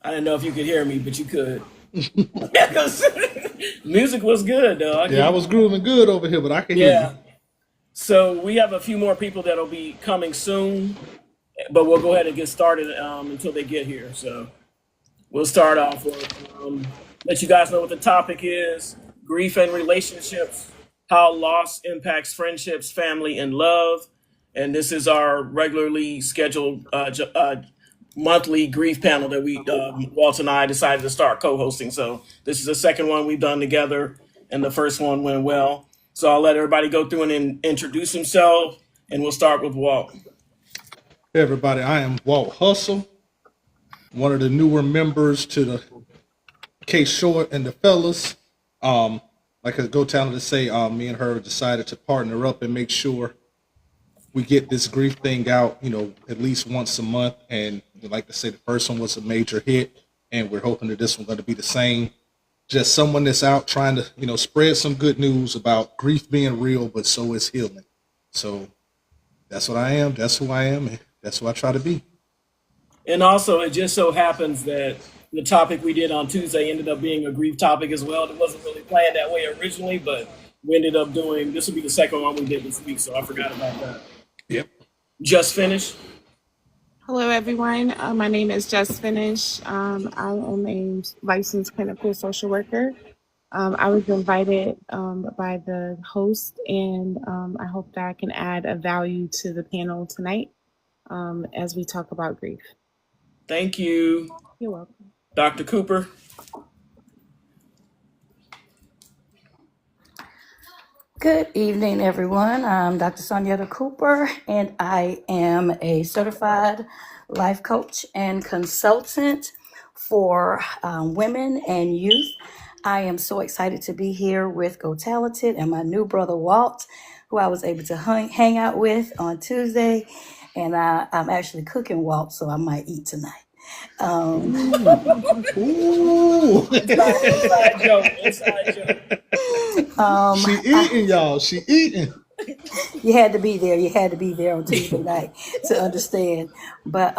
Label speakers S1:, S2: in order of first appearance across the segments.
S1: I didn't know if you could hear me, but you could. Yeah, 'cause music was good, though.
S2: Yeah, I was grooving good over here, but I can hear you.
S1: Yeah. So we have a few more people that'll be coming soon, but we'll go ahead and get started until they get here. So we'll start off with let you guys know what the topic is: grief and relationships, how loss impacts friendships, family, and love. And this is our regularly scheduled monthly grief panel that Walt and I decided to start co-hosting. So this is the second one we've done together, and the first one went well. So I'll let everybody go through and introduce himself, and we'll start with Walt.
S2: Hey everybody, I am Walt Hustle, one of the newer members to the K Short and the fellas. Like a Go Talent to say, me and her decided to partner up and make sure we get this grief thing out, at least once a month. And we like to say the first one was a major hit, and we're hoping that this one's going to be the same. Just someone that's out trying to, spread some good news about grief being real, but so is healing. So that's what I am. That's who I am. And that's who I try to be.
S1: And also, it just so happens that the topic we did on Tuesday ended up being a grief topic as well. It wasn't really planned that way originally, but we ended up doing, this will be the second one we did this week, so I forgot about that.
S2: Yep.
S1: Just finished.
S3: Hello, everyone. My name is Just Finish. I am a licensed clinical social worker. I was invited by the host, and I hope that I can add a value to the panel tonight as we talk about grief.
S1: Thank you.
S3: You're welcome.
S1: Dr. Cooper.
S4: Good evening, everyone. I'm Dr. Sonietta Cooper, and I am a certified life coach and consultant for women and youth. I am so excited to be here with Go Talented and my new brother, Walt, who I was able to hang out with on Tuesday. And I'm actually cooking Walt, so I might eat tonight.
S2: Ooh.
S1: Inside joke.
S2: She eating, y'all. She eating.
S4: You had to be there. You had to be there on Tuesday night to understand. But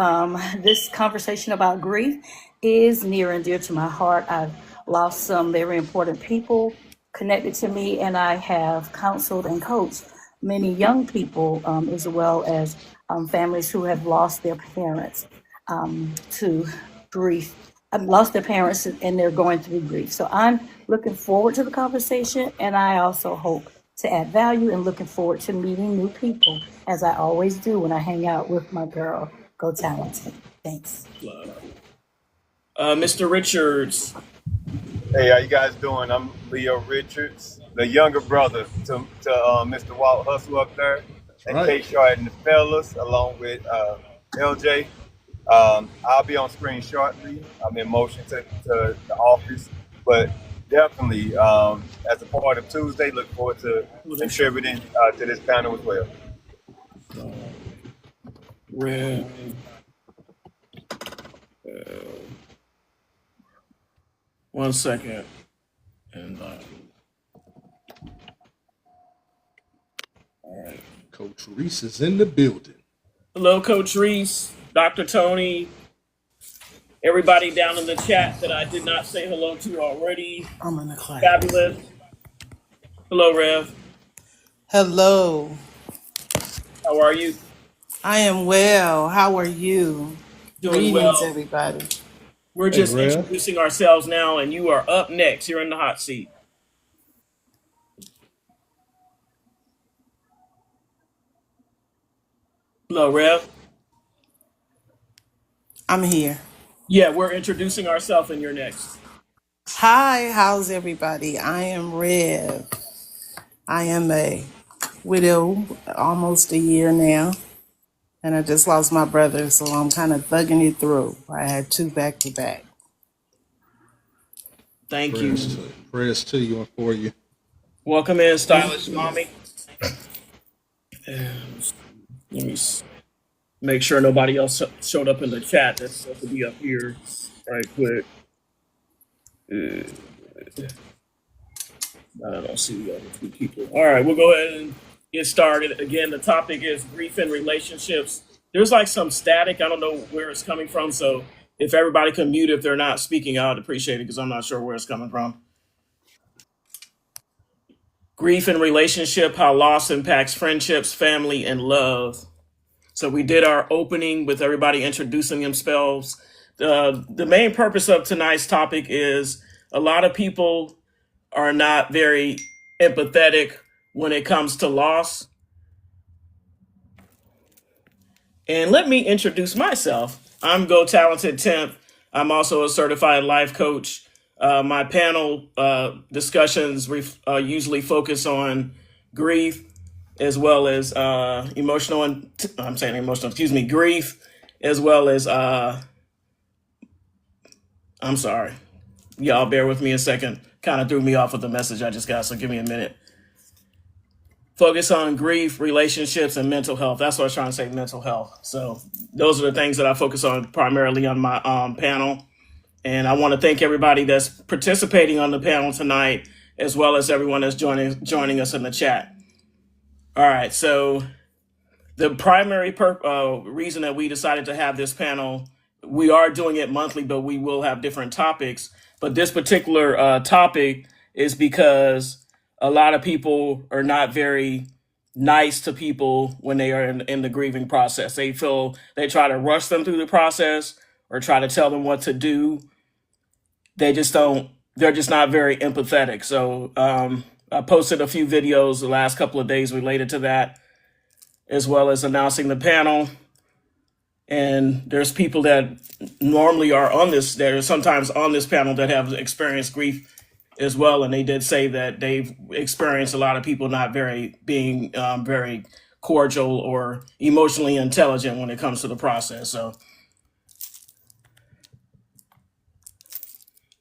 S4: this conversation about grief is near and dear to my heart. I've lost some very important people connected to me, and I have counseled and coached many young people as well as families who have lost their parents to grief. I've lost their parents and they're going through grief. So I'm looking forward to the conversation, and I also hope to add value and looking forward to meeting new people, as I always do when I hang out with my girl, Go Talented. Thanks.
S1: Mr. Richards.
S5: Hey, how you guys doing? I'm Leo Richards, the younger brother to Mr. Walt Hustle up there, and
S2: Right.
S5: K Short and the fellas, along with LJ. I'll be on screen shortly. I'm in motion to the office, but definitely as a part of Tuesday, look forward to contributing to this panel as well.
S1: Red. One second. And all right.
S2: Coach Reese is in the building.
S1: Hello, Coach Reese, Dr. Tony, everybody down in the chat that I did not say hello to already.
S6: I'm in the class.
S1: Fabulous. Hello, Rev.
S6: Hello.
S1: How are you?
S6: I am well. How are you?
S1: Doing
S6: Greetings,
S1: well.
S6: everybody.
S1: We're just
S2: Rev.
S1: introducing ourselves now, and you are up next. You're in the hot seat. Hello, Rev.
S6: I'm here.
S1: Yeah, we're introducing ourselves, and you're next.
S6: Hi, how's everybody? I am Rev. I am a widow, almost a year now, and I just lost my brother, so I'm kind of thugging it through. I had 2 back to back.
S1: Thank you.
S2: Prayers to you and for you.
S1: Welcome in, stylish mommy. And let me make sure nobody else showed up in the chat. That's supposed to be up here right quick. I don't see the other 2 people. All right, we'll go ahead and get started. Again, the topic is grief and relationships, There's like some static. I don't know where it's coming from. So if everybody can mute if they're not speaking, I would appreciate it because I'm not sure where it's coming from. Grief and relationship, how loss impacts friendships, family, and love. So we did our opening with everybody introducing themselves. The main purpose of tonight's topic is a lot of people are not very empathetic when it comes to loss. And let me introduce myself. I'm Go Talented 10th. I'm also a certified life coach. My panel discussions usually focus on grief as well as emotional and I'm saying emotional, excuse me, grief, as well as I'm sorry. Y'all bear with me a second. Kind of threw me off with the message I just got, so give me a minute. Focus on grief, relationships, and mental health. That's what I was trying to say, mental health. So those are the things that I focus on primarily on my panel. And I want to thank everybody that's participating on the panel tonight, as well as everyone that's joining us in the chat. All right, so the primary reason that we decided to have this panel, we are doing it monthly, but we will have different topics. But this particular topic is because a lot of people are not very nice to people when they are in the grieving process. They feel they try to rush them through the process or try to tell them what to do. They're just not very empathetic. So I posted a few videos the last couple of days related to that, as well as announcing the panel. And there's people that normally are on this, that are sometimes on this panel that have experienced grief as well. And they did say that they've experienced a lot of people not being very cordial or emotionally intelligent when it comes to the process. So,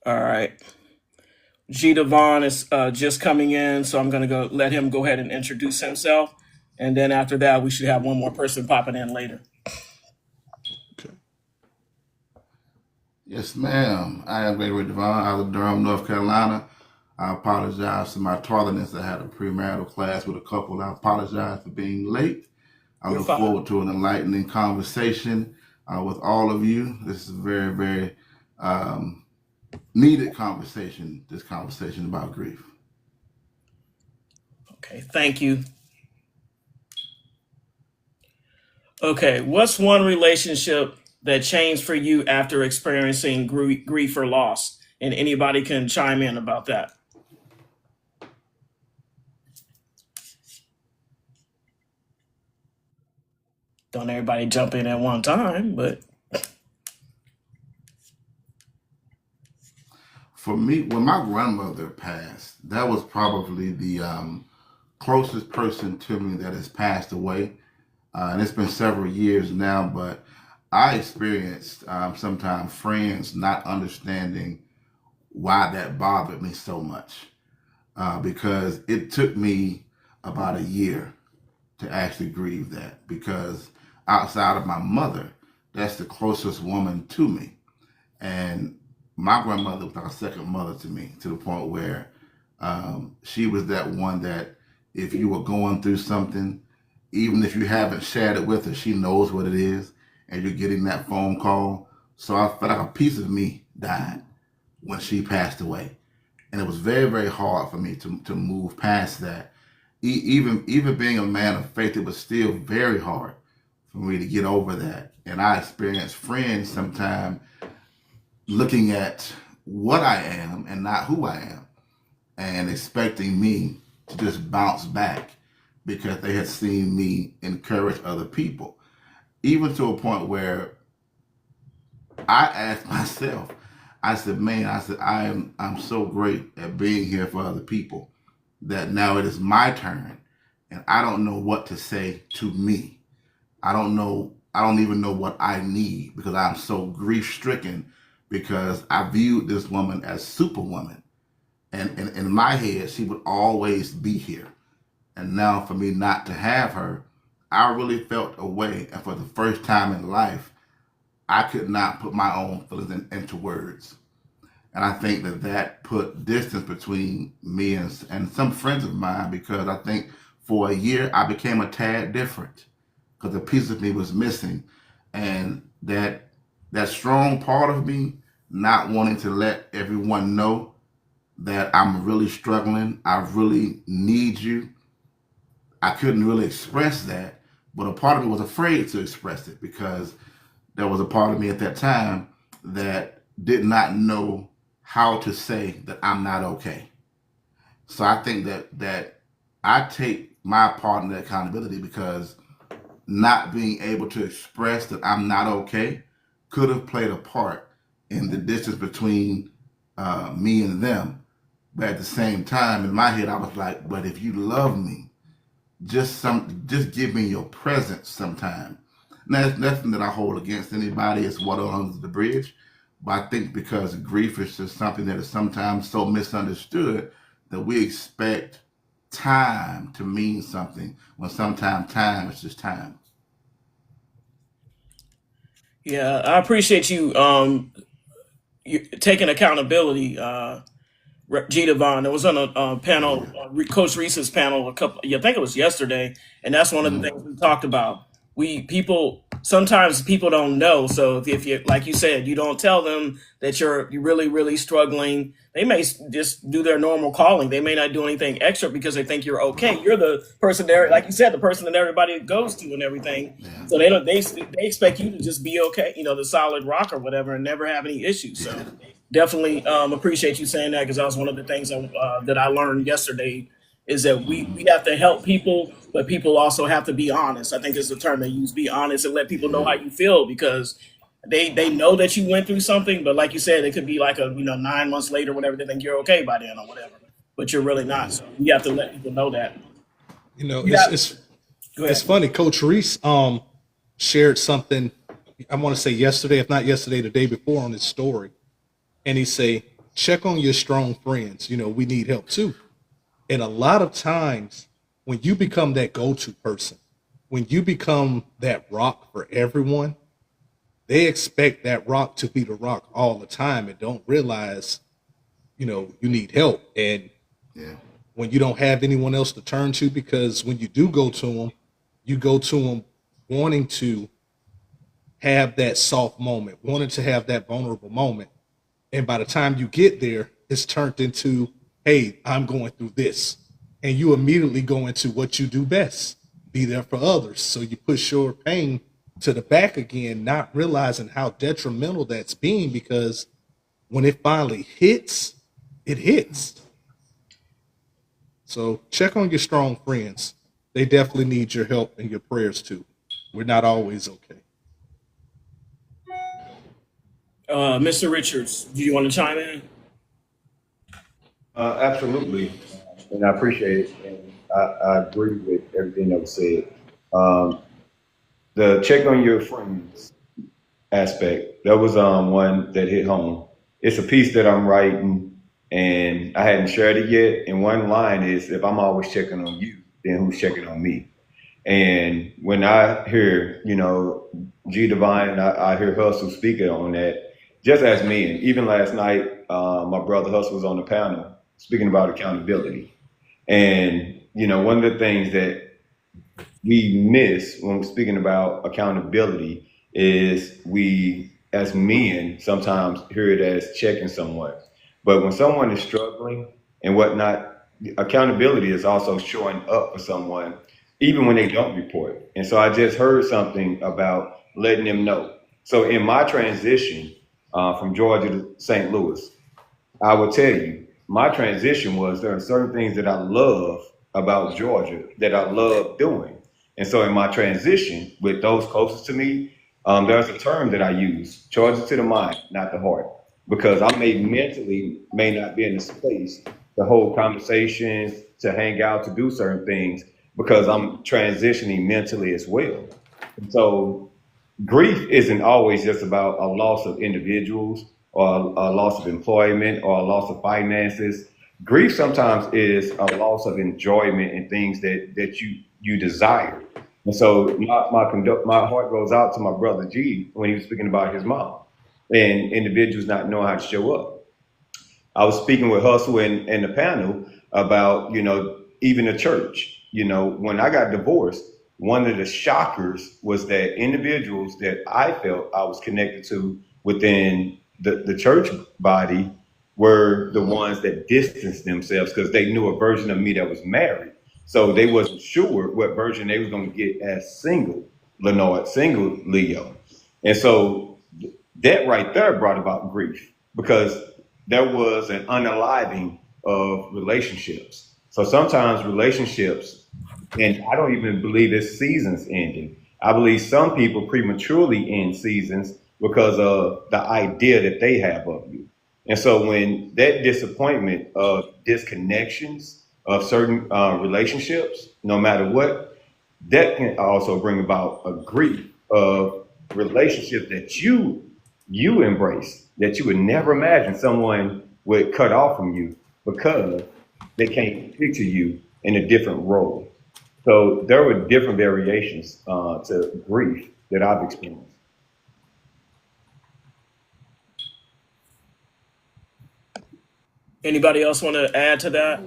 S1: all right. G. Devon is just coming in, so I'm going to let him go ahead and introduce himself. And then after that, we should have one more person popping in later.
S7: Yes, ma'am. I am Gregory Devon out of Durham, North Carolina. I apologize for my tardiness. I had a premarital class with a couple. I apologize for being late. I
S1: You're
S7: look
S1: fine.
S7: forward to an enlightening conversation with all of you. This is a very, very needed conversation, this conversation about grief.
S1: Okay, thank you. Okay, what's one relationship that changed for you after experiencing grief or loss? And anybody can chime in about that. Don't everybody jump in at one time, but
S7: For me, when my grandmother passed, that was probably the closest person to me that has passed away. And it's been several years now, but I experienced sometimes friends not understanding why that bothered me so much. Because it took me about a year to actually grieve that, because outside of my mother, that's the closest woman to me. And my grandmother was like a second mother to me, to the point where she was that one that if you were going through something, even if you haven't shared it with her, she knows what it is, and you're getting that phone call. So I felt like a piece of me died when she passed away. And it was very, very hard for me to move past that. Even being a man of faith, it was still very hard for me to get over that. And I experienced friends sometimes looking at what I am and not who I am, and expecting me to just bounce back because they had seen me encourage other people. Even to a point where I asked myself, I said, I'm so great at being here for other people that now it is my turn, and I don't know what to say to me. I don't even know what I need, because I'm so grief stricken, because I viewed this woman as Superwoman. And in my head, she would always be here. And now for me not to have her, I really felt a way. And for the first time in life, I could not put my own feelings into words. And I think that put distance between me and some friends of mine, because I think for a year I became a tad different. because a piece of me was missing, and that strong part of me not wanting to let everyone know that I'm really struggling, I really need you. I couldn't really express that, but a part of me was afraid to express it because there was a part of me at that time that did not know how to say that I'm not okay. So I think that I take my part in the accountability because not being able to express that I'm not okay could have played a part in the distance between me and them. But at the same time, in my head, I was like, but if you love me, just give me your presence sometime. Now, it's nothing that I hold against anybody. It's water under the bridge. But I think because grief is just something that is sometimes so misunderstood that we expect time to mean something when sometimes time is just time.
S1: Yeah, I appreciate you taking accountability, G Devon. It was on a panel, Coach Reese's panel, I think it was yesterday, and that's one of the things we talked about. Sometimes people don't know. So if you, like you said, you don't tell them that you're really, really struggling, they may just do their normal calling. They may not do anything extra because they think you're okay. You're the person there, like you said, the person that everybody goes to and everything.
S7: Yeah.
S1: So they expect you to just be okay, the solid rock or whatever, and never have any issues. So definitely appreciate you saying that, because that was one of the things that I learned yesterday, is that we have to help people, but people also have to be honest. I think is the term they use: be honest and let people know how you feel, because they know that you went through something, but like you said, it could be like 9 months later, whatever. They think you're okay by then or whatever, but you're really not. So you have to let people know that. Yeah. Go ahead.
S2: It's funny. Coach Reese shared something, I want to say yesterday, if not yesterday, the day before, on his story, and he say, check on your strong friends. We need help too. And a lot of times when you become that go-to person, when you become that rock for everyone, they expect that rock to be the rock all the time and don't realize, you need help. And
S7: Yeah.
S2: when you don't have anyone else to turn to, because when you do go to them, you go to them wanting to have that soft moment, wanting to have that vulnerable moment. And by the time you get there, it's turned into, hey, I'm going through this. And you immediately go into what you do best: be there for others. So you push your pain to the back again, not realizing how detrimental that's being, because when it finally hits, it hits. So check on your strong friends. They definitely need your help and your prayers too. We're not always okay.
S1: Mr. Richards, do you want to chime in?
S8: Absolutely, and I appreciate it, and I agree with everything that was said. The check on your friends aspect, that was one that hit home. It's a piece that I'm writing, and I hadn't shared it yet. And one line is, if I'm always checking on you, then who's checking on me? And when I hear, G Divine, I hear Hustle speaking on that, just as men. Even last night, my brother Hustle was on the panel speaking about accountability. And, one of the things that we miss when we're speaking about accountability is we, as men, sometimes hear it as checking someone. But when someone is struggling and whatnot, accountability is also showing up for someone, even when they don't report. And so I just heard something about letting them know. So in my transition from Georgia to St. Louis, I will tell you, my transition was, there are certain things that I love about Georgia that I love doing. And so in my transition with those closest to me, there's a term that I use: charge it to the mind, not the heart. Because I may not be in the space to hold conversations, to hang out, to do certain things, because I'm transitioning mentally as well. And so grief isn't always just about a loss of individuals or a loss of employment or a loss of finances. Grief sometimes is a loss of enjoyment and things that you desire. And so my heart goes out to my brother G when he was speaking about his mom and individuals not knowing how to show up. I was speaking with Hustle and the panel about, even the church. When I got divorced, one of the shockers was that individuals that I felt I was connected to within the church body were the ones that distanced themselves because they knew a version of me that was married. So they wasn't sure what version they was going to get as single Lenard, single Leo. And so that right there brought about grief because there was an unaliving of relationships. So sometimes relationships, and I don't even believe it's seasons ending. I believe some people prematurely end seasons because of the idea that they have of you. And so when that disappointment of disconnections of certain relationships, no matter what, that can also bring about a grief of relationships that you embrace that you would never imagine someone would cut off from you because they can't picture you in a different role. So there were different variations to grief that I've experienced.
S1: Anybody else want to add to that?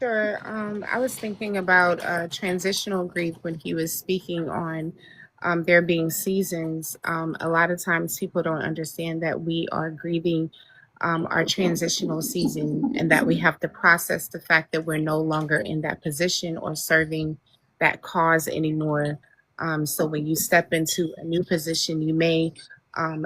S3: Sure. I was thinking about transitional grief when he was speaking on there being seasons. A lot of times people don't understand that we are grieving our transitional season and that we have to process the fact that we're no longer in that position or serving that cause anymore. So when you step into a new position, you may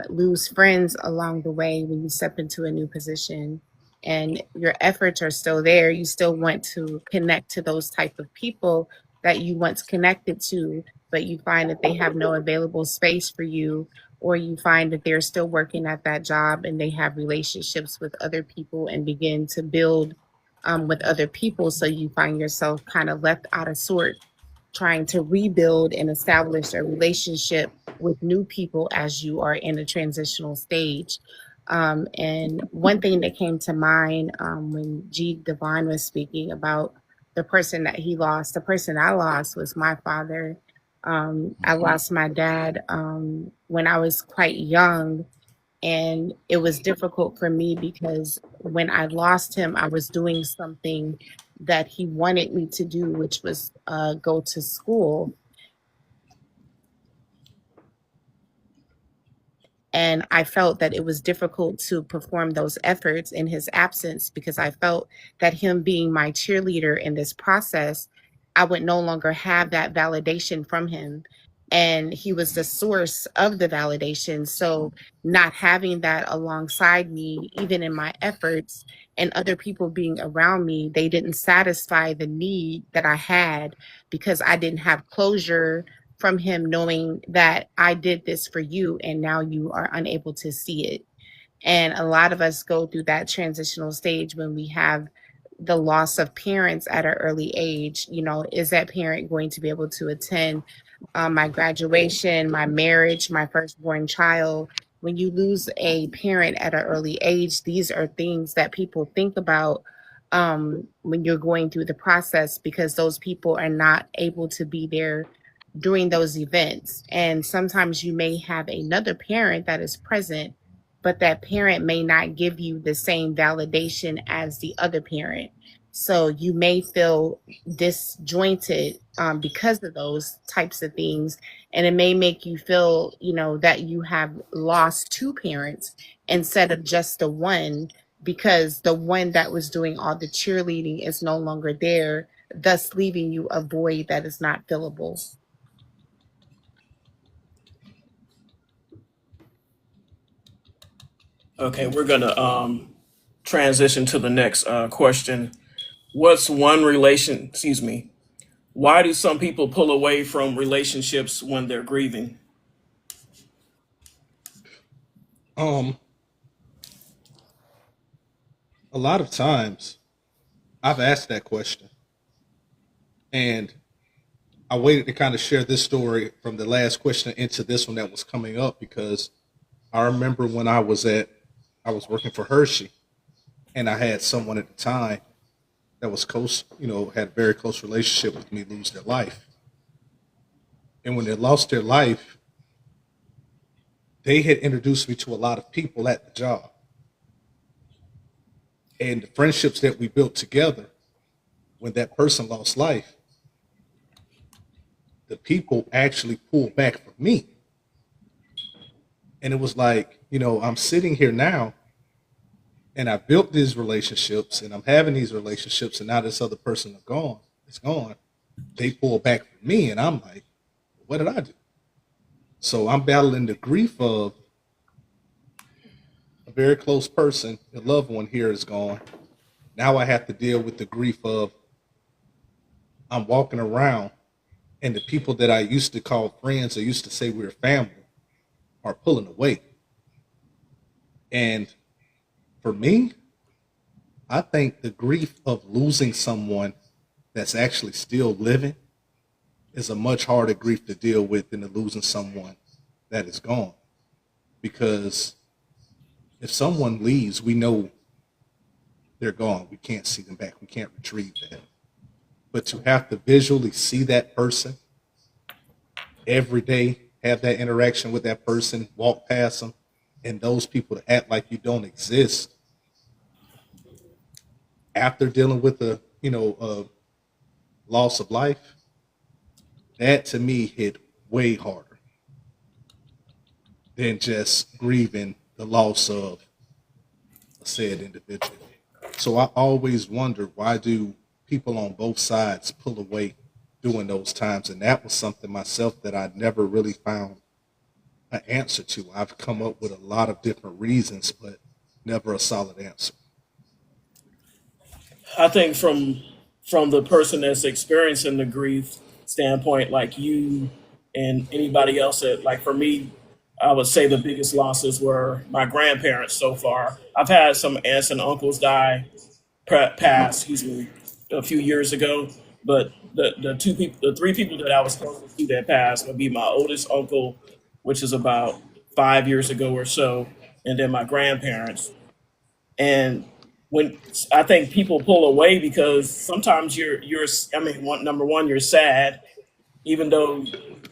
S3: lose friends along the way when you step into a new position, and your efforts are still there. You still want to connect to those type of people that you once connected to, but you find that they have no available space for you, or you find that they're still working at that job and they have relationships with other people and begin to build with other people. So you find yourself kind of left out of sort, trying to rebuild and establish a relationship with new people as you are in a transitional stage. And one thing that came to mind when G. Devon was speaking about the person that he lost, the person I lost was my father. I lost my dad when I was quite young, and it was difficult for me because when I lost him, I was doing something that he wanted me to do, which was go to school. And I felt that it was difficult to perform those efforts in his absence because I felt that him being my cheerleader in this process, I would no longer have that validation from him. And he was the source of the validation. So not having that alongside me, even in my efforts, and other people being around me, they didn't satisfy the need that I had because I didn't have closure from him knowing that I did this for you and now you are unable to see it. And a lot of us go through that transitional stage when we have the loss of parents at an early age. You know, is that parent going to be able to attend my graduation, my marriage, my firstborn child? When you lose a parent at an early age, these are things that people think about when you're going through the process because those people are not able to be there during those events. And sometimes you may have another parent that is present, but that parent may not give you the same validation as the other parent. So you may feel disjointed because of those types of things. And it may make you feel, you know, that you have lost two parents instead of just the one, because the one that was doing all the cheerleading is no longer there, thus leaving you a void that is not fillable.
S1: Okay, we're gonna transition to the next question. What's one relation? Excuse me. Why do some people pull away from relationships when they're grieving?
S2: Um, a lot of times I've asked that question, and I waited to kind of share this story from the last question into this one that was coming up because I remember when I was working for Hershey, and I had someone at the time that was close, you know, had a very close relationship with me lose their life. And when they lost their life, they had introduced me to a lot of people at the job. And the friendships that we built together when that person lost life, the people actually pulled back from me. And it was like, I'm sitting here now and I built these relationships and I'm having these relationships, and now this other person is gone. They pull back from me, and I'm like, what did I do? So I'm battling the grief of a very close person, a loved one here is gone. Now I have to deal with the grief of I'm walking around and the people that I used to call friends or used to say we were family are pulling away. And for me, I think the grief of losing someone that's actually still living is a much harder grief to deal with than the losing someone that is gone. Because if someone leaves, we know they're gone. We can't see them back. We can't retrieve that. But to have to visually see that person every day, have that interaction with that person, walk past them, and those people to act like you don't exist after dealing with a loss of life, that to me hit way harder than just grieving the loss of a said individual. So I always wonder, why do people on both sides pull away during those times? And that was something myself that I never really found an answer to. I've come up with a lot of different reasons, but never a solid answer.
S1: I think from the person that's experiencing the grief standpoint, like you and anybody else, that, like, for me, I would say the biggest losses were my grandparents so far. I've had some aunts and uncles pass, a few years ago, but the three people that I was closest to that passed would be my oldest uncle, which is about 5 years ago or so, and then my grandparents. And when I think people pull away because sometimes number one, you're sad, even though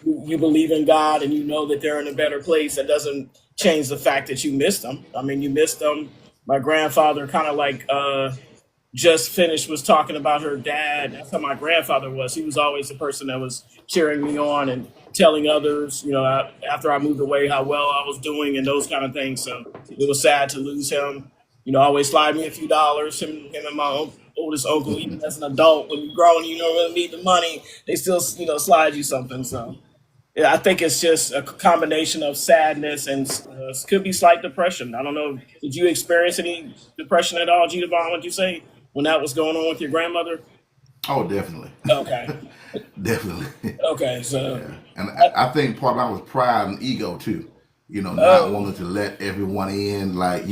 S1: you believe in God and you know that they're in a better place. That doesn't change the fact that you missed them. I mean, you missed them. My grandfather, kind of like just finished, was talking about her dad. That's how my grandfather was. He was always the person that was cheering me on and telling others, after I moved away, how well I was doing and those kind of things. So it was sad to lose him. Always slide me a few dollars. Him and my oldest uncle, even as an adult, when you're growing, you don't really need the money. They still, slide you something. So yeah, I think it's just a combination of sadness and could be slight depression. I don't know. Did you experience any depression at all, G. Devon, would you say, when that was going on with your grandmother?
S7: Oh, definitely.
S1: Okay.
S7: Definitely.
S1: Okay. So,
S7: Yeah. And I think part of that was pride and ego too. Not wanting to let everyone in. Like,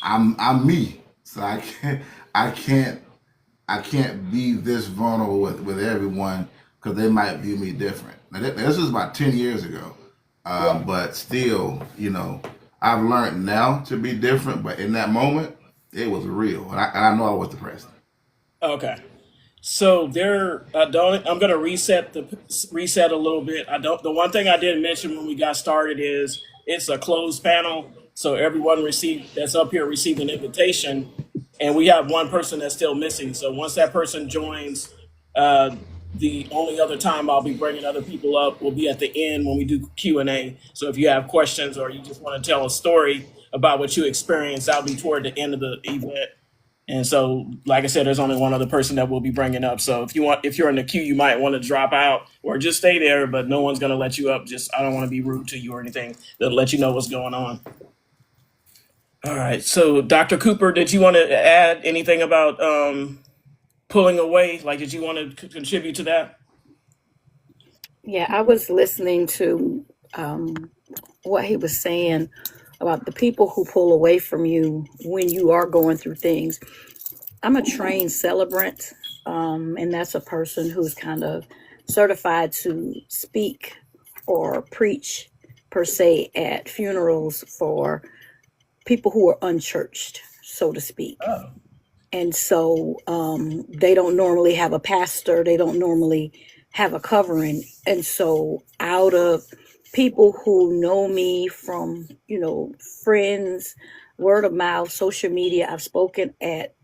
S7: I'm me, so I can't be this vulnerable with everyone because they might view me different. Now, this was about 10 years ago, but still, I've learned now to be different. But in that moment, it was real, and I know I was depressed.
S1: okay. So I'm going to reset a little bit. The one thing I didn't mention when we got started is it's a closed panel. So everyone that's up here received an invitation, and we have one person that's still missing. So once that person joins, the only other time I'll be bringing other people up will be at the end when we do Q&A. So if you have questions or you just want to tell a story about what you experienced, that'll be toward the end of the event. And so, like I said, there's only one other person that we'll be bringing up. So if you're in the queue, you might want to drop out or just stay there, but no one's going to let you up. I don't want to be rude to you or anything. They'll let you know what's going on. All right. So, Dr. Cooper, did you want to add anything about pulling away? Like, did you want to contribute to that?
S4: Yeah, I was listening to what he was saying about the people who pull away from you when you are going through things. I'm a trained celebrant, and that's a person who's kind of certified to speak or preach, per se, at funerals for people who are unchurched, so to speak.
S1: Oh.
S4: And so they don't normally have a pastor. They don't normally have a covering. And so out of people who know me from, friends, word of mouth, social media, I've spoken at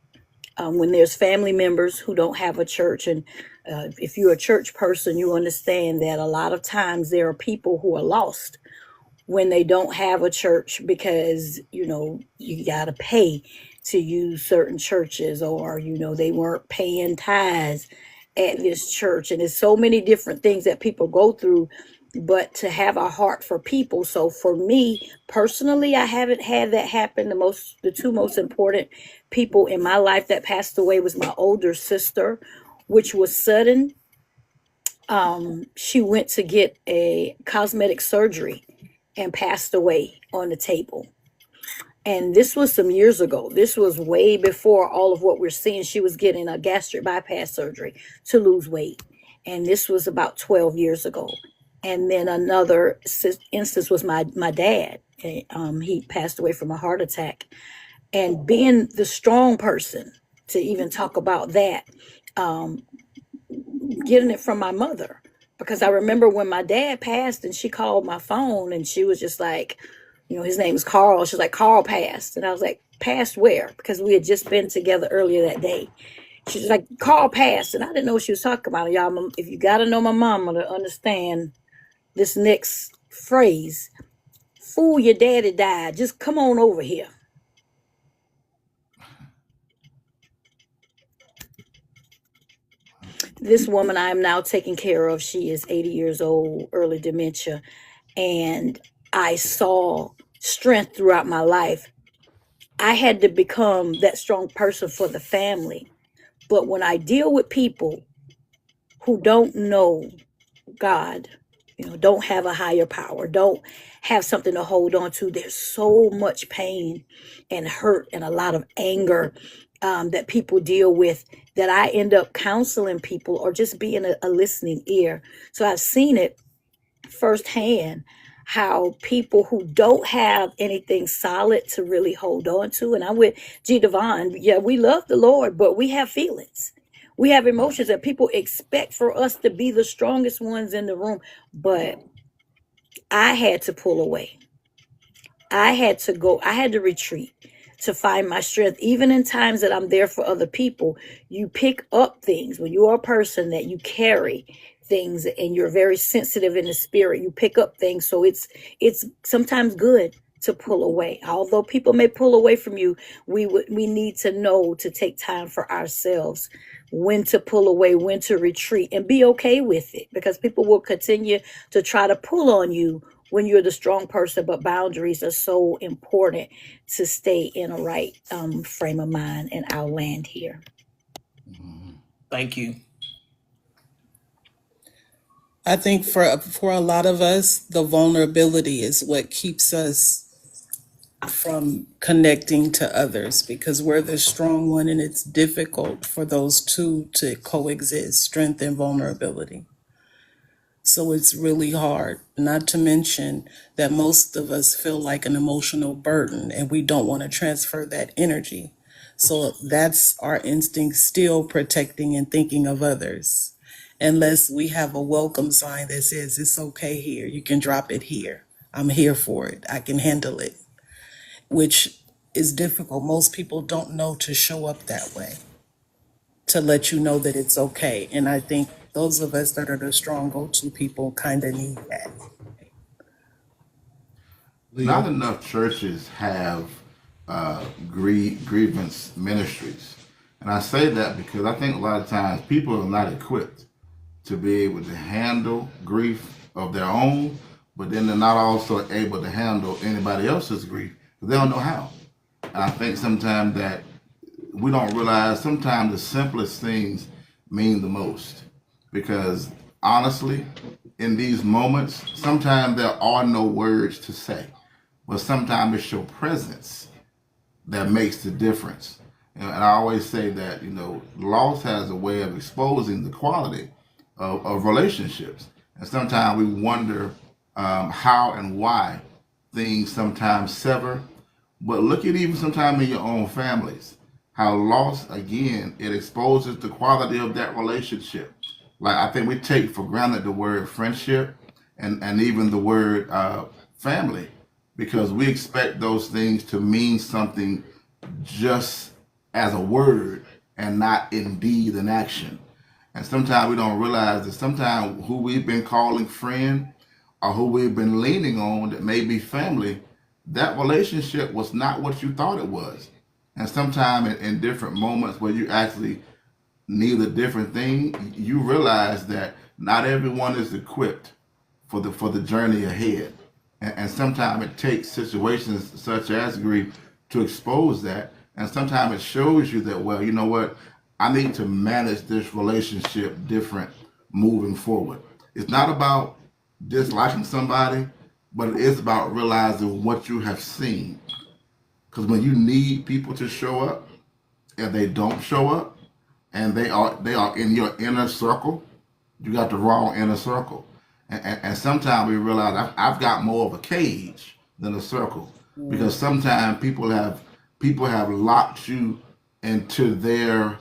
S4: when there's family members who don't have a church and If you're a church person, you understand that a lot of times there are people who are lost when they don't have a church because, you got to pay to use certain churches, or, they weren't paying tithes at this church. And there's so many different things that people go through, but to have a heart for people. So for me personally, I haven't had that happen. The two most important people in my life that passed away was my older sister, which was sudden. She went to get a cosmetic surgery and passed away on the table. And this was some years ago. This was way before all of what we're seeing. She was getting a gastric bypass surgery to lose weight. And this was about 12 years ago. And then another instance was my dad. He passed away from a heart attack. And being the strong person to even talk about that, getting it from my mother. Because I remember when my dad passed and she called my phone and she was just like, his name is Carl. She's like, Carl passed. And I was like, passed where? Because we had just been together earlier that day. She was like, Carl passed. And I didn't know what she was talking about. Y'all, if you got to know my mama to understand this next phrase, fool, your daddy died. Just come on over here. This woman I am now taking care of, she is 80 years old, early dementia. And I saw strength throughout my life. I had to become that strong person for the family. But when I deal with people who don't know God, don't have a higher power, don't have something to hold on to, there's so much pain and hurt and a lot of anger that people deal with, that I end up counseling people or just being a listening ear. So I've seen it firsthand, how people who don't have anything solid to really hold on to. And I'm with G. Devon. Yeah, we love the Lord, but we have feelings. We have emotions that people expect for us to be the strongest ones in the room. But I had to pull away. I had to go. I had to retreat to find my strength. Even in times that I'm there for other people, you pick up things. When you are a person that you carry things and you're very sensitive in the spirit, you pick up things. So it's sometimes good to pull away. Although people may pull away from you, we need to know to take time for ourselves, when to pull away, when to retreat, and be okay with it, because people will continue to try to pull on you when you're the strong person. But boundaries are so important to stay in a right frame of mind. And I'll land here.
S1: Thank you.
S6: I think for a lot of us, the vulnerability is what keeps us from connecting to others, because we're the strong one and it's difficult for those two to coexist, strength and vulnerability. So it's really hard, not to mention that most of us feel like an emotional burden and we don't want to transfer that energy. So that's our instinct, still protecting and thinking of others. Unless we have a welcome sign that says, it's okay here, you can drop it here. I'm here for it, I can handle it, which is difficult. Most people don't know to show up that way, to let you know that it's okay. And I think those of us that are the strong go-to people kind of need that.
S7: Not enough churches have grievance ministries. And I say that because I think a lot of times people are not equipped to be able to handle grief of their own, but then they're not also able to handle anybody else's grief. They don't know how. And I think sometimes that we don't realize sometimes the simplest things mean the most. Because honestly, in these moments, sometimes there are no words to say, but sometimes it's your presence that makes the difference. And I always say that, loss has a way of exposing the quality of relationships. And sometimes we wonder how and why things sometimes sever. But look at even sometimes in your own families, how loss, again, it exposes the quality of that relationship. Like, I think we take for granted the word friendship and even the word family, because we expect those things to mean something just as a word and not in deed and action. And sometimes we don't realize that sometimes who we've been calling friend or who we've been leaning on that may be family, that relationship was not what you thought it was. And sometimes in different moments where you actually need a different thing, you realize that not everyone is equipped for the journey ahead. And sometimes it takes situations such as grief to expose that. And sometimes it shows you that, well, you know what? I need to manage this relationship different moving forward. It's not about disliking somebody, but it is about realizing what you have seen. Because when you need people to show up and they don't show up and they are in your inner circle, you got the wrong inner circle. And sometimes we realize I've got more of a cage than a circle, because sometimes people have locked you into their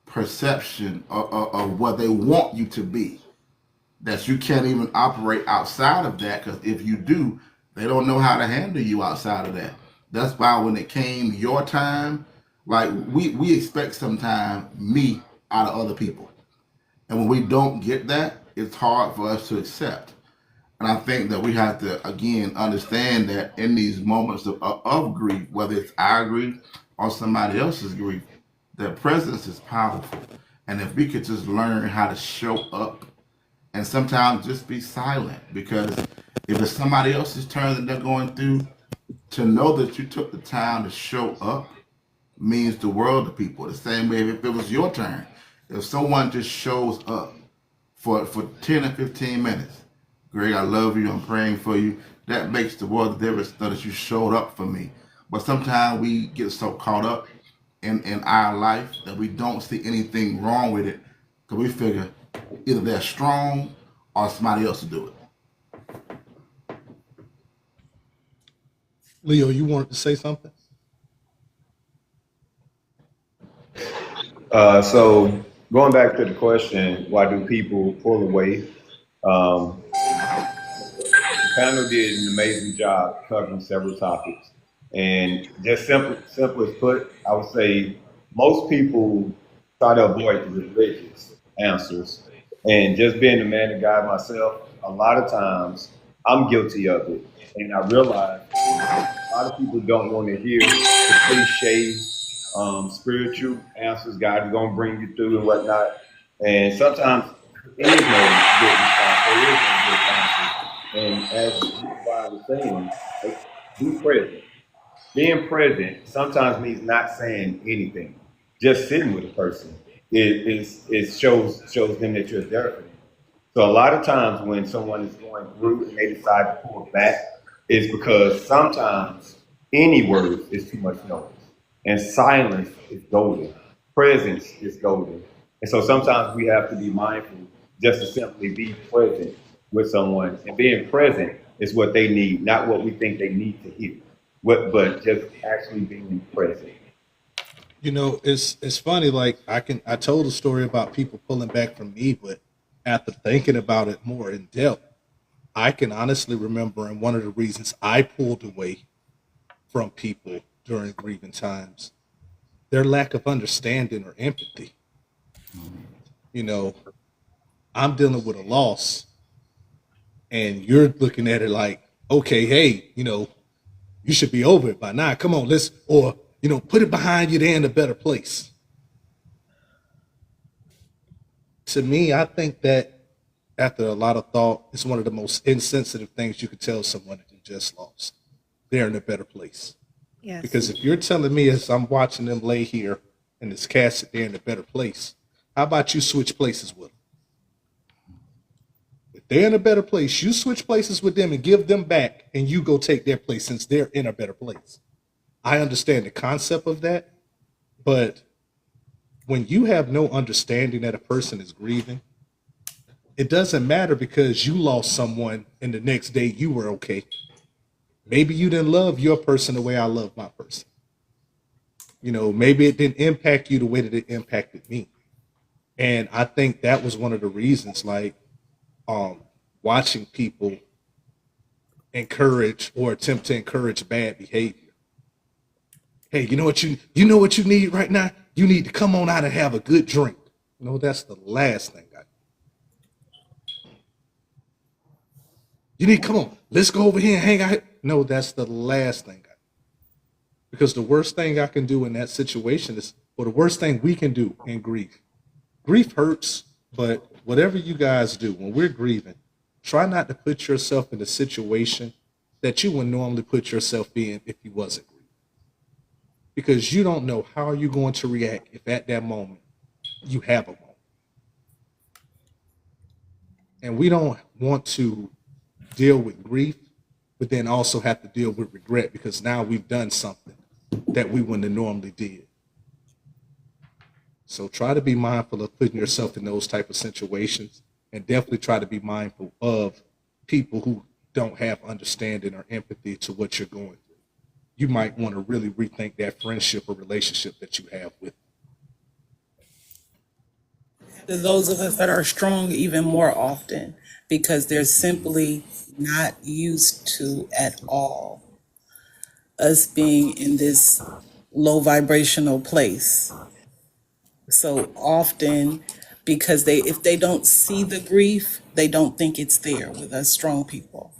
S7: perception of what they want you to be, that you can't even operate outside of that, because if you do, they don't know how to handle you outside of that. That's why when it came your time, like we expect sometimes me out of other people. And when we don't get that, it's hard for us to accept. And I think that we have to, again, understand that in these moments of grief, whether it's our grief or somebody else's grief, that presence is powerful. And if we could just learn how to show up and sometimes just be silent, because if it's somebody else's turn that they're going through, to know that you took the time to show up means the world to people. The same way if it was your turn. If someone just shows up for 10 or 15 minutes, Greg, I love you, I'm praying for you, that makes the world the difference that you showed up for me. But sometimes we get so caught up in our life that we don't see anything wrong with it, because we figure either they're strong or somebody else will do it.
S2: Leo, you wanted to say something?
S8: So going back to the question, why do people pull away? The panel did an amazing job covering several topics. And just simple as put, I would say most people try to avoid the religious answers. And just being a man of God myself, a lot of times I'm guilty of it. And I realize a lot of people don't want to hear the cliche spiritual answers God is going to bring you through and whatnot. And sometimes there is no good response. There is no good answer. And as I was saying, like, be present. Being present sometimes means not saying anything. Just sitting with a person. It shows them that you're there for them. So a lot of times when someone is going through and they decide to pull back, it's because sometimes any word is too much noise. And silence is golden. Presence is golden. And so sometimes we have to be mindful just to simply be present with someone. And being present is what they need, not what we think they need to hear, but just actually being present.
S2: You know, it's funny. Like I told a story about people pulling back from me, but after thinking about it more in depth, I can honestly remember, and one of the reasons I pulled away from people during grieving times, their lack of understanding or empathy. You know, I'm dealing with a loss, and you're looking at it like, okay, hey, you know, you should be over it by now. Come on, or you know, put it behind you. They're in a better place. To me, I think that after a lot of thought, it's one of the most insensitive things you could tell someone that you just lost. They're in a better place.
S3: Yes.
S2: Because if you're telling me as I'm watching them lay here in this casket, they're in a better place, how about you switch places with them? If they're in a better place, you switch places with them and give them back, and you go take their place since they're in a better place. I understand the concept of that, but when you have no understanding that a person is grieving, it doesn't matter because you lost someone and the next day you were okay. Maybe you didn't love your person the way I love my person. You know, maybe it didn't impact you the way that it impacted me. And I think that was one of the reasons, like, watching people encourage or attempt to encourage bad behavior. Hey, you know what you need right now? You need to come on out and have a good drink. No, that's the last thing I do. You need, come on, let's go over here and hang out. No, that's the last thing I do. Because the worst thing I can do in that situation is, or the worst thing we can do in grief, grief hurts, but whatever you guys do when we're grieving, try not to put yourself in a situation that you would normally put yourself in if you wasn't grieving. Because you don't know how you're going to react if at that moment you have a moment. And we don't want to deal with grief, but then also have to deal with regret because now we've done something that we wouldn't have normally did. So try to be mindful of putting yourself in those type of situations, and definitely try to be mindful of people who don't have understanding or empathy to what you're going through. You might want to really rethink that friendship or relationship that you have with them.
S6: To those of us that are strong even more often because they're simply not used to at all us being in this low vibrational place. So often, because if they don't see the grief, they don't think it's there with us strong people.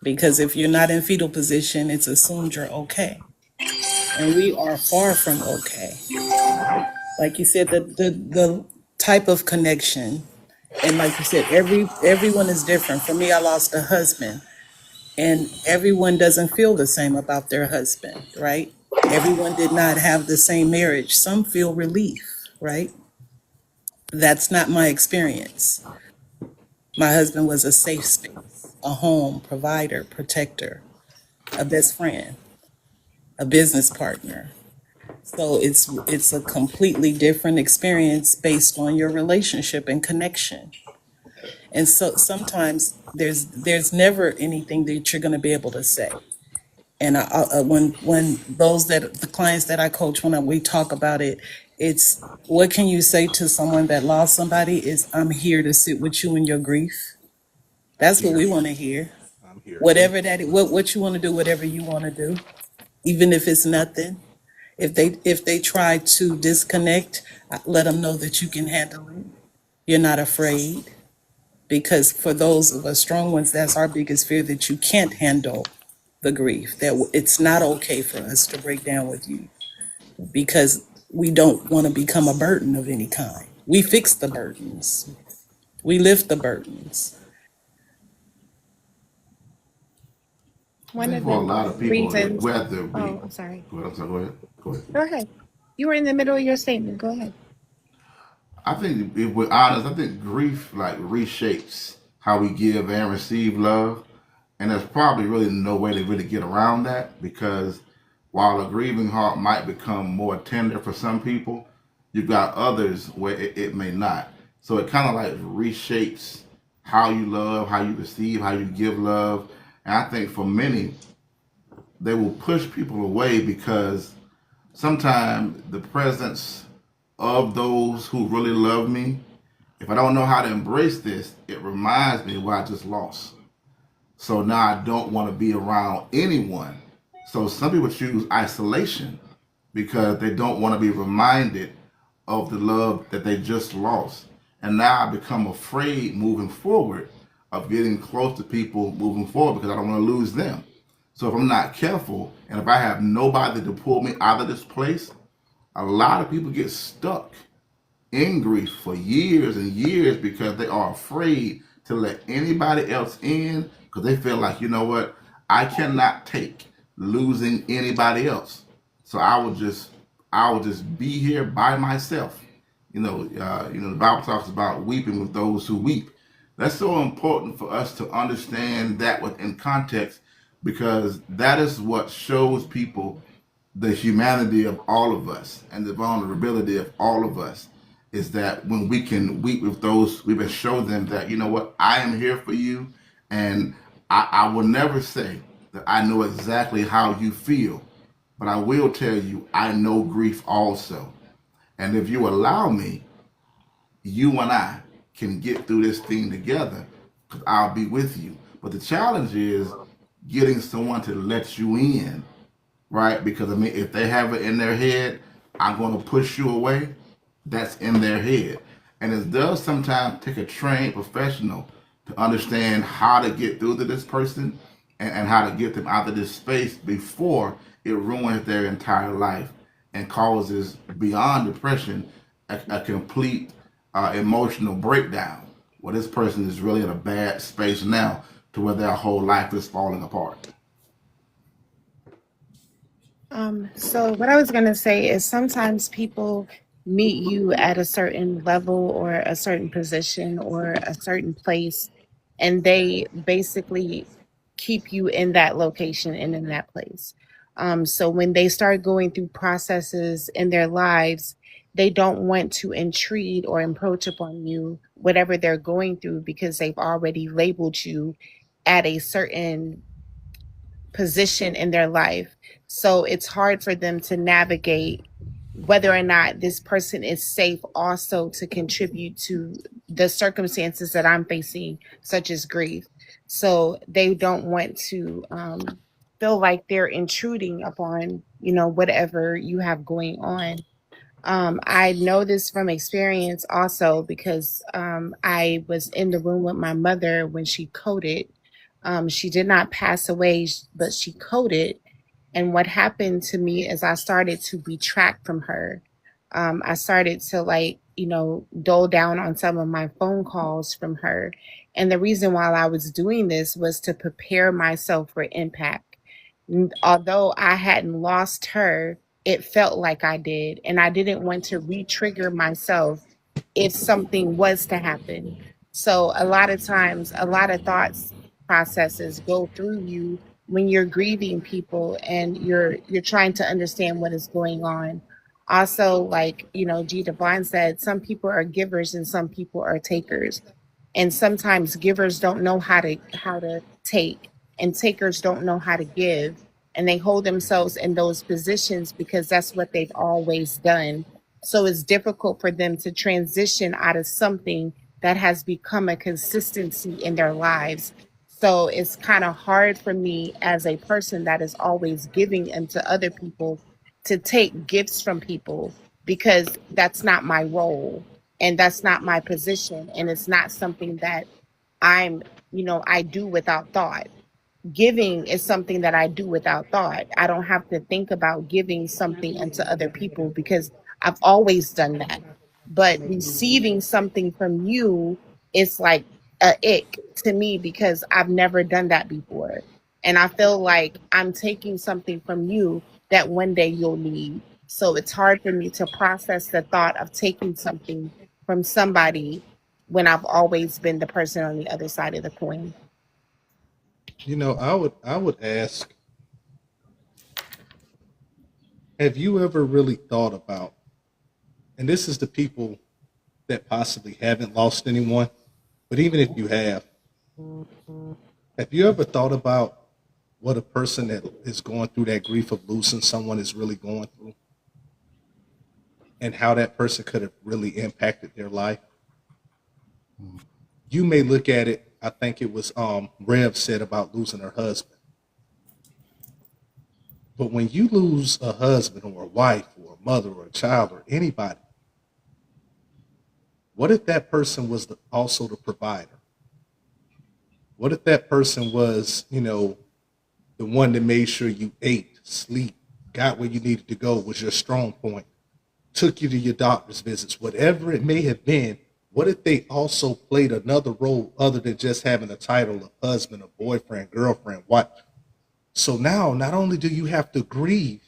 S6: Because if you're not in fetal position, it's assumed you're okay. And we are far from okay. Like you said, the type of connection, and like you said, everyone is different. For me, I lost a husband, and everyone doesn't feel the same about their husband, right? Everyone did not have the same marriage. Some feel relief, right? That's not my experience. My husband was a safe space, a home, provider, protector, a best friend, a business partner. So it's a completely different experience based on your relationship and connection. And so sometimes there's never anything that you're going to be able to say. And when the clients that I coach, we talk about it, it's what can you say to someone that lost somebody is, I'm here to sit with you in your grief. That's what we want to hear.
S2: I'm here.
S6: Whatever what you want to do, whatever you want to do, even if it's nothing. If they try to disconnect, let them know that you can handle it. You're not afraid. Because for those of us strong ones, that's our biggest fear, that you can't handle the grief, that it's not okay for us to break down with you because we don't want to become a burden of any kind. We fix the burdens. We lift the burdens.
S3: One of
S7: For a lot
S3: the
S7: of people,
S3: reasons.
S7: whether we,
S3: Oh, I'm sorry.
S7: go ahead, I'm sorry, go ahead. Go ahead.
S3: Go ahead. You were in the middle of your statement. Go ahead.
S7: I think if we're honest, I think grief like reshapes how we give and receive love. And there's probably really no way to really get around that because while a grieving heart might become more tender for some people, you've got others where it may not. So it kind of like reshapes how you love, how you receive, how you give love. And I think for many, they will push people away because sometimes the presence of those who really love me, if I don't know how to embrace this, it reminds me of what I just lost. So now I don't want to be around anyone. So some people choose isolation because they don't want to be reminded of the love that they just lost. And now I become afraid moving forward of getting close to people moving forward because I don't want to lose them. So if I'm not careful and if I have nobody to pull me out of this place, a lot of people get stuck in grief for years and years because they are afraid to let anybody else in because they feel like, you know what, I cannot take losing anybody else. So I will just be here by myself. The Bible talks about weeping with those who weep. That's so important for us to understand that within context because that is what shows people the humanity of all of us and the vulnerability of all of us is that when we can weep with those, we can show them that, you know what, I am here for you. And I will never say that I know exactly how you feel, but I will tell you, I know grief also. And if you allow me, you and I can get through this thing together because I'll be with you. But the challenge is getting someone to let you in, right? Because I mean, if they have it in their head, I'm going to push you away. that's in their head. And it does sometimes take a trained professional to understand how to get through to this person and how to get them out of this space before it ruins their entire life and causes, beyond depression, a complete emotional breakdown where this person is really in a bad space now to where their whole life is falling apart.
S3: So what I was gonna say is sometimes people meet you at a certain level or a certain position or a certain place, and they basically keep you in that location and in that place. So when they start going through processes in their lives, they don't want to intrude or encroach upon you, whatever they're going through, because they've already labeled you at a certain position in their life. So it's hard for them to navigate whether or not this person is safe also to contribute to the circumstances that I'm facing, such as grief. So they don't want to feel like they're intruding upon, whatever you have going on. I know this from experience also because I was in the room with my mother when she coded. She did not pass away, but she coded. And what happened to me is I started to retract from her. I started to dole down on some of my phone calls from her. And the reason why I was doing this was to prepare myself for impact. Although I hadn't lost her, it felt like I did. And I didn't want to re-trigger myself if something was to happen. So a lot of times, a lot of thoughts processes go through you when you're grieving people and you're trying to understand what is going on. Also, like, G Divine said, some people are givers and some people are takers. And sometimes givers don't know how to take, and takers don't know how to give. And they hold themselves in those positions because that's what they've always done. So it's difficult for them to transition out of something that has become a consistency in their lives. So it's kind of hard for me as a person that is always giving into other people to take gifts from people because that's not my role and that's not my position. And it's not something that I do without thought. Giving is something that I do without thought. I don't have to think about giving something into other people because I've always done that. But receiving something from you is like a ick to me because I've never done that before. And I feel like I'm taking something from you that one day you'll need. So it's hard for me to process the thought of taking something from somebody when I've always been the person on the other side of the coin.
S2: I would ask, have you ever really thought about, and this is the people that possibly haven't lost anyone, but even if you have you ever thought about what a person that is going through that grief of losing someone is really going through and how that person could have really impacted their life? You may look at it, I think it was Rev said about losing her husband. But when you lose a husband or a wife or a mother or a child or anybody, what if that person was also the provider? What if that person was, the one that made sure you ate, sleep, got where you needed to go, was your strong point, took you to your doctor's visits, whatever it may have been? What if they also played another role other than just having a title of husband, or boyfriend, girlfriend, wife? So now, not only do you have to grieve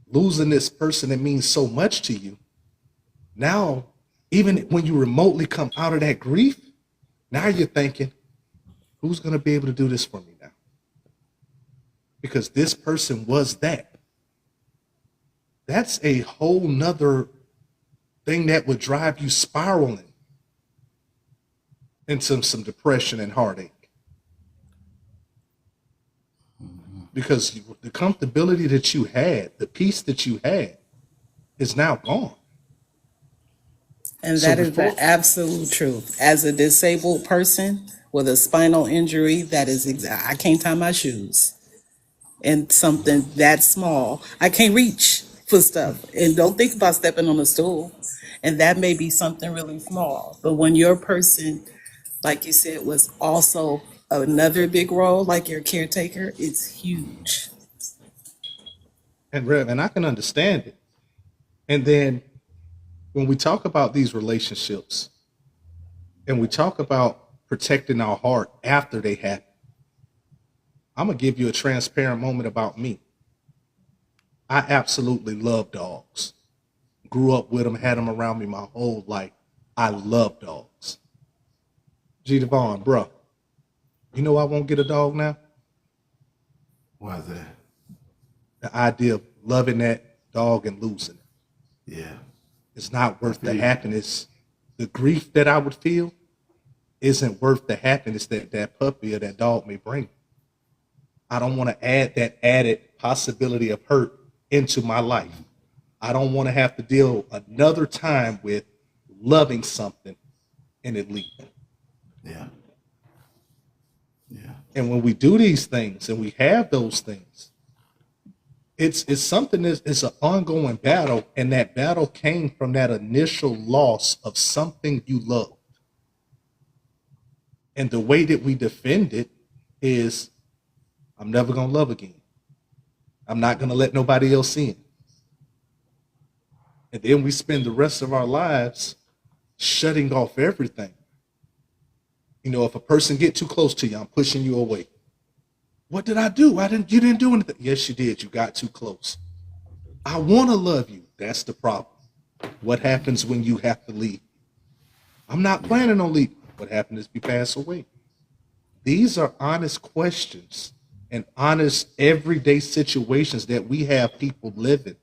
S2: losing this person that means so much to you, now, even when you remotely come out of that grief, now you're thinking, who's going to be able to do this for me now? Because this person was that. That's a whole nother thing that would drive you spiraling into some depression and heartache. Because the comfortability that you had, the peace that you had, is now gone.
S6: And
S2: So
S6: that is
S2: before,
S6: the absolute truth. As a disabled person with a spinal injury, that is I can't tie my shoes. And something that small, I can't reach. for stuff and don't think about stepping on a stool. And that may be something really small. But when your person, like you said, was also another big role, like your caretaker, it's huge.
S2: And Rev, and I can understand it. And then when we talk about these relationships and we talk about protecting our heart after they happen, I'm gonna give you a transparent moment about me. I absolutely love dogs. Grew up with them, had them around me my whole life. I love dogs. G Devon, bro, you know I won't get a dog now?
S7: Why is that?
S2: The idea of loving that dog and losing it.
S7: Yeah.
S2: It's not worth the
S7: feel you.
S2: happiness. The grief that I would feel isn't worth the happiness that that puppy or that dog may bring. I don't want to add that added possibility of hurt into my life. I don't want to have to deal another time with loving something and it leaving.
S7: Yeah. Yeah.
S2: And when we do these things and we have those things, it's something that's it's an ongoing battle, and that battle came from that initial loss of something you loved. And the way that we defend it is, I'm never gonna love again. I'm not gonna let nobody else in. And then we spend the rest of our lives shutting off everything. You know, if a person get too close to you, I'm pushing you away. What did I do? You didn't do anything. Yes, you did. You got too close. I want to love you. That's the problem. What happens when you have to leave? I'm not planning on leaving. What happens if you pass away? These are honest questions and honest everyday situations that we have people living,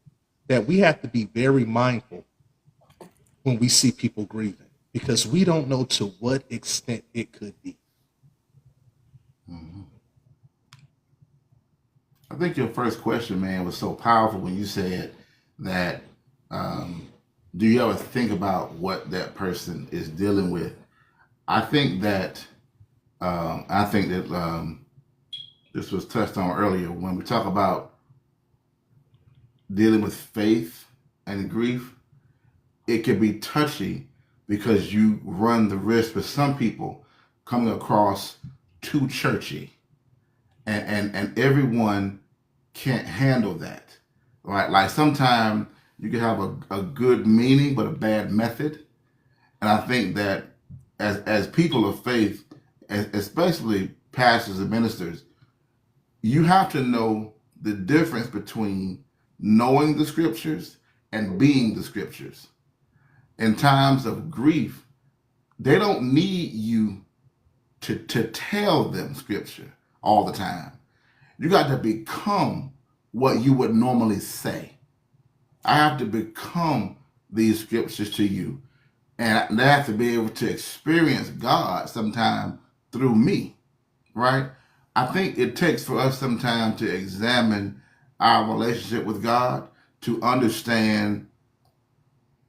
S2: that we have to be very mindful when we see people grieving, because we don't know to what extent it could be.
S7: I think your first question, man, was so powerful when you said that, do you ever think about what that person is dealing with? I think that this was touched on earlier when we talk about dealing with faith and grief. It can be touchy because you run the risk with some people coming across too churchy, and everyone can't handle that, right? Like sometimes you can have a good meaning but a bad method, and I think that as people of faith, especially pastors and ministers, you have to know the difference between knowing the scriptures and being the scriptures. In times of grief, they don't need you to tell them scripture all the time. You got to become what you would normally say. I have to become these scriptures to you. And they have to be able to experience God sometime through me, right? I think it takes for us sometime to examine our relationship with God, to understand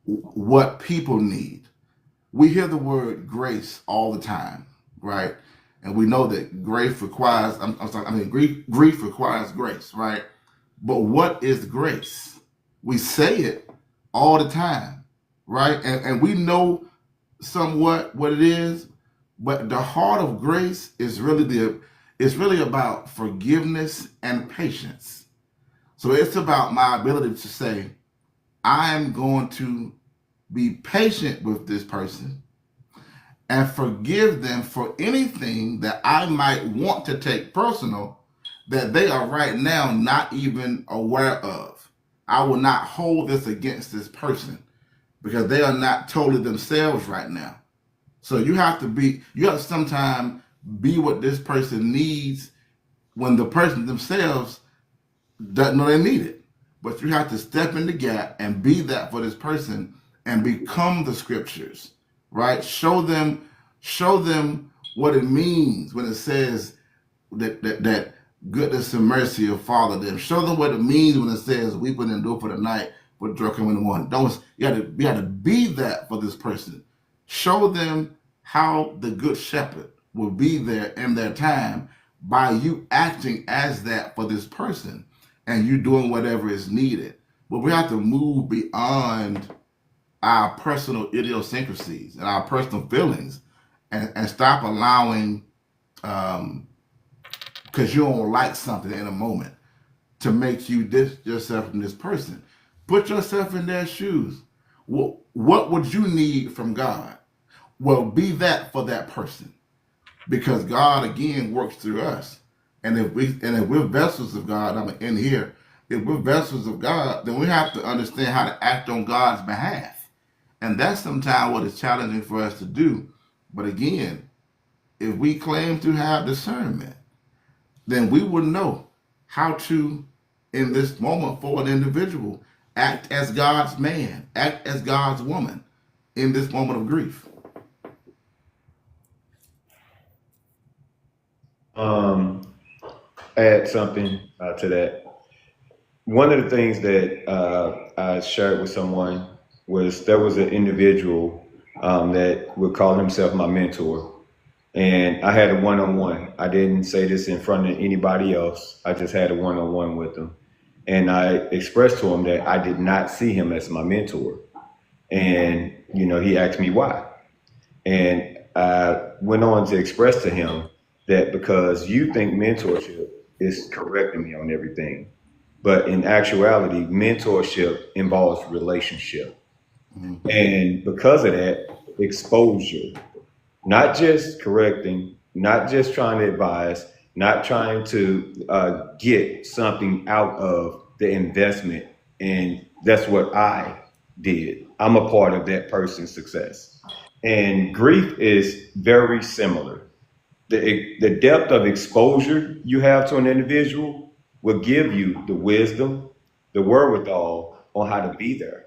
S7: what people need. We hear the word grace all the time, right? And we know that grief requires grace, right? But what is grace? We say it all the time, right? And we know somewhat what it is, but the heart of grace is really about forgiveness and patience. So it's about my ability to say, I am going to be patient with this person and forgive them for anything that I might want to take personal that they are right now not even aware of. I will not hold this against this person because they are not totally themselves right now. So you have to sometimes be what this person needs when the person themselves doesn't know they need it. But you have to step in the gap and be that for this person and become the scriptures, right? Show them what it means when it says that goodness and mercy will follow them. Show them what it means when it says weeping and endure for the night, but joy coming in the morning. You have to be that for this person. Show them how the good shepherd will be there in their time by you acting as that for this person and you doing whatever is needed. but we have to move beyond our personal idiosyncrasies and our personal feelings, and stop allowing, because you don't like something in a moment, to make you distance yourself from this person. Put yourself in their shoes. What would you need from God? Well, be that for that person, because God again works through us. And if we're vessels of God, I'm in here. If we're vessels of God, then we have to understand how to act on God's behalf, and that's sometimes what is challenging for us to do. But again, if we claim to have discernment, then we will know how to, in this moment for an individual, act as God's man, act as God's woman in this moment of grief.
S8: Add something to that. One of the things that I shared with someone was there was an individual that would call himself my mentor. And I had a one-on-one. I didn't say this in front of anybody else. I just had a one-on-one with him. And I expressed to him that I did not see him as my mentor. And, he asked me why. And I went on to express to him that because you think mentorship is correcting me on everything, but in actuality, mentorship involves relationship.
S7: Mm-hmm.
S8: And because of that, exposure, not just correcting, not just trying to advise, not trying to get something out of the investment. And that's what I did. I'm a part of that person's success. And grief is very similar. The depth of exposure you have to an individual will give you the wisdom, the wherewithal on how to be there.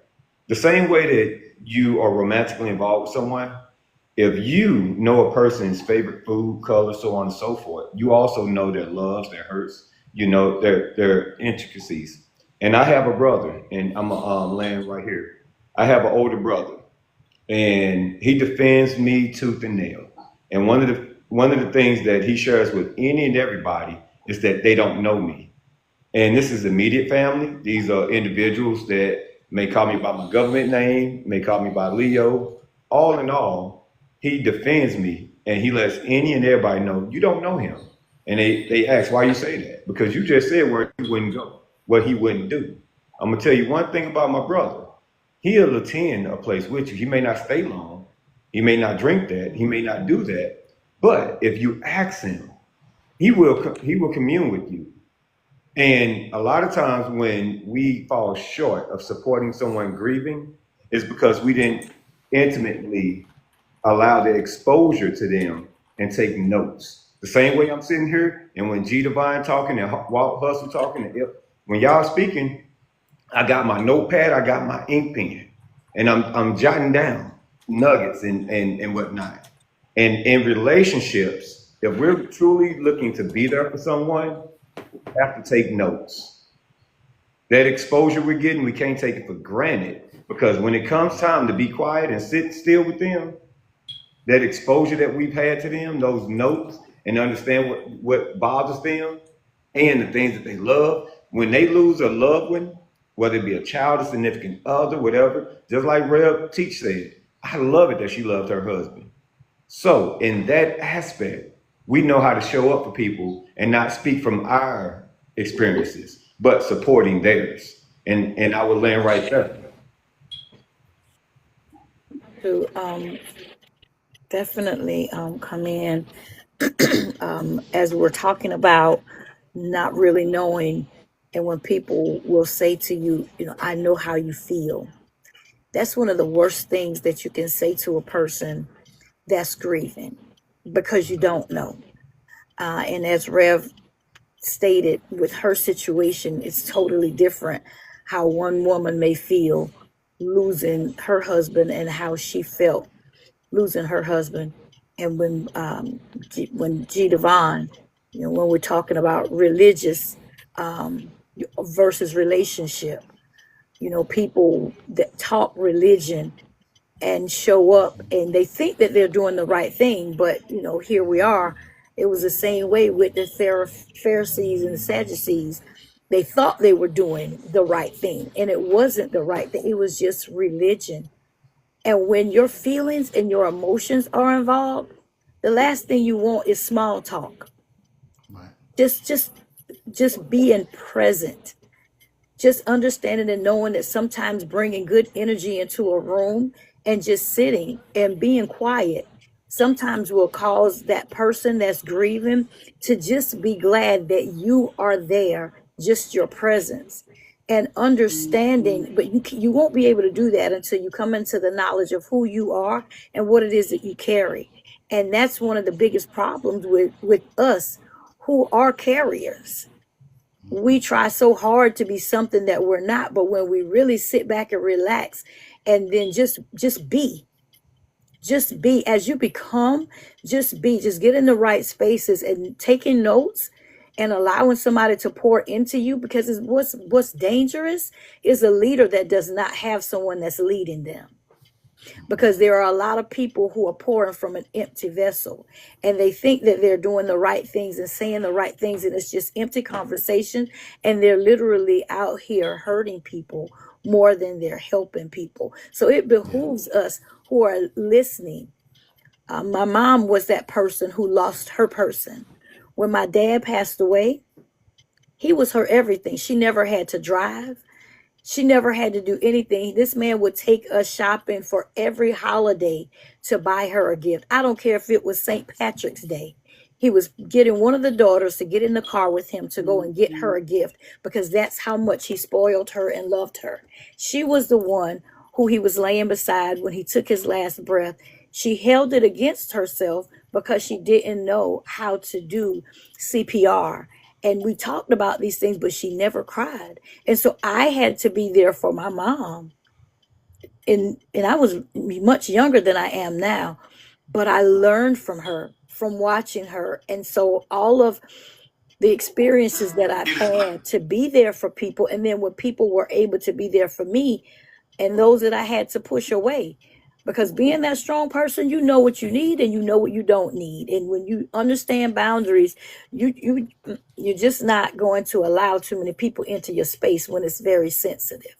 S8: The same way that you are romantically involved with someone, if you know a person's favorite food, color, so on and so forth, you also know their loves, their hurts, their intricacies. And I have a brother, and I'm laying right here. I have an older brother, and he defends me tooth and nail. And one of the things that he shares with any and everybody is that they don't know me. And this is immediate family. These are individuals that may call me by my government name, may call me by Leo. All in all, he defends me, and he lets any and everybody know you don't know him. And they ask, why you say that? Because you just said where he wouldn't go, what he wouldn't do. I'm gonna tell you one thing about my brother. He'll attend a place with you. He may not stay long. He may not drink that. He may not do that. But if you ask him, he will commune with you. And a lot of times when we fall short of supporting someone grieving, is because we didn't intimately allow the exposure to them and take notes. The same way I'm sitting here, and when G Divine talking and Walt Hustle talking, and when y'all speaking, I got my notepad, I got my ink pen, and I'm jotting down nuggets and whatnot. And in relationships, if we're truly looking to be there for someone, we have to take notes. That exposure we're getting, we can't take it for granted, because when it comes time to be quiet and sit still with them, that exposure that we've had to them, those notes, and understand what bothers them and the things that they love, when they lose a loved one, whether it be a child, a significant other, whatever, just like Rev Teach said, I love it that she loved her husband. So in that aspect, we know how to show up for people and not speak from our experiences, but supporting theirs. And I would land right there.
S4: To definitely come in as we're talking about not really knowing, and when people will say to you, I know how you feel. That's one of the worst things that you can say to a person that's grieving, because you don't know. And as Rev stated, with her situation, it's totally different how one woman may feel losing her husband and how she felt losing her husband. And when G Divine, when we're talking about religious versus relationship, people that talk religion and show up and they think that they're doing the right thing, but here we are. It was the same way with the Pharisees and the Sadducees. They thought they were doing the right thing, and it wasn't the right thing. It was just religion. And when your feelings and your emotions are involved, the last thing you want is small talk.
S7: Right.
S4: Just being present, just understanding and knowing that sometimes bringing good energy into a room and just sitting and being quiet sometimes will cause that person that's grieving to just be glad that you are there, just your presence and understanding. But you won't be able to do that until you come into the knowledge of who you are and what it is that you carry. And that's one of the biggest problems with us who are carriers. We try so hard to be something that we're not, but when we really sit back and relax and then just be as you become, just get in the right spaces and taking notes and allowing somebody to pour into you, because what's dangerous is a leader that does not have someone that's leading them. Because there are a lot of people who are pouring from an empty vessel, and they think that they're doing the right things and saying the right things, and it's just empty conversation, and they're literally out here hurting people more than they're helping people. So it behooves us who are listening. My mom was that person who lost her person. When my dad passed away, he was her everything. She never had to drive. She never had to do anything. This man would take us shopping for every holiday to buy her a gift. I don't care if it was St. Patrick's Day. He was getting one of the daughters to get in the car with him to go and get her a gift, because that's how much he spoiled her and loved her. She was the one who he was laying beside when he took his last breath. She held it against herself because she didn't know how to do CPR. And we talked about these things, but she never cried. And so I had to be there for my mom. And I was much younger than I am now, but I learned from her, from watching her. And so all of the experiences that I've had to be there for people, and then when people were able to be there for me, and those that I had to push away. Because being that strong person, you know what you need and you know what you don't need. And when you understand boundaries, you're just not going to allow too many people into your space when it's very sensitive.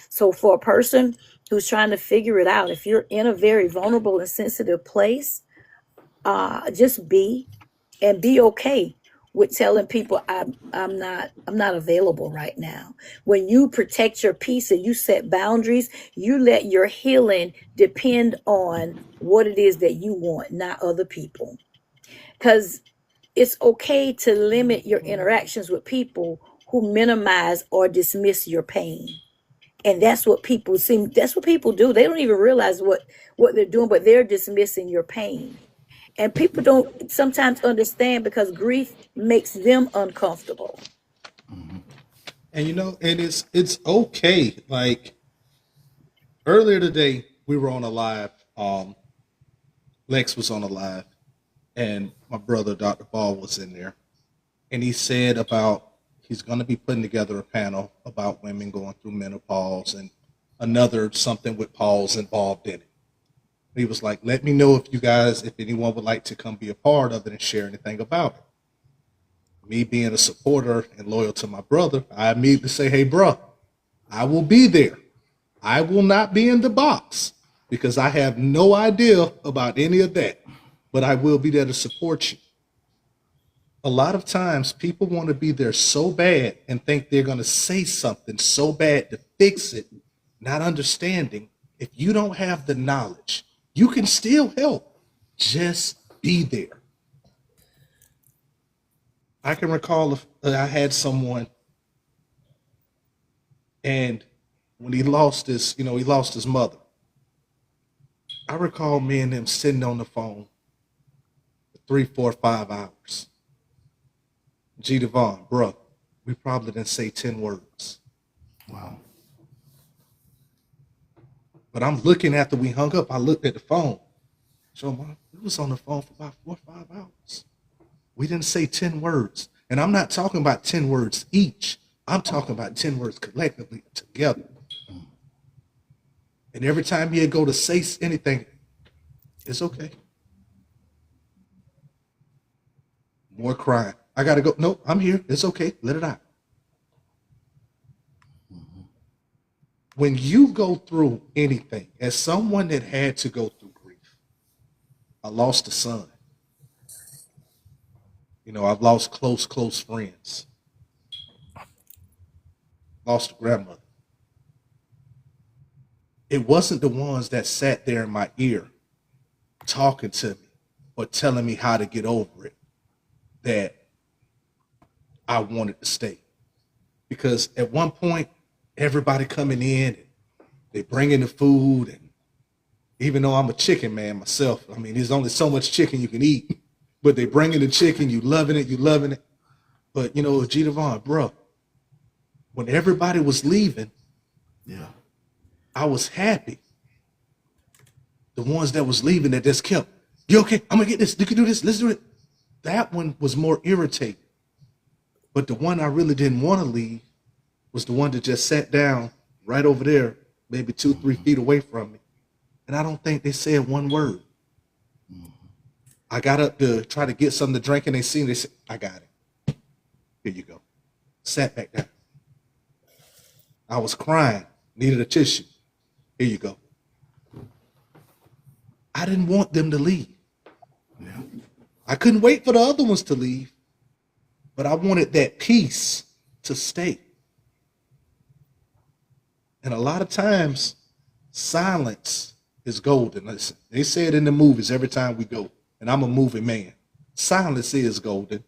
S4: So for a person who's trying to figure it out, if you're in a very vulnerable and sensitive place, just be okay with telling people I'm not available right now. When you protect your peace and you set boundaries, you let your healing depend on what it is that you want, not other people. Because it's okay to limit your interactions with people who minimize or dismiss your pain. And that's what people do. They don't even realize what they're doing, but they're dismissing your pain. And people don't sometimes understand, because grief makes them uncomfortable.
S2: And and it's okay. Like earlier today, we were on a live. Lex was on a live, and my brother, Dr. Ball, was in there, and he said about he's going to be putting together a panel about women going through menopause and another something with Paul's involved in it. He was like, let me know if anyone would like to come be a part of it and share anything about it. Me being a supporter and loyal to my brother, I immediately say, hey, bro, I will be there. I will not be in the box because I have no idea about any of that, but I will be there to support you. A lot of times people want to be there so bad and think they're going to say something so bad to fix it, not understanding if you don't have the knowledge, you can still help. Just be there. I can recall if I had someone, and when he lost his mother. I recall me and him sitting on the phone for 3, 4, 5 hours. G. Devon, bro, we probably didn't say 10 words.
S7: Wow.
S2: But I'm looking after we hung up, I looked at the phone. So we was on the phone for about 4 or 5 hours. We didn't say 10 words. And I'm not talking about 10 words each. I'm talking about 10 words collectively together. And every time he'd go to say anything, it's okay. More crying. I got to go. No, I'm here. It's okay. Let it out. when you go through anything, as someone that had to go through grief, I lost a son. You know, I've lost close friends, lost a grandmother. It wasn't the ones that sat there in my ear talking to me or telling me how to get over it that I wanted to stay. Because at one point, everybody coming in, and they bring in the food, and even though I'm a chicken man myself, I mean, there's only so much chicken you can eat, but they bring in the chicken, you loving it. But you know, G. Devon, bro, when everybody was leaving,
S7: Yeah.
S2: I was happy. The ones that was leaving that just kept, you okay? I'm gonna get this. You can do this. Let's do it. That one was more irritating. But the one I really didn't want to leave was the one that just sat down right over there, maybe 2-3 feet away from me. And I don't think they said one word. I got up to try to get something to drink, and they said, I got it. Here you go. Sat back down. I was crying, needed a tissue. Here you go. I didn't want them to leave.
S7: Yeah.
S2: I couldn't wait for the other ones to leave, but I wanted that peace to stay. And a lot of times, silence is golden. Listen, they say it in the movies every time we go, and I'm a movie man. Silence is golden.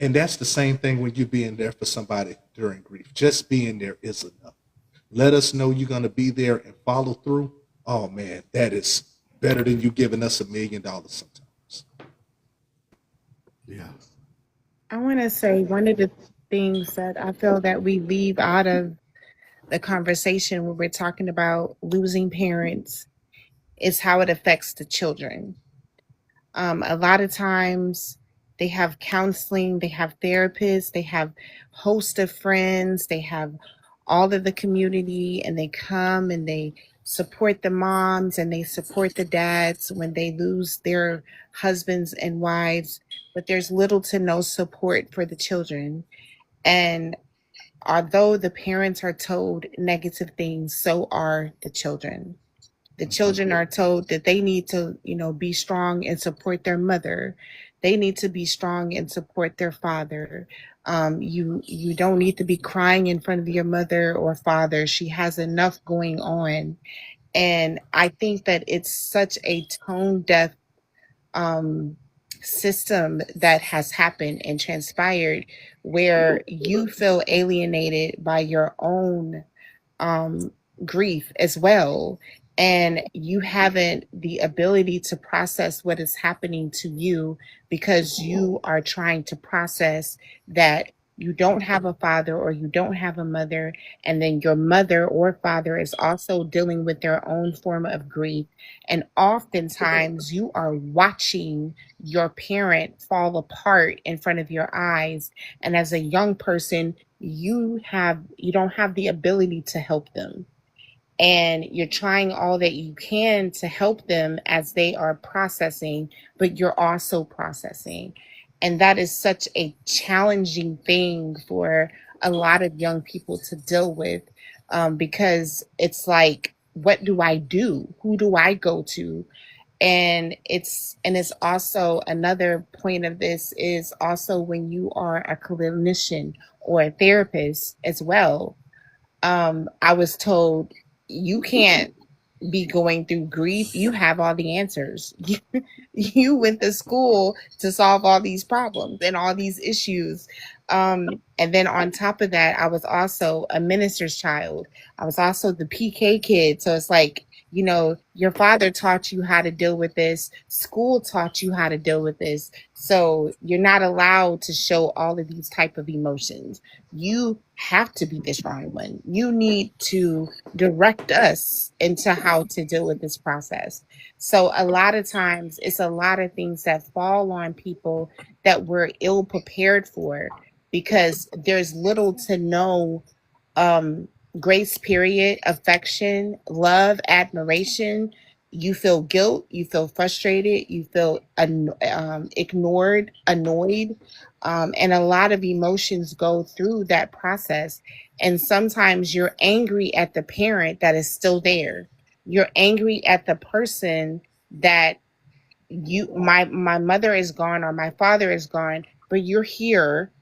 S2: And that's the same thing when you're being there for somebody during grief. Just being there is enough. Let us know you're going to be there and follow through. Oh, man, that is better than you giving us $1 million sometimes.
S7: Yeah.
S3: I want to say one of the things that I feel that we leave out of the conversation when we're talking about losing parents is how it affects the children. A lot of times they have counseling, they have therapists, they have host of friends, they have all of the community, and they come and they support the moms and they support the dads when they lose their husbands and wives, but there's little to no support for the children. And although the parents are told negative things, so are the children. The children are told that they need to, be strong and support their mother. They need to be strong and support their father. You don't need to be crying in front of your mother or father. She has enough going on. And I think that it's such a tone deaf system that has happened and transpired where you feel alienated by your own grief as well. And you haven't the ability to process what is happening to you because you are trying to process that you don't have a father or you don't have a mother. And then your mother or father is also dealing with their own form of grief. And oftentimes you are watching your parent fall apart in front of your eyes. And as a young person, you don't have the ability to help them. And you're trying all that you can to help them as they are processing, but you're also processing. And that is such a challenging thing for a lot of young people to deal with because it's like, what do I do? Who do I go to? And it's also another point of this is also when you are a clinician or a therapist as well. I was told, you can't be going through grief. You have all the answers. You went to school to solve all these problems and all these issues. And then on top of that, I was also a minister's child. I was also the PK kid. So it's like, your father taught you how to deal with this. School taught you how to deal with this. So you're not allowed to show all of these type of emotions. You have to be the strong one. You need to direct us into how to deal with this process. So a lot of times it's a lot of things that fall on people that we're ill prepared for because there's little to no grace period, affection, love, admiration. You feel guilt, you feel frustrated, you feel ignored, annoyed. And a lot of emotions go through that process. And sometimes you're angry at the parent that is still there. You're angry at the person that my mother is gone or my father is gone, but you're here,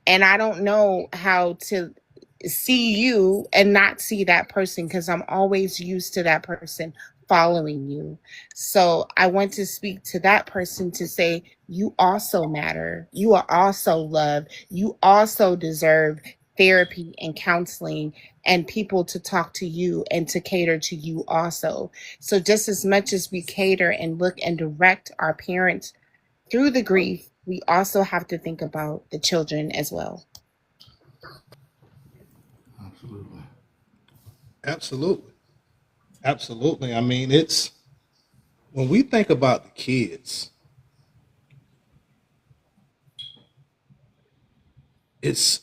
S3: and I don't know how to see you and not see that person because I'm always used to that person following you. So I want to speak to that person to say, you also matter. You are also loved. You also deserve therapy and counseling and people to talk to you and to cater to you also. So just as much as we cater and look and direct our parents through the grief, we also have to think about the children as well.
S7: Absolutely.
S2: Absolutely. Absolutely. I mean, it's when we think about the kids, it's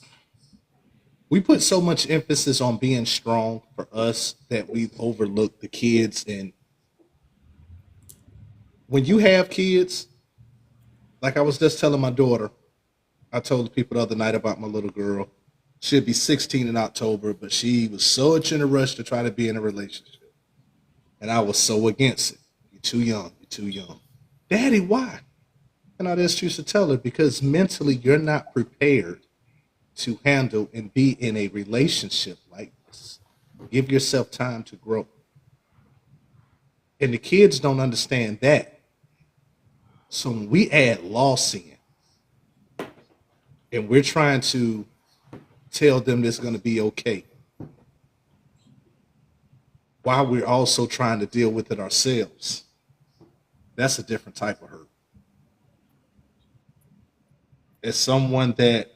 S2: we put so much emphasis on being strong for us that we've overlooked the kids. And when you have kids, like I was just telling my daughter, I told the people the other night about my little girl. She'll be 16 in October, but she was such in a rush to try to be in a relationship. And I was so against it. You're too young. You're too young. Daddy, why? And I just used to tell her, because mentally you're not prepared to handle and be in a relationship like this. Give yourself time to grow. And the kids don't understand that. So when we add loss in, and we're trying to tell them it's going to be okay, while we're also trying to deal with it ourselves, that's a different type of hurt. As someone that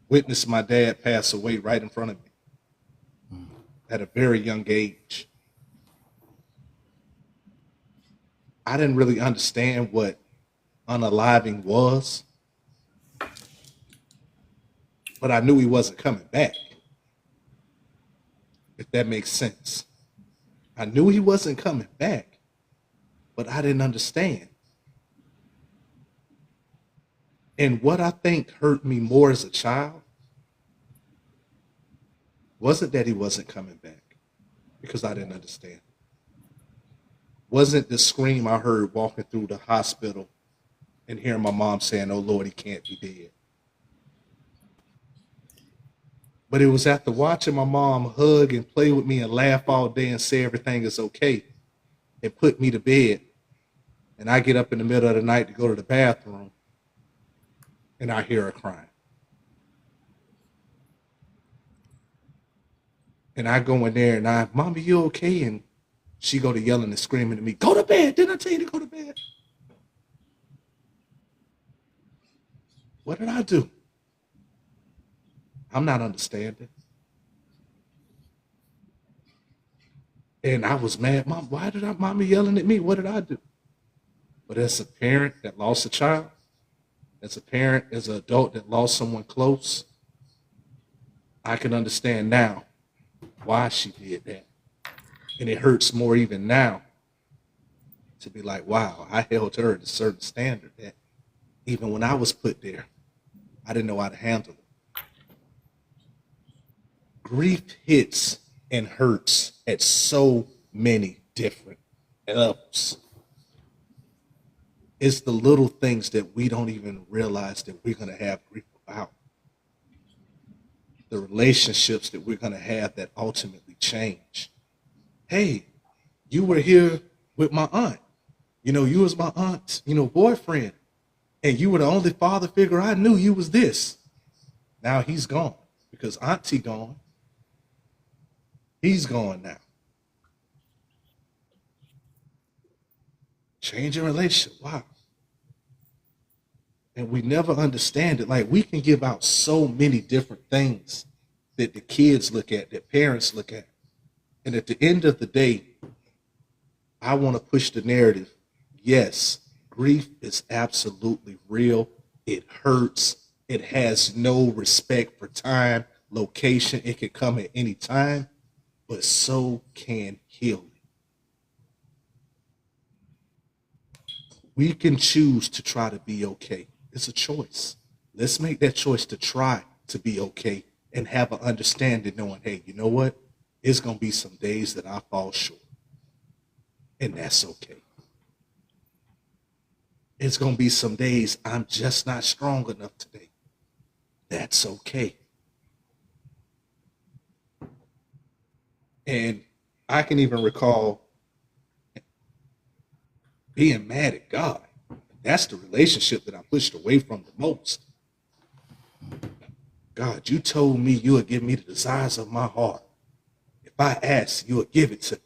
S2: witnessed my dad pass away right in front of me at a very young age, I didn't really understand what unaliving was, but I knew he wasn't coming back, if that makes sense. I knew he wasn't coming back, but I didn't understand. And what I think hurt me more as a child wasn't that he wasn't coming back, because I didn't understand. Wasn't the scream I heard walking through the hospital and hearing my mom saying, "Oh Lord, he can't be dead." But it was after watching my mom hug and play with me and laugh all day and say everything is okay and put me to bed. And I get up in the middle of the night to go to the bathroom and I hear her crying. And I go in there and "Mommy, you okay?" And she go to yelling and screaming at me, "Go to bed. Didn't I tell you to go to bed?" What did I do? I'm not understanding. And I was mad. "Mom, why did Mommy yelling at me? What did I do?" But as a parent that lost a child, as a parent, as an adult that lost someone close, I can understand now why she did that. And it hurts more even now to be like, wow, I held her at a certain standard that even when I was put there, I didn't know how to handle it. Grief hits and hurts at so many different levels. It's the little things that we don't even realize that we're going to have grief about. The relationships that we're going to have that ultimately change. Hey, you were here with my aunt. You was my aunt's, boyfriend. And you were the only father figure I knew. You was this. Now he's gone because auntie gone. He's gone now. Changing relationship. Wow. And we never understand it. Like, we can give out so many different things that the kids look at, that parents look at. And at the end of the day, I want to push the narrative. Yes, grief is absolutely real. It hurts. It has no respect for time, location. It can come at any time, but so can healing. We can choose to try to be okay. It's a choice. Let's make that choice to try to be okay and have an understanding knowing, hey, you know what? It's going to be some days that I fall short, and that's okay. It's going to be some days I'm just not strong enough today. That's okay. And I can even recall being mad at God. That's the relationship that I pushed away from the most. God, you told me you would give me the desires of my heart. If I asked, you would give it to me.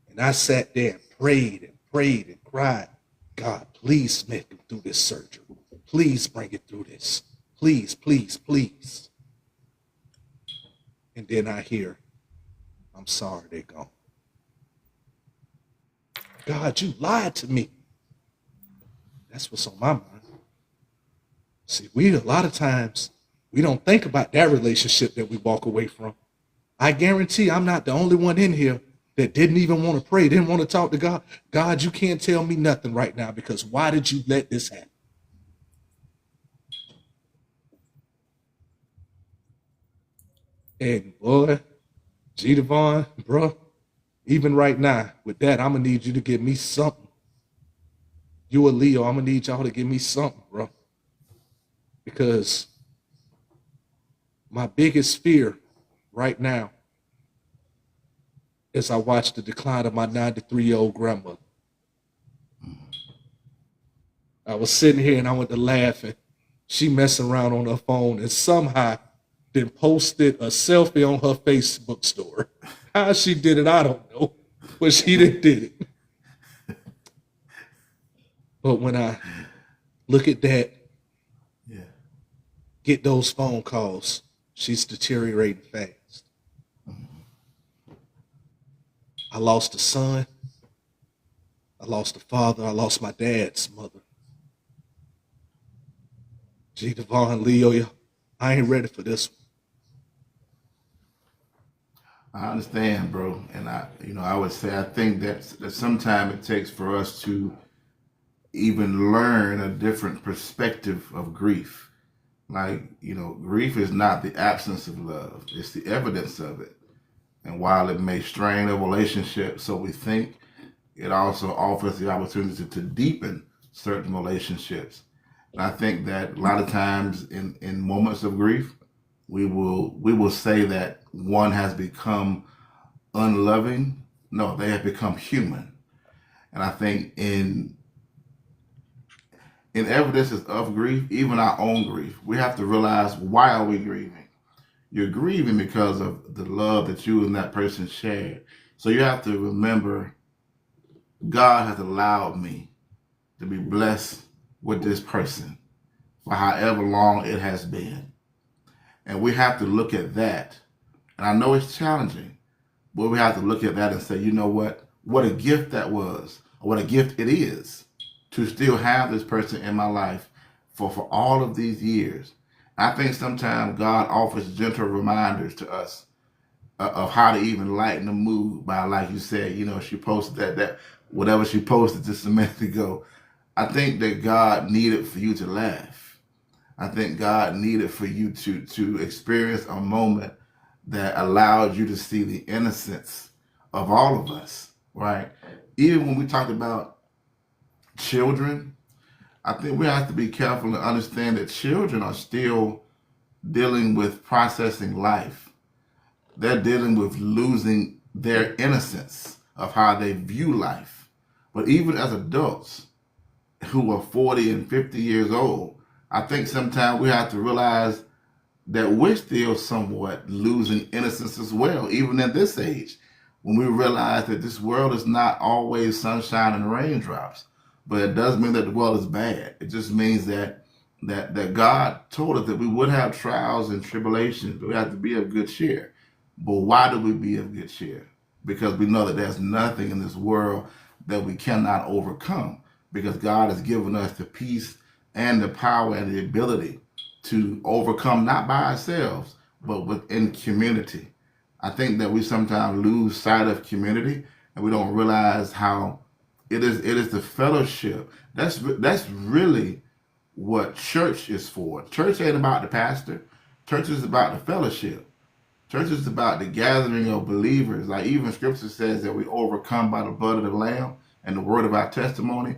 S2: And I sat there and prayed and cried. God, please make it through this surgery. Please bring it through this. Please, please, please. And then I hear, I'm sorry, they're gone. God, you lied to me. That's what's on my mind. See, a lot of times, we don't think about that relationship that we walk away from. I guarantee I'm not the only one in here that didn't even want to pray, didn't want to talk to God. God, you can't tell me nothing right now because why did you let this happen? And boy, G. Devon, bro, even right now, with that, I'm going to need you to give me something. You and Leo, I'm going to need y'all to give me something, bro. Because my biggest fear right now is I watch the decline of my 93-year-old grandmother. I was sitting here and I went to laughing. She messing around on her phone and somehow then posted a selfie on her Facebook story. How she did it, I don't know, but she did it. But when I look at that, get those phone calls, she's deteriorating fast. I lost a son. I lost a father. I lost my dad's mother. G. Devon, Leo, I ain't ready for this one.
S7: I understand, bro. And I would say, I think that sometimes it takes for us to even learn a different perspective of grief. Like, grief is not the absence of love. It's the evidence of it. And while it may strain a relationship, so we think, it also offers the opportunity to deepen certain relationships. And I think that a lot of times in moments of grief, we will say that one has become unloving. No, they have become human. And I think in evidences of grief, even our own grief, we have to realize, why are we grieving? You're grieving because of the love that you and that person shared. So you have to remember, God has allowed me to be blessed with this person for however long it has been. And we have to look at that. And I know it's challenging, but we have to look at that and say, you know what a gift that was, or what a gift it is to still have this person in my life for all of these years. I think sometimes God offers gentle reminders to us of how to even lighten the mood by, like you said, she posted that whatever she posted just a minute ago. I think that God needed for you to laugh. I think God needed for you to experience a moment that allowed you to see the innocence of all of us, right? Even when we talked about children, I think we have to be careful and understand that children are still dealing with processing life. They're dealing with losing their innocence of how they view life. But even as adults who are 40 and 50 years old, I think sometimes we have to realize that we're still somewhat losing innocence as well, even at this age, when we realize that this world is not always sunshine and raindrops. But it doesn't mean that the world is bad. It just means that God told us that we would have trials and tribulations, but we have to be of good cheer. But why do we be of good cheer? Because we know that there's nothing in this world that we cannot overcome, because God has given us the peace and the power and the ability to overcome, not by ourselves, but within community. I think that we sometimes lose sight of community, and we don't realize how it is the fellowship. That's really what church is for. Church ain't about the pastor. Church is about the fellowship. Church is about the gathering of believers. Like even scripture says that we overcome by the blood of the Lamb and the word of our testimony.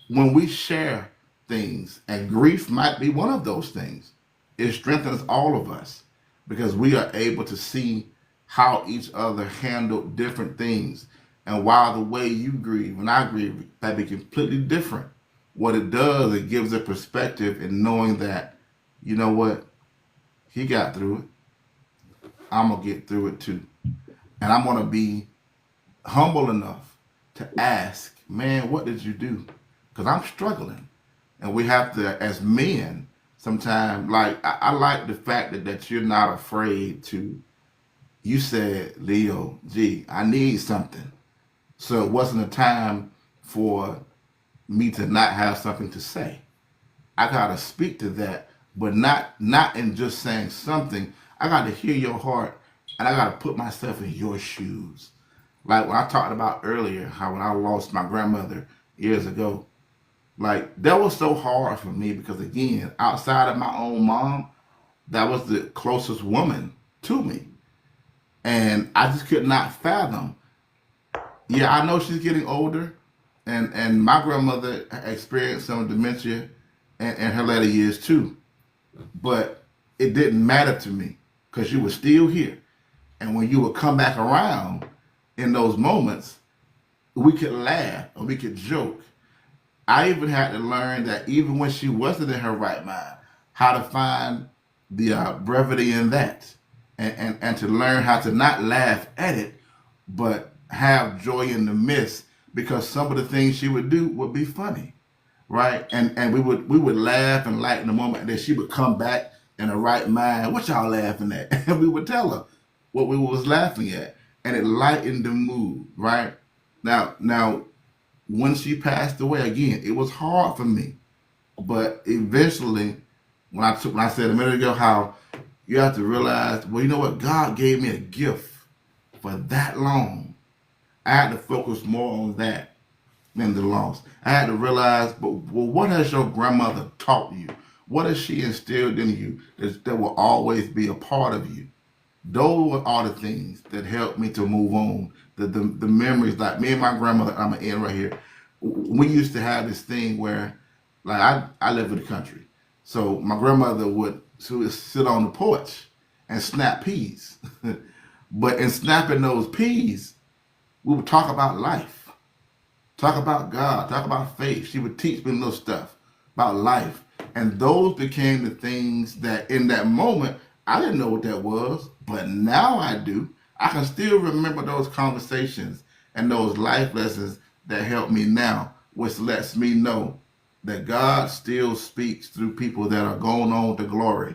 S7: When we share things, and grief might be one of those things, it strengthens all of us because we are able to see how each other handled different things. And while the way you grieve and I grieve might be completely different, what it does, it gives a perspective in knowing that, you know what, he got through it. I'm going to get through it too. And I'm going to be humble enough to ask, man, what did you do? Because I'm struggling. And we have to, as men, sometimes, like, I like the fact that you're not afraid to, you said, Leo, gee, I need something. So it wasn't a time for me to not have something to say. I got to speak to that, but not in just saying something. I got to hear your heart, and I got to put myself in your shoes. Like when I talked about earlier, how when I lost my grandmother years ago, like that was so hard for me because again, outside of my own mom, that was the closest woman to me. And I just could not fathom. Yeah, I know she's getting older, and my grandmother experienced some dementia in her later years too. But it didn't matter to me because she was still here. And when you would come back around in those moments, we could laugh or we could joke. I even had to learn that even when she wasn't in her right mind, how to find the brevity in that, and to learn how to not laugh at it, but have joy in the midst, because some of the things she would do would be funny, right? And we would laugh and lighten the moment, and then she would come back in her right mind. What y'all laughing at? And we would tell her what we was laughing at, and it lightened the mood, right? Now, when she passed away, again, it was hard for me, but eventually, when I said a minute ago how you have to realize, well, you know what? God gave me a gift for that long. I had to focus more on that than the loss. I had to realize, but well, what has your grandmother taught you? What has she instilled in you that will always be a part of you? Those are the things that helped me to move on. The memories, like me and my grandmother, I'm gonna end right here. We used to have this thing where, like, I live in the country, so my grandmother would sit on the porch and snap peas. But in snapping those peas, we would talk about life, talk about God, talk about faith. She would teach me little stuff about life. And those became the things that in that moment, I didn't know what that was, but now I do. I can still remember those conversations and those life lessons that help me now, which lets me know that God still speaks through people that are going on to glory,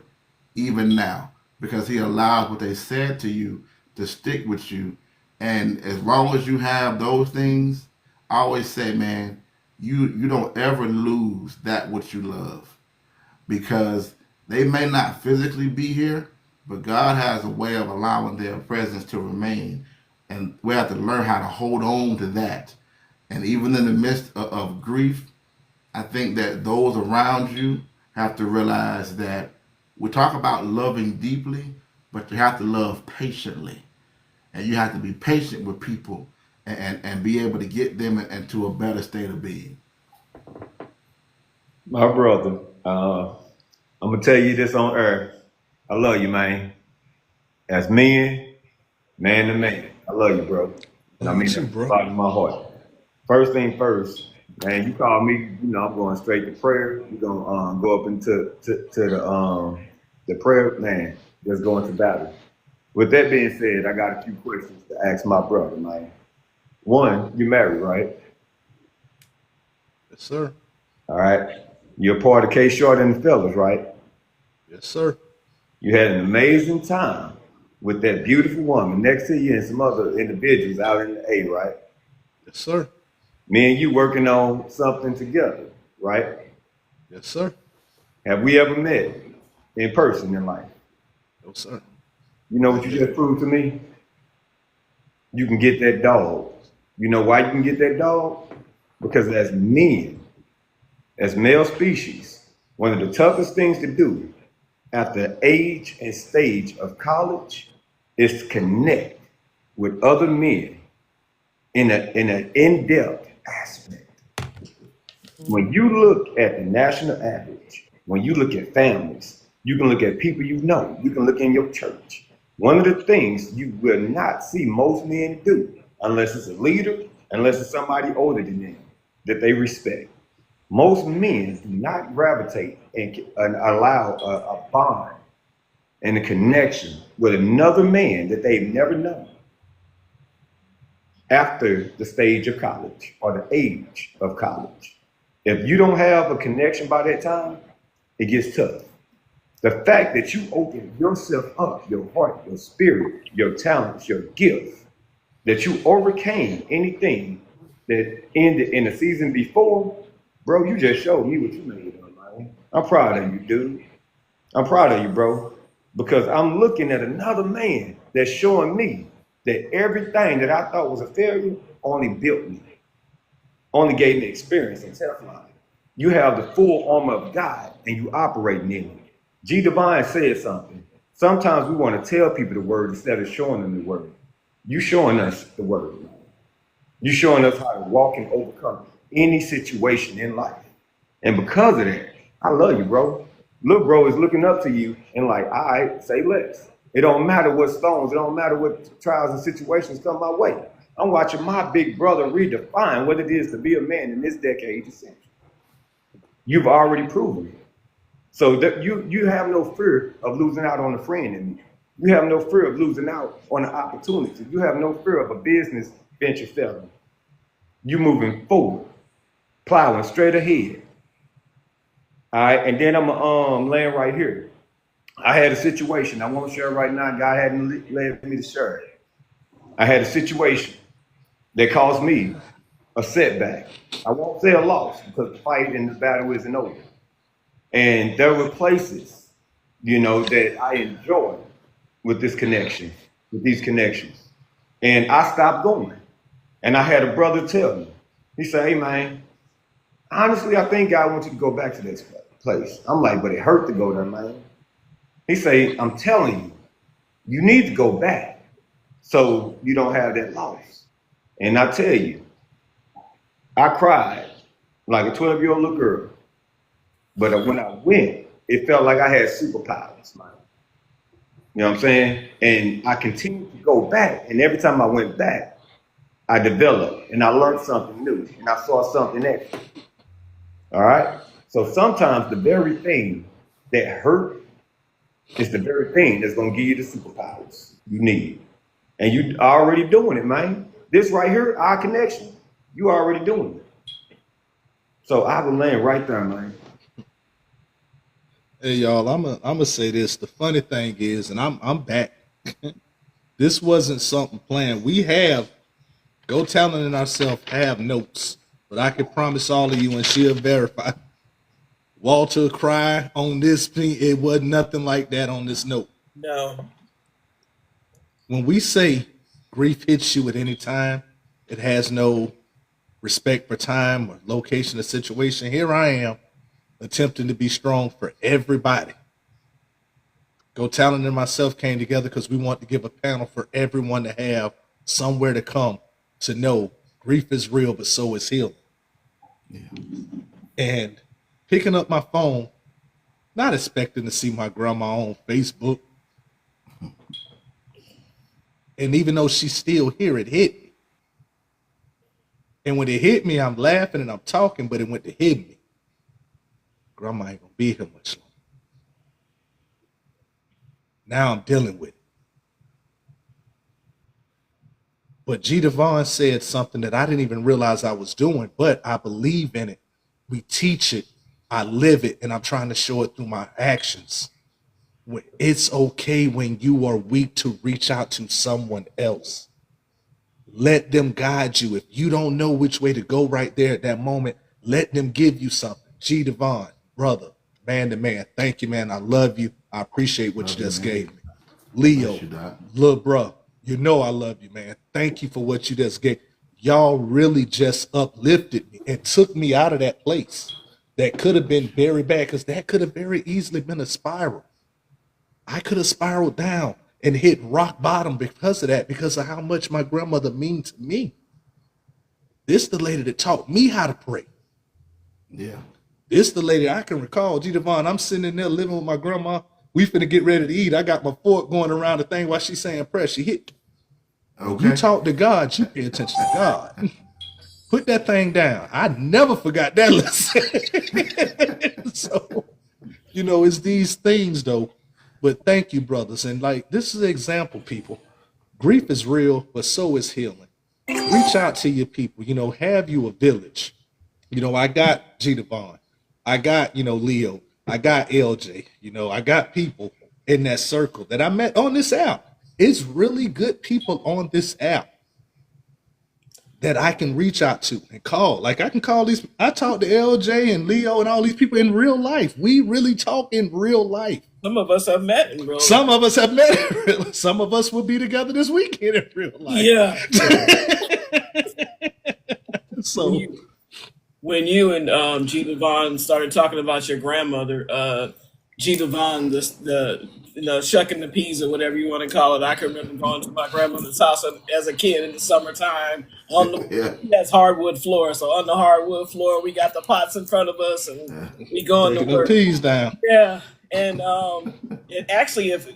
S7: even now, because he allowed what they said to you to stick with you. And as long as you have those things, I always say, man, you don't ever lose that which you love, because they may not physically be here, but God has a way of allowing their presence to remain. And we have to learn how to hold on to that. And even in the midst of grief, I think that those around you have to realize that we talk about loving deeply, but you have to love patiently. And you have to be patient with people and be able to get them into a better state of being.
S8: My brother, I'm gonna tell you this on earth. I love you, man. As men, man to man, I love you, bro. And I
S2: Me
S8: mean
S2: too,
S8: that from the
S2: bro.
S8: bottom of my heart. First thing first, man. You call me, I'm going straight to prayer. We're gonna go up into the prayer, man. Let's go into battle. With that being said, I got a few questions to ask my brother, man. One, you married, right?
S2: Yes, sir.
S8: All right. You're part of K Short and the Fellas, right?
S2: Yes, sir.
S8: You had an amazing time with that beautiful woman next to you and some other individuals out in the A, right?
S2: Yes, sir.
S8: Me and you working on something together, right?
S2: Yes, sir.
S8: Have we ever met in person in life?
S2: No, sir.
S8: You know what you just proved to me? You can get that dog. You know why you can get that dog? Because as men, as male species, One of the toughest things to do after age and stage of college is to connect with other men in an in-depth aspect. When you look at the national average, when you look at families, you can look at people you know, you can look in your church. One of the things you will not see most men do, unless it's a leader, unless it's somebody older than them, that they respect. Most men do not gravitate and allow a bond and a connection with another man that they've never known after the stage of college or the age of college. If you don't have a connection by that time, it gets tough. The fact that you open yourself up, your heart, your spirit, your talents, your gift, that you overcame anything that ended in the season before, bro, you just showed me what you made of, man. I'm proud of you, dude. I'm proud of you, bro, because I'm looking at another man that's showing me that everything that I thought was a failure only built me, only gave me experience and Teflon. You have the full armor of God and you operating in it. G. Divine said something. Sometimes we want to tell people the word instead of showing them the word. You showing us the word, man. You showing us how to walk and overcome any situation in life. And because of that, I love you, bro. Look, bro is looking up to you and like, all right, say less. It don't matter what storms, it don't matter what trials and situations come my way. I'm watching my big brother redefine what it is to be a man in this decade of century. You've already proven it. So that you have no fear of losing out on a friend in me. You have no fear of losing out on an opportunity. You have no fear of a business venture failing. You moving forward, plowing straight ahead. All right, and then I'm laying right here. I had a situation. I won't share it right now. God hadn't led me to share it. I had a situation that caused me a setback. I won't say a loss because the fight and the battle isn't over. And there were places, that I enjoyed with this connection, with these connections. And I stopped going. And I had a brother tell me, he said, hey, man, honestly, I think God wants you to go back to this place. I'm like, but it hurt to go there, man. He said, I'm telling you, you need to go back so you don't have that loss. And I tell you, I cried like a 12-year-old little girl. But when I went, it felt like I had superpowers, man. You know what I'm saying? And I continued to go back. And every time I went back, I developed and I learned something new and I saw something extra. All right? So sometimes the very thing that hurt is the very thing that's going to give you the superpowers you need. And you already doing it, man. This right here, our connection, you already doing it. So I will land right there, man.
S2: Hey y'all, I'm gonna say this. The funny thing is, and I'm back. This wasn't something planned. We have Go Talent and ourselves have notes, but I can promise all of you, and she'll verify. Walter cry on this thing. It wasn't nothing like that on this note.
S1: No.
S2: When we say grief hits you at any time, it has no respect for time or location or situation. Here I am, attempting to be strong for everybody. Go Talent and myself came together because we want to give a panel for everyone to have somewhere to come to know grief is real, but so is healing. Yeah. And picking up my phone, not expecting to see my grandma on Facebook. And even though she's still here, it hit me. And when it hit me, I'm laughing and I'm talking, but it went to hit me. Grandma ain't gonna be here much longer. Now I'm dealing with it. But G. Devon said something that I didn't even realize I was doing, but I believe in it. We teach it, I live it, and I'm trying to show it through my actions. It's okay when you are weak to reach out to someone else. Let them guide you. If you don't know which way to go right there at that moment, let them give you something. G. Devon, brother, man to man, thank you, man. I love you. I appreciate what you just gave me. Leo, little bro, you know I love you, man. Thank you for what you just gave. Y'all really just uplifted me and took me out of that place. that could have been very bad, because that could have very easily been a spiral. I could have spiraled down and hit rock bottom because of that, because of how much my grandmother means to me. This the lady that taught me how to pray.
S7: Yeah.
S2: This the lady I can recall. G. Devon, I'm sitting in there living with my grandma. We finna get ready to eat. I got my fork going around the thing while she's saying prayer. She hit.
S7: Okay.
S2: You talk to God, you pay attention to God. Put that thing down. I never forgot that lesson. So, it's these things though. But thank you, brothers. And like, this is an example, people. Grief is real, but so is healing. Reach out to your people, have you a village. I got G. Devon. I got, Leo. I got LJ. I got people in that circle that I met on this app. It's really good people on this app that I can reach out to and call. Like I can call these. I talk to LJ and Leo and all these people in real life. We really talk in real life.
S1: Some of us have met in real life.
S2: Some of us have met in real life. Some of us will be together this weekend in real life.
S1: Yeah.
S2: So
S1: when you and G. Devon started talking about your grandmother, G. Devon, the shucking the peas or whatever you want to call it. I can remember going to my grandmother's house as a kid in the summertime. She has hardwood floor, so on the hardwood floor we got the pots in front of us, and we going to
S2: breaking the
S1: work.
S2: peas down.
S1: Yeah. And actually, if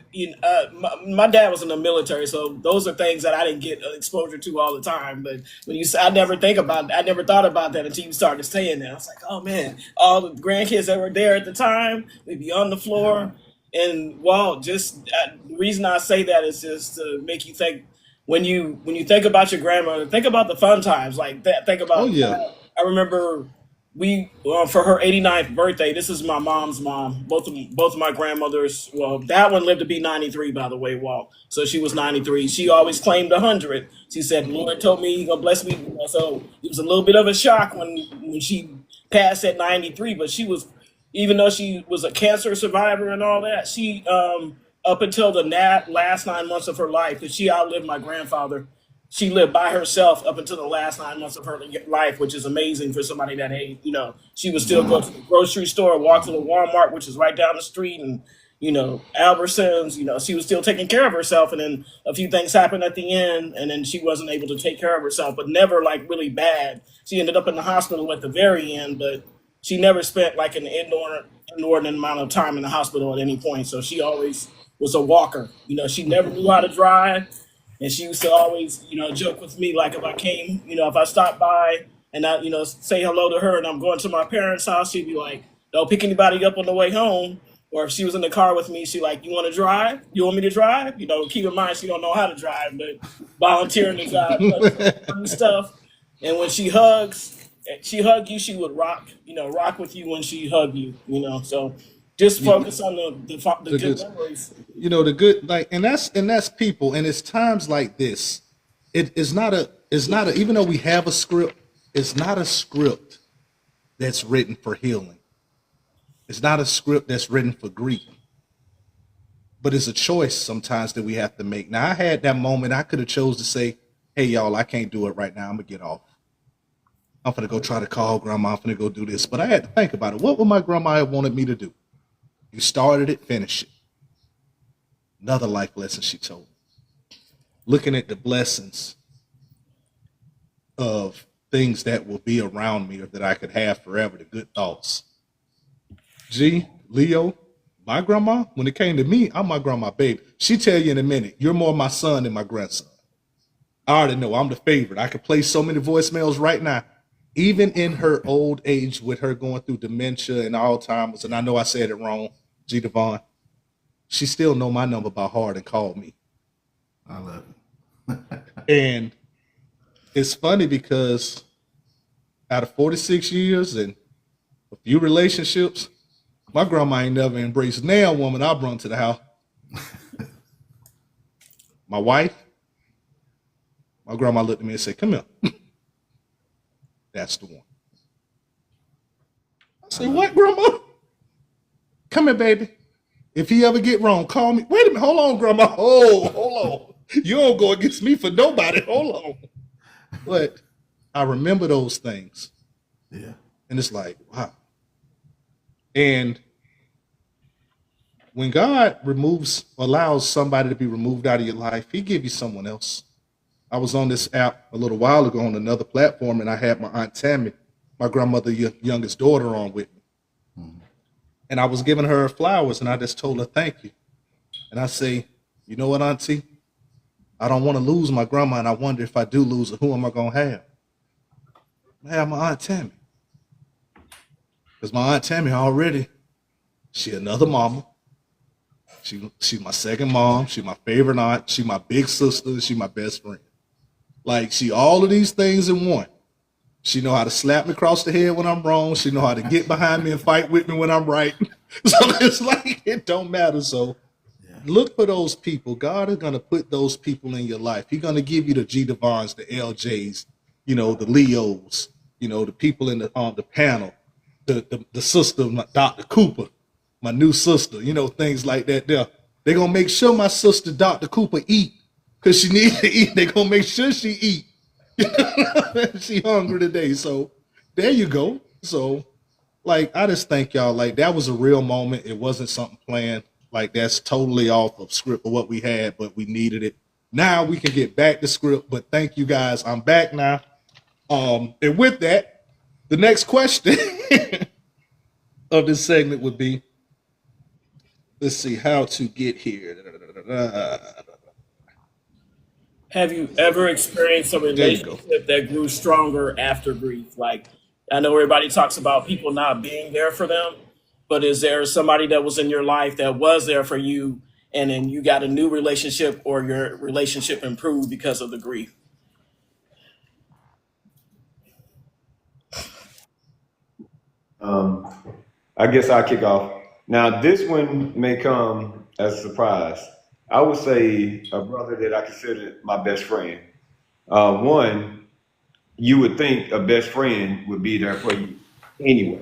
S1: my dad was in the military, so those are things that I didn't get exposure to all the time. But when I never thought about that until you started saying that. I was like, oh man, all the grandkids that were there at the time, they'd be on the floor. And the reason I say that is just to make you think. When you think about your grandmother, think about the fun times like that. Think about.
S2: Oh yeah.
S1: I remember. For her 89th birthday, this is my mom's mom. Both of my grandmothers. Well, that one lived to be 93, by the way, Walt. So she was 93. She always claimed 100. She said, "Lord told me He gonna bless me." So it was a little bit of a shock when she passed at 93. But she was, even though she was a cancer survivor and all that, she up until the last 9 months of her life, because she outlived my grandfather. She lived by herself up until the last 9 months of her life, which is amazing for somebody that age. She would still go to the grocery store, walk to the Walmart, which is right down the street, and Albertsons. She was still taking care of herself. And then a few things happened at the end, and then she wasn't able to take care of herself, but never like really bad. She ended up in the hospital at the very end, but she never spent like an inordinate amount of time in the hospital at any point. So she always was a walker. She never knew how to drive. And she used to always, joke with me, like if I came, if I stopped by and I, say hello to her and I'm going to my parents' house, she'd be like, don't pick anybody up on the way home. Or if she was in the car with me, she like, you want to drive? You want me to drive? Keep in mind, she don't know how to drive, but volunteering to drive and stuff. And when she hug you, she would rock with you when she hug you, so just focus on the good memories.
S2: The good, and that's people, and it's times like this. It's not a even though we have a script, it's not a script that's written for healing. It's not a script that's written for grief. But it's a choice sometimes that we have to make. Now I had that moment, I could have chose to say, hey y'all, I can't do it right now. I'm gonna get off. I'm gonna go try to call grandma, I'm gonna go do this. But I had to think about it. What would my grandma have wanted me to do? You started it, finish it. Another life lesson she told me. Looking at the blessings of things that will be around me or that I could have forever, the good thoughts. G, Leo, my grandma, when it came to me, I'm my grandma baby. She tell you in a minute, you're more my son than my grandson. I already know I'm the favorite. I could play so many voicemails right now. Even in her old age, with her going through dementia and Alzheimer's, and I know I said it wrong, G. Devon, she still know my number by heart and called me.
S7: I love it.
S2: And it's funny because out of 46 years and a few relationships, my grandma ain't never embraced now woman I brought to the house. My wife, my grandma looked at me and said, come here. That's the one. I said, what, grandma? Come here, baby. If he ever get wrong, call me. Wait a minute. Hold on, grandma. Hold on. You don't go against me for nobody. Hold on. But I remember those things.
S7: Yeah.
S2: And it's like, wow. And when God allows somebody to be removed out of your life, he give you someone else. I was on this app a little while ago on another platform, and I had my Aunt Tammy, my grandmother's youngest daughter, on with me. And I was giving her flowers, and I just told her thank you. And I say, you know what, Auntie? I don't want to lose my grandma, and I wonder if I do lose her, who am I going to have? I have my Aunt Tammy. Because my Aunt Tammy already, she another mama. She's my second mom. She my favorite aunt. She my big sister. She my best friend. Like, she all of these things in one. She know how to slap me across the head when I'm wrong. She know how to get behind me and fight with me when I'm right. So it's like, it don't matter. So look for those people. God is going to put those people in your life. He's going to give you the G Devons, the LJs, the Leos, the people in the panel, the sister, Dr. Cooper, my new sister, things like that. They're going to make sure my sister, Dr. Cooper, eat because she needs to eat. They're going to make sure she eat. She hungry today. So there you go. So, like, I just thank y'all. Like, that was a real moment. It wasn't something planned. Like, that's totally off of script of what we had, but we needed it. Now we can get back to script, but thank you guys. I'm back now. And with that, the next question of this segment would be, let's see how to get here.
S1: Have you ever experienced a
S2: There you go.
S1: relationship that grew stronger after grief? Like, I know everybody talks about people not being there for them, but is there somebody that was in your life that was there for you, and then you got a new relationship, or your relationship improved because of the grief?
S8: I guess I'll kick off. Now, this one may come as a surprise. I would say a brother that I consider my best friend. One, you would think a best friend would be there for you anyway,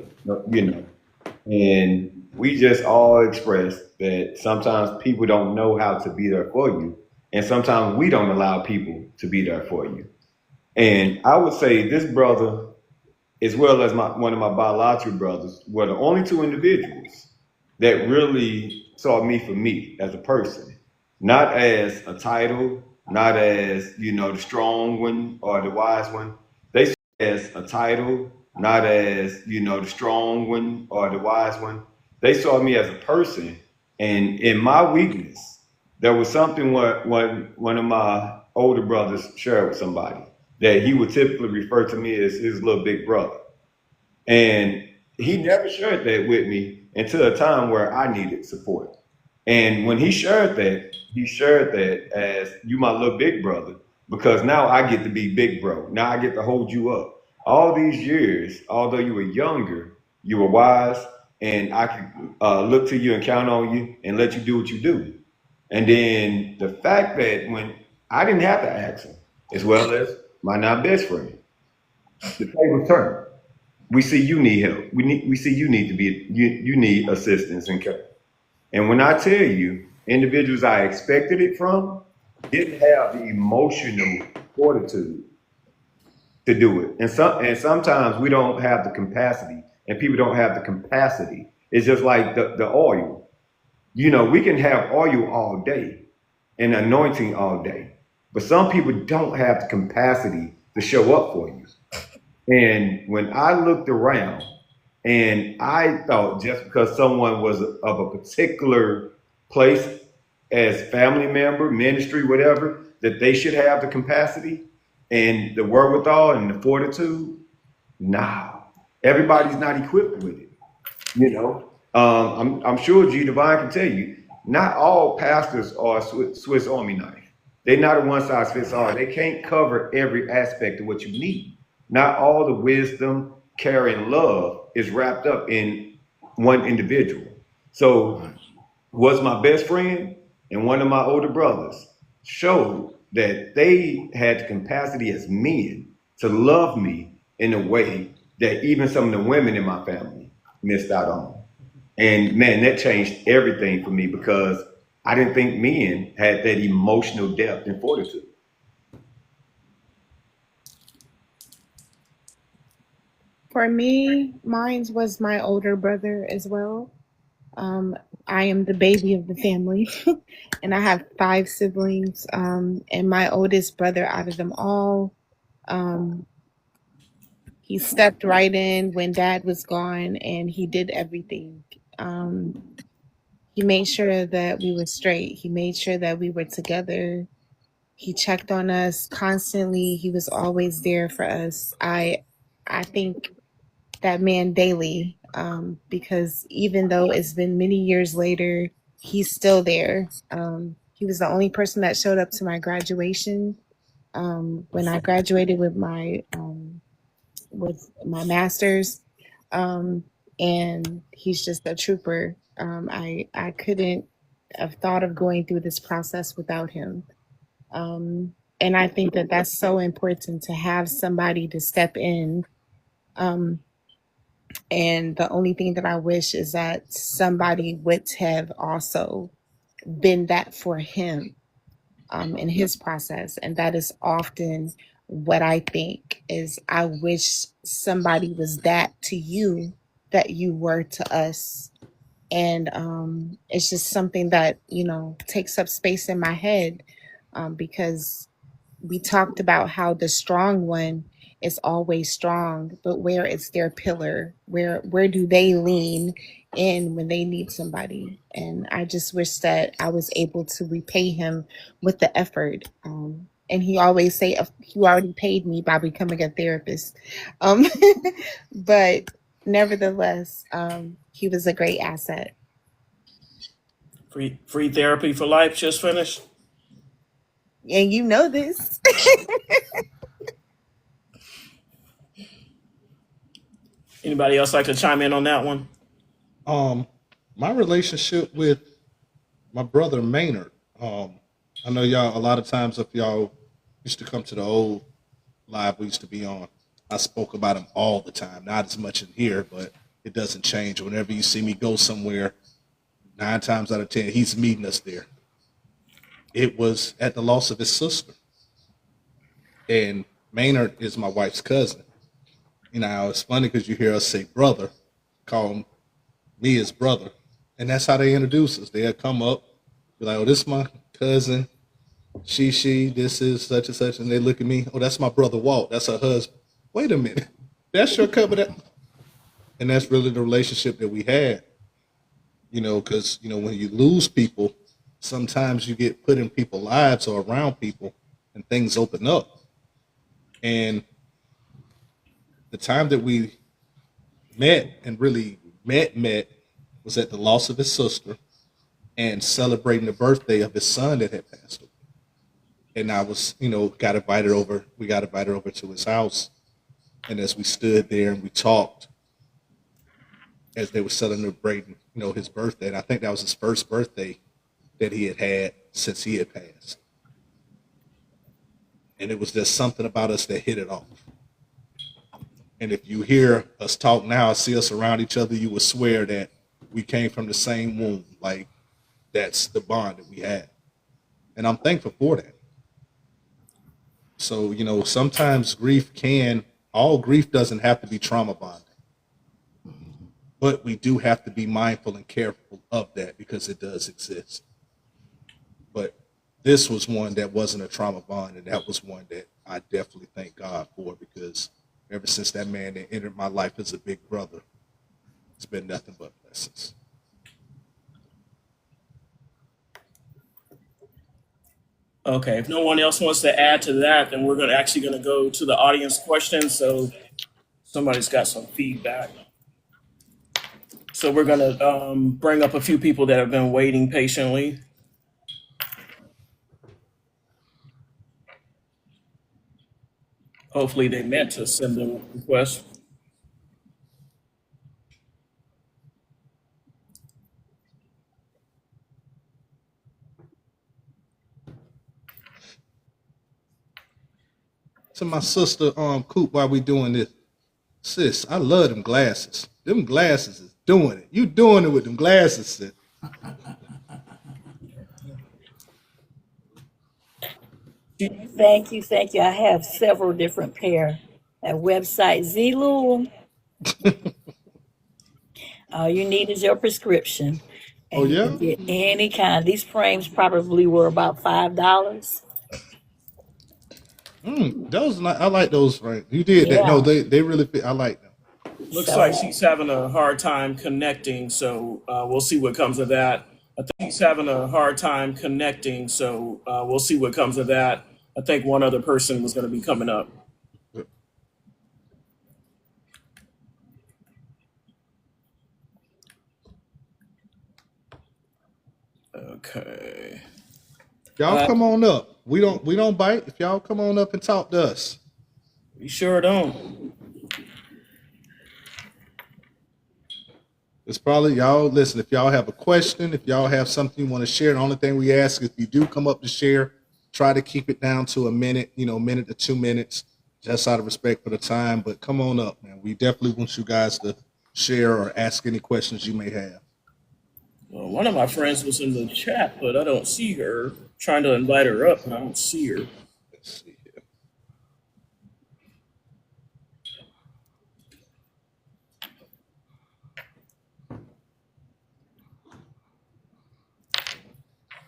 S8: And we just all express that sometimes people don't know how to be there for you, and sometimes we don't allow people to be there for you. And I would say this brother, as well as one of my biological brothers, were the only two individuals that really saw me for me as a person, not as a title, not as, the strong one or the wise one. They saw me as a title, not as, the strong one or the wise one. They saw me as a person, and in my weakness, there was something one of my older brothers shared with somebody that he would typically refer to me as his little big brother. And he never shared that with me until a time where I needed support. And when he shared that as you my little big brother, because now I get to be big bro. Now I get to hold you up. All these years, although you were younger, you were wise, and I could look to you and count on you and let you do what you do. And then the fact that when I didn't have to ask him, as well as my now best friend, the table turned. We see you need help. We see you need to be you need assistance and care. And when I tell you, individuals I expected it from didn't have the emotional fortitude to do it. And sometimes we don't have the capacity, and people don't have the capacity. It's just like the oil. We can have oil all day and anointing all day, but some people don't have the capacity to show up for you. And when I looked around, and I thought just because someone was of a particular place as family member, ministry, whatever, that they should have the capacity and the wherewithal and the fortitude. Nah, everybody's not equipped with it. I'm sure G Divine can tell you, not all pastors are Swiss Army knife. They're not a one size fits all. They can't cover every aspect of what you need. Not all the wisdom, care, and love is wrapped up in one individual. So was my best friend and one of my older brothers showed that they had the capacity as men to love me in a way that even some of the women in my family missed out on. And man, that changed everything for me because I didn't think men had that emotional depth and fortitude.
S3: For me, mine was my older brother as well. I am the baby of the family, and I have 5 siblings. And my oldest brother out of them all, um, he stepped right in when dad was gone, and he did everything. He made sure that we were straight. He made sure that we were together. He checked on us constantly. He was always there for us. I think that man daily, because even though it's been many years later, he's still there. He was the only person that showed up to my graduation. When I graduated with my master's, and he's just a trooper. I couldn't have thought of going through this process without him. And I think that that's so important to have somebody to step in. And the only thing that I wish is that somebody would have also been that for him, in his process. And that is often what I think is, I wish somebody was that to you that you were to us. And it's just something that, takes up space in my head, because we talked about how the strong one is always strong, but where is their pillar? Where do they lean in when they need somebody? And I just wish that I was able to repay him with the effort. And he always say, "You already paid me by becoming a therapist," but nevertheless, he was a great asset.
S1: Free therapy for life just finished.
S3: And you know this.
S1: Anybody else like to chime in on that one?
S2: My relationship with my brother Maynard. I know y'all, a lot of times if y'all used to come to the old live we used to be on, I spoke about him all the time. Not as much in here, but it doesn't change. Whenever you see me go somewhere, 9 times out of 10, he's meeting us there. It was at the loss of his sister. And Maynard is my wife's cousin. It's funny because you hear us say brother, call me his brother. And that's how they introduce us. They'll come up, be like, "Oh, this is my cousin. She, this is such and such." And they look at me, "Oh, that's my brother Walt. That's her husband." Wait a minute. That's your cover. And that's really the relationship that we had. Because, when you lose people, sometimes you get put in people's lives or around people and things open up. And the time that we met and really met was at the loss of his sister and celebrating the birthday of his son that had passed away. And I was, we got invited over to his house. And as we stood there and we talked, as they were celebrating, his birthday, and I think that was his first birthday that he had since he had passed. And it was just something about us that hit it off. And if you hear us talk now, see us around each other, you would swear that we came from the same womb. Like, that's the bond that we had. And I'm thankful for that. So, sometimes all grief doesn't have to be trauma bonding. But we do have to be mindful and careful of that because it does exist. But this was one that wasn't a trauma bond, and that was one that I definitely thank God for, because ever since that man that entered my life as a big brother, it's been nothing but blessings.
S1: Okay, if no one else wants to add to that, then we're actually going to go to the audience questions. So somebody's got some feedback. So we're going to bring up a few people that have been waiting patiently. Hopefully they meant to send them a request.
S2: To my sister, Coop, while we doing this, sis, I love them glasses. Them glasses is doing it. You doing it with them glasses, sis.
S4: Thank you. I have several different pair. That website, Zillow, All you need is your prescription,
S2: Oh
S4: and you can
S2: yeah.
S4: get any kind. These frames probably were about $5.
S2: Those I like those. Right, you did that. No,
S4: Yeah.
S2: they really fit. I like them.
S1: Looks like
S4: So
S1: she's having a hard time connecting, so we'll see what comes of that. I think she's having a hard time connecting, so we'll see what comes of that. I think one other person was going to be coming up. Okay.
S2: Y'all come on up. We don't bite. If y'all come on up and talk to us.
S1: We sure don't.
S2: It's probably y'all listen. If y'all have a question, if y'all have something you want to share, the only thing we ask is if you do come up to share, try to keep it down to a minute, minute to 2 minutes, just out of respect for the time. But come on up, man. We definitely want you guys to share or ask any questions you may have.
S1: Well, one of my friends was in the chat, but I don't see her. Trying to invite her up, and I don't see her.
S2: Let's see here.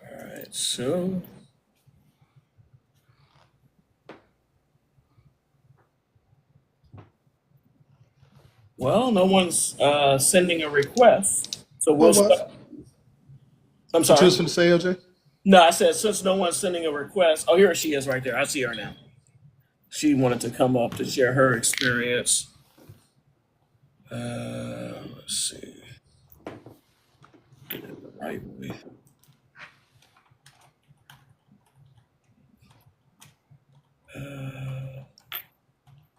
S1: All right, so well, no one's sending a request, so
S2: Oh,
S1: we'll
S2: what?
S1: start. I'm
S2: What you
S1: sorry.
S2: was going to say, LJ?
S1: No, I said since no one's sending a request. Oh, here she is, right there. I see her now. She wanted to come up to share her experience. Let's see. Get it the right way.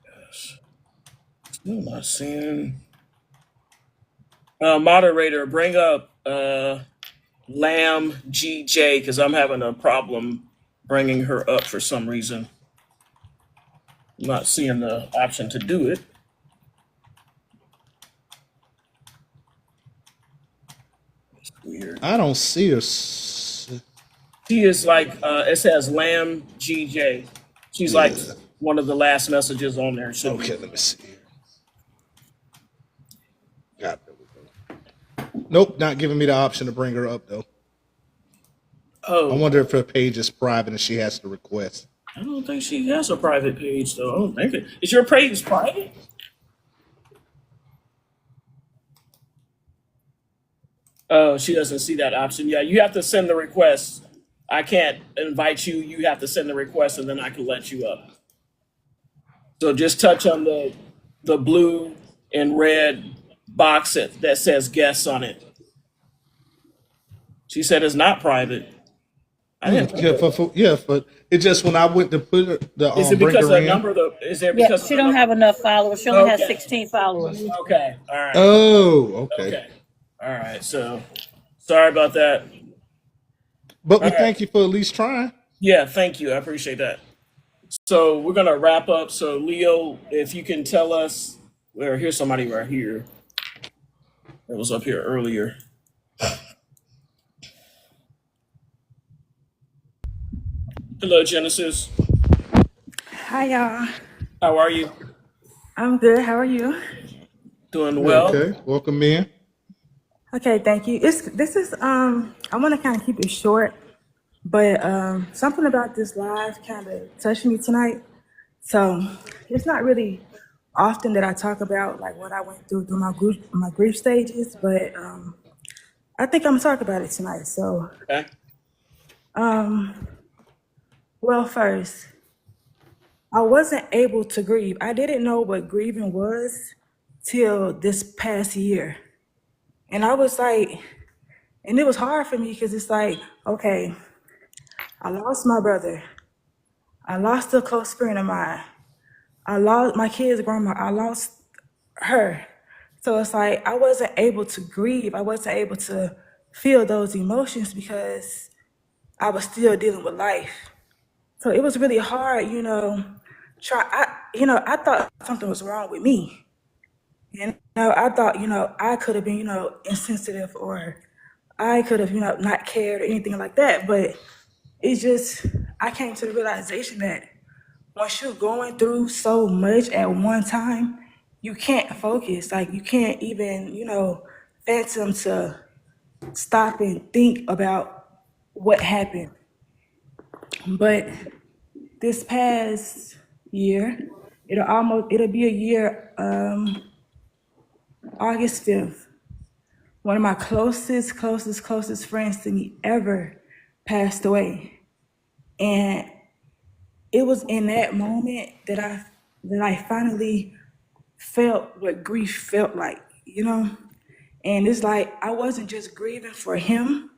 S1: Yes. Still not seeing. Moderator, bring up Lamb GJ because I'm having a problem bringing her up for some reason. I'm not seeing the option to do it. It's weird.
S2: I don't see her.
S1: She is like it says Lamb GJ. She's like
S2: Yeah.
S1: one of the last messages on there. Should
S2: Okay,
S1: be.
S2: let me see here. God, there we go. Nope, not giving me the option to bring her up though. I
S1: Oh,
S2: wonder if her page is private and she has to request.
S1: I don't think she has a private page though. I don't think it. Is your page private? Oh, she doesn't see that option. Yeah, you have to send the request. I can't invite you. You have to send the request, and then I can let you up. So just touch on the blue and red box that says guests on it. She said it's not private. I didn't.
S2: Yeah, but it just when I went to put her,
S1: Is it
S2: bring
S1: because
S2: her
S1: the
S2: in.
S1: number? Is there
S4: yeah,
S1: because of
S4: she
S1: the
S4: don't
S1: number?
S4: have enough followers. She only has
S1: Okay.
S4: 16 followers.
S1: Okay. All right.
S2: Oh, okay.
S1: Okay. All right. So sorry about that.
S2: But we
S1: All right.
S2: thank you for at least trying.
S1: Yeah. Thank you. I appreciate that. So we're gonna wrap up. So Leo, if you can tell us, well, here's somebody right here that was up here earlier. Hello, Genesis.
S9: Hi y'all.
S1: How are you?
S9: I'm good. How are you?
S1: Doing well.
S2: Okay, welcome in.
S9: Okay, thank you. This is I want to kind of keep it short, but something about this live kind of touched me tonight. So it's not really often that I talk about like what I went through my grief stages, but I think I'm gonna talk about it tonight. So
S1: Okay.
S9: well, first, I wasn't able to grieve. I didn't know what grieving was till this past year. And I was like, and it was hard for me because it's like, okay, I lost my brother. I lost a close friend of mine. I lost my kid's grandma. I lost her. So it's like I wasn't able to grieve. I wasn't able to feel those emotions because I was still dealing with life. So it was really hard, I thought something was wrong with me. I thought, I could have been, insensitive or I could have, not cared or anything like that. But it's just, I came to the realization that once you're going through so much at one time, you can't focus. Like you can't even, fathom to stop and think about what happened. But this past year, it'll be a year, August 5th. One of my closest friends to me ever passed away. And it was in that moment that I finally felt what grief felt like, And it's like I wasn't just grieving for him.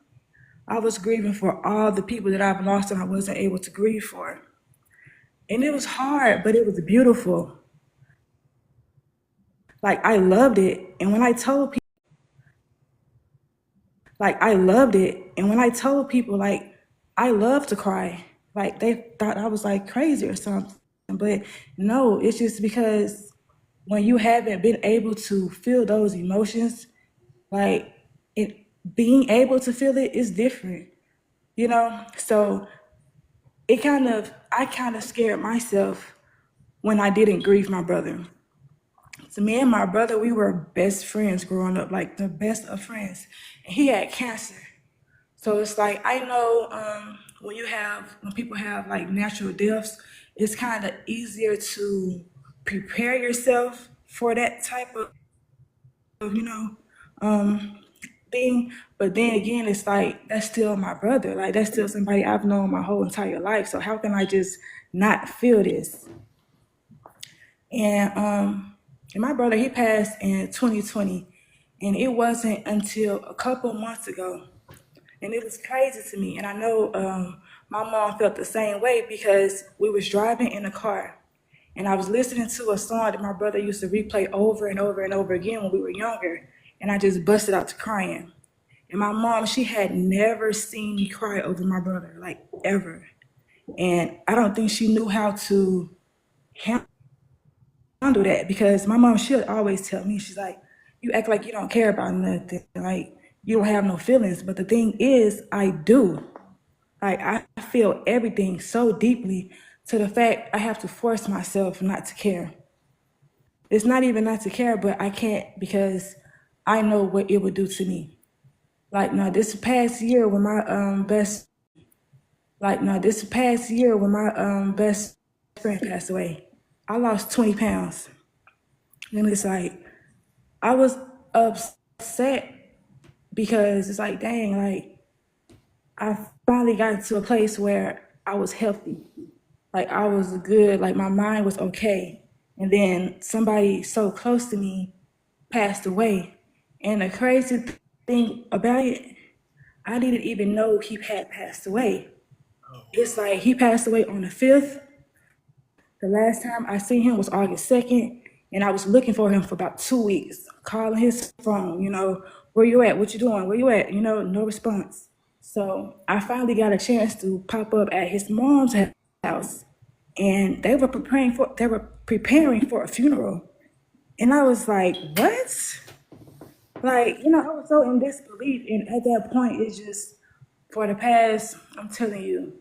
S9: I was grieving for all the people that I've lost and I wasn't able to grieve for. And it was hard, but it was beautiful. Like I loved it. And when I told people, like I love to cry, like they thought I was like crazy or something. But no, it's just because when you haven't been able to feel those emotions, like it being able to feel it is different, So I kind of scared myself when I didn't grieve my brother. So me and my brother, we were best friends growing up, like the best of friends. And he had cancer. So it's like I know when people have like natural deaths, it's kind of easier to prepare yourself for that type of thing. But then again, it's like that's still my brother. Like that's still somebody I've known my whole entire life. So how can I just not feel this? And my brother, he passed in 2020, and it wasn't until a couple months ago. And it was crazy to me. And I know my mom felt the same way because we was driving in a car and I was listening to a song that my brother used to replay over and over and over again when we were younger. And I just busted out to crying. And my mom, she had never seen me cry over my brother, like ever. And I don't think she knew how to handle that because my mom, she'll always tell me, she's like, you act like you don't care about nothing. Like, you don't have no feelings. But the thing is, I do. Like, I feel everything so deeply to the fact I have to force myself not to care. It's not even not to care, but I can't because I know what it would do to me. Like, now this past year when my best friend passed away, I lost 20 pounds. And it's like, I was upset because it's like, dang, like, I finally got to a place where I was healthy. Like, I was good, like, my mind was okay. And then somebody so close to me passed away. And the crazy thing about it, I didn't even know he had passed away. It's like he passed away on the 5th. The last time I seen him was August 2nd, and I was looking for him for about 2 weeks, calling his phone, where you at? What you doing? Where you at? No response. So I finally got a chance to pop up at his mom's house, and they were preparing for a funeral. And I was like, what? Like, I was so in disbelief. And at that point, it's just, for the past, I'm telling you,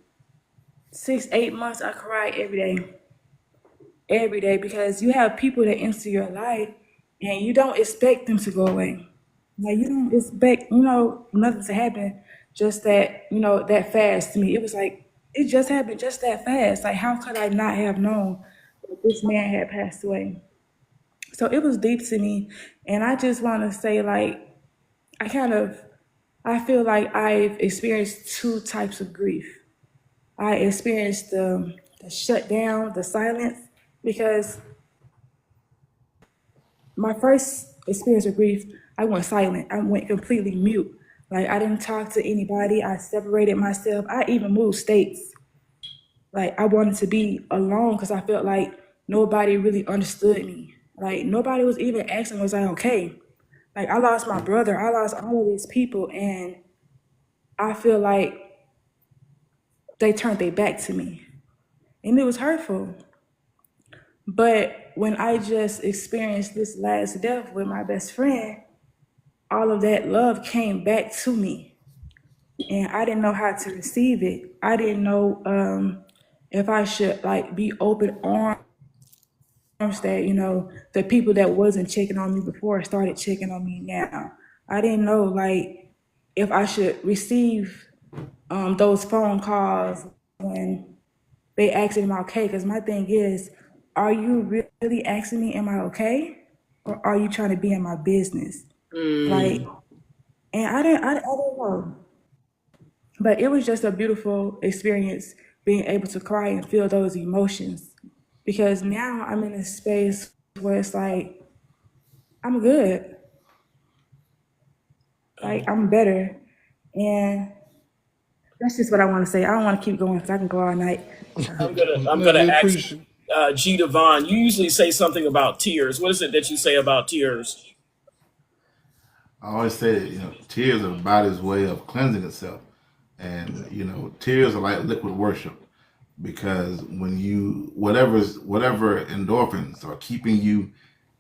S9: 6-8 months, I cried every day, because you have people that enter your life and you don't expect them to go away. Like, you don't expect, nothing to happen just that, that fast to me. It was like, it just happened just that fast. Like, how could I not have known that this man had passed away? So it was deep to me. And I just want to say, like, I feel like I've experienced two types of grief. I experienced the shutdown, the silence, because my first experience of grief, I went silent. I went completely mute. Like, I didn't talk to anybody. I separated myself. I even moved states. Like, I wanted to be alone because I felt like nobody really understood me. Like, nobody was even asking, was I okay? Like, I lost my brother. I lost all of these people. And I feel like they turned their back to me. And it was hurtful. But when I just experienced this last death with my best friend, all of that love came back to me. And I didn't know how to receive it. I didn't know if I should, like, be open arms that, you know, the people that wasn't checking on me before started checking on me now. I didn't know, like, if I should receive those phone calls when they asking am I okay? Because my thing is, are you really asking me am I okay, or are you trying to be in my business? Like, and I don't know, but it was just a beautiful experience being able to cry and feel those emotions, because now I'm in a space where it's like I'm good, like I'm better, and that's just what I want to say. I don't want to keep going because I can go all night.
S1: I'm
S2: No,
S1: gonna
S2: we
S1: ask
S2: appreciate.
S1: G Devon. You usually say something about tears. What is it that you say about tears?
S7: I always say that, tears are the body's way of cleansing itself. And, tears are like liquid worship because when whatever endorphins are keeping you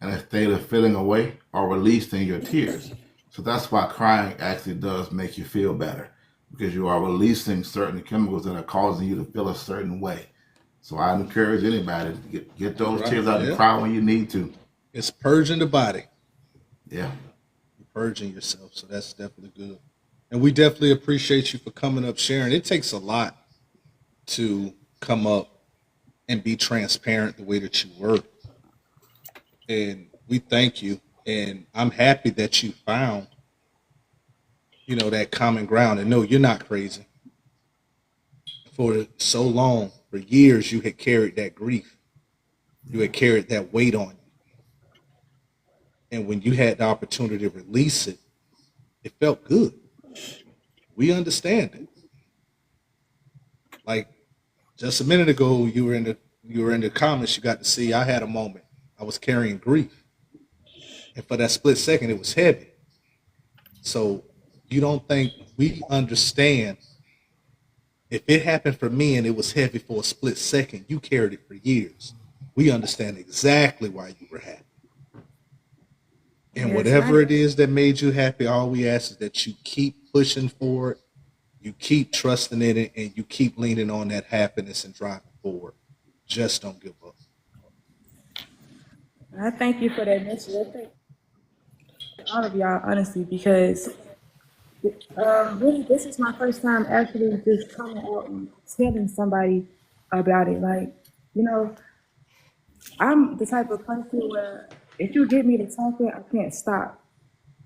S7: in a state of feeling away are released in your tears. So that's why crying actually does make you feel better because you are releasing certain chemicals that are causing you to feel a certain way. So I encourage anybody to get those
S2: Right.
S7: tears out and
S2: Yeah.
S7: cry when you need to.
S2: It's purging the body,
S7: Yeah.
S2: purging yourself. So that's definitely good. And we definitely appreciate you for coming up, sharing. It takes a lot to come up and be transparent the way that you were. And we thank you. And I'm happy that you found, that common ground. And no, you're not crazy. For so long, for years, you had carried that grief. You had carried that weight on you. And when you had the opportunity to release it, it felt good. We understand it. Like just a minute ago, you were in the comments. You got to see. I had a moment. I was carrying grief, and for that split second, it was heavy. So you don't think we understand? If it happened for me and it was heavy for a split second, you carried it for years. We understand exactly why you were happy. And
S9: Yes,
S2: whatever it is that made you happy, all we ask is that you keep pushing forward, you keep trusting in it, and you keep leaning on that happiness and driving forward. Just don't give up.
S9: I thank you for that message. I thank all of y'all, honestly, because really, this is my first time actually just coming out and telling somebody about it. Like, you know, I'm the type of person where if you get me to talking, I can't stop.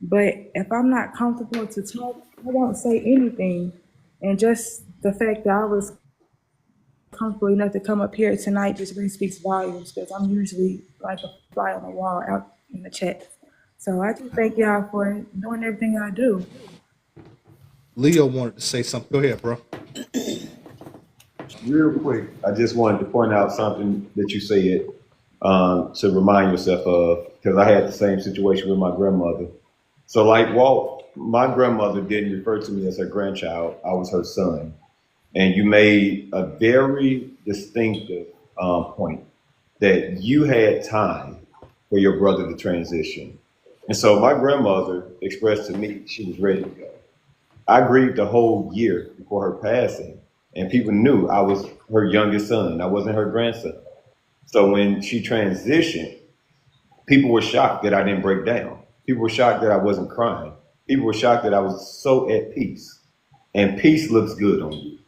S9: But if I'm not comfortable to talk, I won't say anything. And just the fact that I was comfortable enough to come up here tonight just really speaks volumes because I'm usually like a fly on the wall out in the chat. So I just thank y'all for doing everything I do.
S2: Leo wanted to say something. Go ahead, bro.
S8: Real quick, I just wanted to point out something that you said to remind yourself of, because I had the same situation with my grandmother. So like Walt, my grandmother didn't refer to me as her grandchild. I was her son. And you made a very distinctive point that you had time for your brother to transition. And so my grandmother expressed to me she was ready to go. I grieved a whole year before her passing, and people knew I was her youngest son. I wasn't her grandson. So when she transitioned, people were shocked that I didn't break down. People were shocked that I wasn't crying. People were shocked that I was so at peace. And peace looks good on you.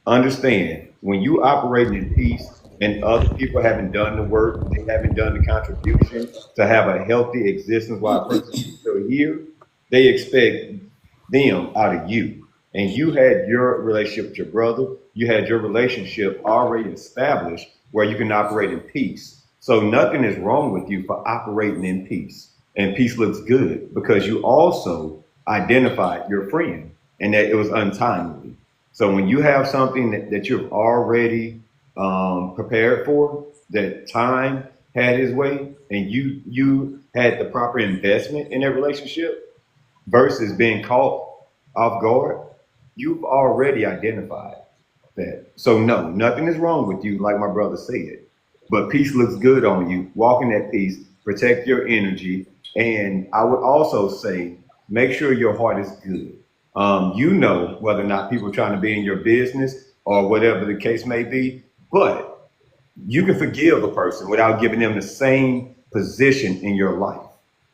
S8: Understand, when you operating in peace and other people haven't done the work, they haven't done the contribution to have a healthy existence while a person is still here, they expect them out of you. And you had your relationship with your brother, you had your relationship already established where you can operate in peace. So nothing is wrong with you for operating in peace. And peace looks good because you also identified your friend and that it was untimely. So when you have something that you've already prepared for, that time had his way, and you had the proper investment in that relationship versus being caught off guard, you've already identified that. So no, nothing is wrong with you, like my brother said. But peace looks good on you. Walk in that peace, protect your energy, and I would also say, make sure your heart is good. You know whether or not people are trying to be in your business or whatever the case may be, but you can forgive a person without giving them the same position in your life.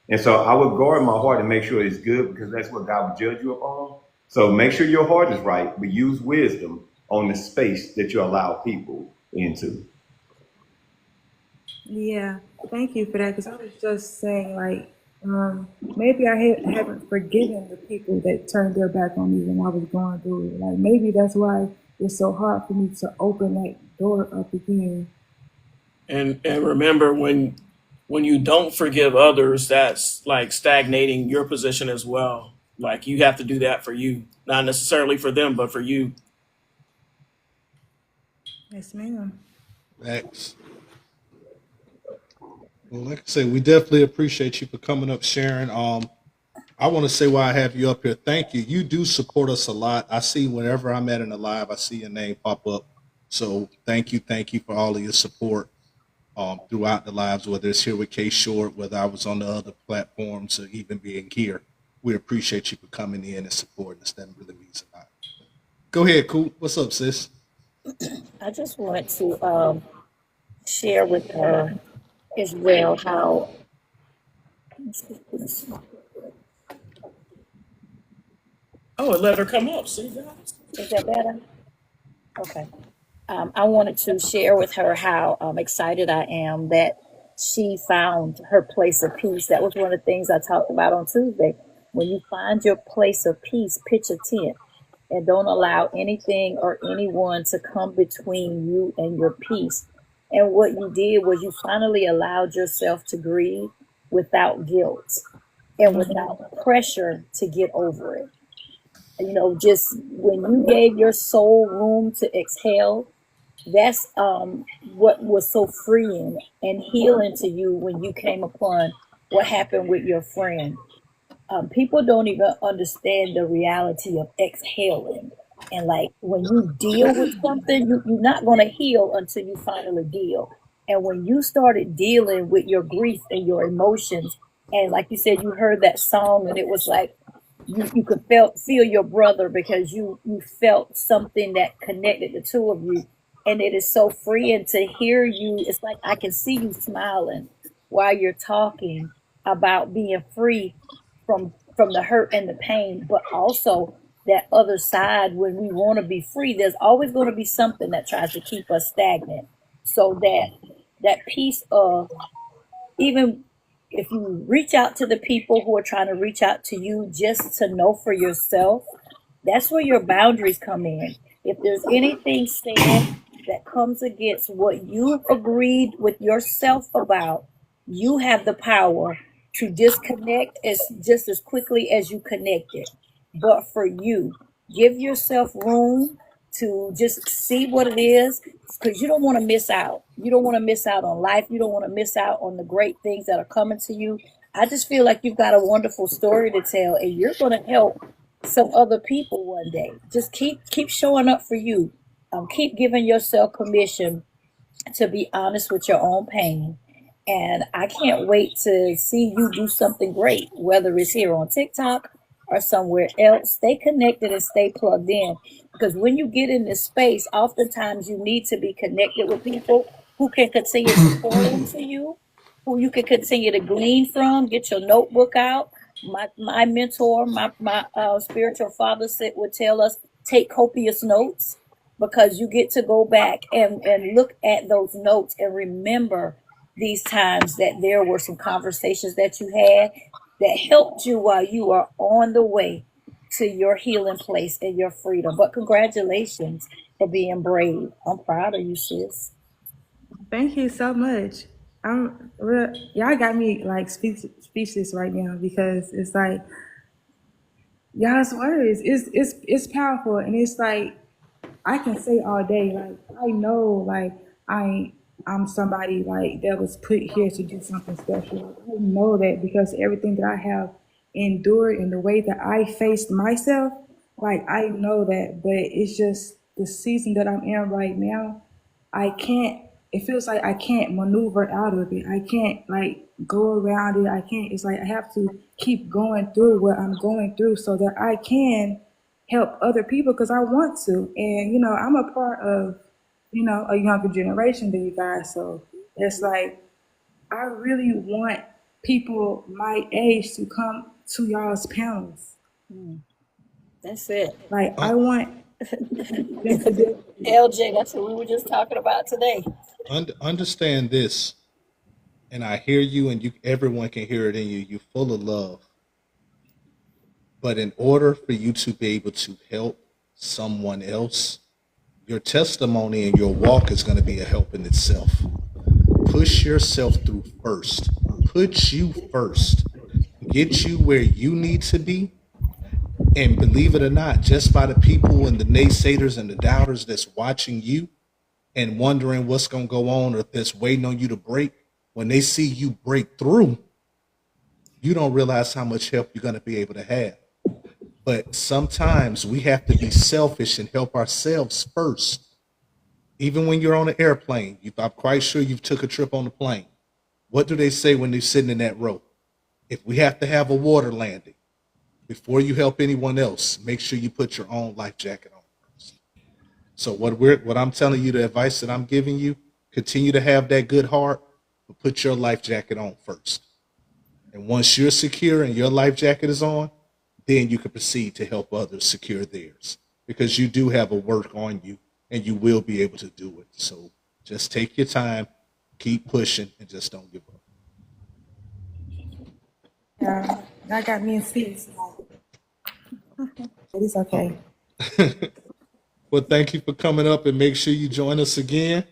S8: And so I would guard my heart and make sure it's good, because that's what God will judge you upon. So make sure your heart is right, but use wisdom on the space that you allow people into.
S9: Yeah, thank you for that. Because I was just saying, like, maybe I haven't forgiven the people that turned their back on me when I was going through it. Like, maybe that's why it's so hard for me to open that door up again.
S1: And remember, when you don't forgive others, that's like stagnating your position as well. Like, you have to do that for you, not necessarily for them, but for you.
S9: Yes, ma'am.
S2: Thanks. Well, like I said, we definitely appreciate you for coming up, sharing. I want to say why I have you up here. Thank you. You do support us a lot. I see whenever I'm at in the live, I see your name pop up. So thank you for all of your support throughout the lives, whether it's here with K Short, whether I was on the other platforms, or even being here. We appreciate you for coming in and supporting us. That really means a lot. Go ahead, Cool. What's up, sis?
S4: I just wanted to share with her as well how.
S1: Oh, it let her come up. See that?
S4: Is that better? Okay. I wanted to share with her how excited I am that she found her place of peace. That was one of the things I talked about on Tuesday. When you find your place of peace, pitch a tent and don't allow anything or anyone to come between you and your peace. And what you did was you finally allowed yourself to grieve without guilt and without pressure to get over it. You know, just when you gave your soul room to exhale, that's what was so freeing and healing to you when you came upon what happened with your friend. People don't even understand the reality of exhaling. And like when you deal with something, you're not going to heal until you finally deal. And when you started dealing with your grief and your emotions, and like you said, you heard that song and it was like you could feel your brother because you felt something that connected the two of you. And it is so freeing to hear you. It's like I can see you smiling while you're talking about being free from the hurt and the pain, but also that other side. When we want to be free, there's always going to be something that tries to keep us stagnant. So that piece of, even if you reach out to the people who are trying to reach out to you, just to know for yourself, that's where your boundaries come in. If there's anything said that comes against what you've agreed with yourself about, you have the power to disconnect just as quickly as you connected. But for you, give yourself room to just see what it is, because you don't want to miss out. You don't want to miss out on life. You don't want to miss out on the great things that are coming to you. I just feel like you've got a wonderful story to tell, and you're going to help some other people one day. Just keep showing up for you. Keep giving yourself permission to be honest with your own pain. And I can't wait to see you do something great, whether it's here on TikTok or somewhere else. Stay connected and stay plugged in, because when you get in this space, oftentimes you need to be connected with people who can continue to pour into you, who you can continue to glean from. Get your notebook out. My mentor, my spiritual father would tell us, take copious notes, because you get to go back and look at those notes and remember these times that there were some conversations that you had that helped you while you are on the way to your healing place and your freedom. But congratulations for being brave. I'm proud of you, sis.
S9: Thank you so much. Y'all got me like speechless right now, because it's like y'all's words. It's powerful, and it's like I can say all day, like I know, like I'm somebody like that was put here to do something special. I know that because everything that I have endured and the way that I faced myself, like I know that. But it's just the season that I'm in right now. I can't. It feels like I can't maneuver out of it. I can't like go around it. I can't. It's like I have to keep going through what I'm going through so that I can help other people, because I want to. And I'm a part of a younger generation than you guys. So it's like I really want people my age to come to y'all's panels.
S4: That's it.
S9: Like
S2: Uh,
S9: I want them to be.
S4: LJ, that's what we were just talking about today.
S2: understand this, and I hear you, and you. Everyone can hear it in you. You're full of love, but in order for you to be able to help someone else, your testimony and your walk is going to be a help in itself. Push yourself through first. Put you first. Get you where you need to be. And believe it or not, just by the people and the naysayers and the doubters that's watching you and wondering what's going to go on or that's waiting on you to break, when they see you break through, you don't realize how much help you're going to be able to have. But sometimes we have to be selfish and help ourselves first. Even when you're on an airplane, I'm quite sure you've took a trip on a plane. What do they say when they're sitting in that row? If we have to have a water landing, before you help anyone else, make sure you put your own life jacket on first. So what I'm telling you, the advice that I'm giving you, continue to have that good heart, but put your life jacket on first. And once you're secure and your life jacket is on, then you can proceed to help others secure theirs, because you do have a work on you and you will be able to do it. So just take your time, keep pushing, and just don't give up.
S9: That got me in seats. It's okay.
S2: Well, thank you for coming up, and make sure you join us again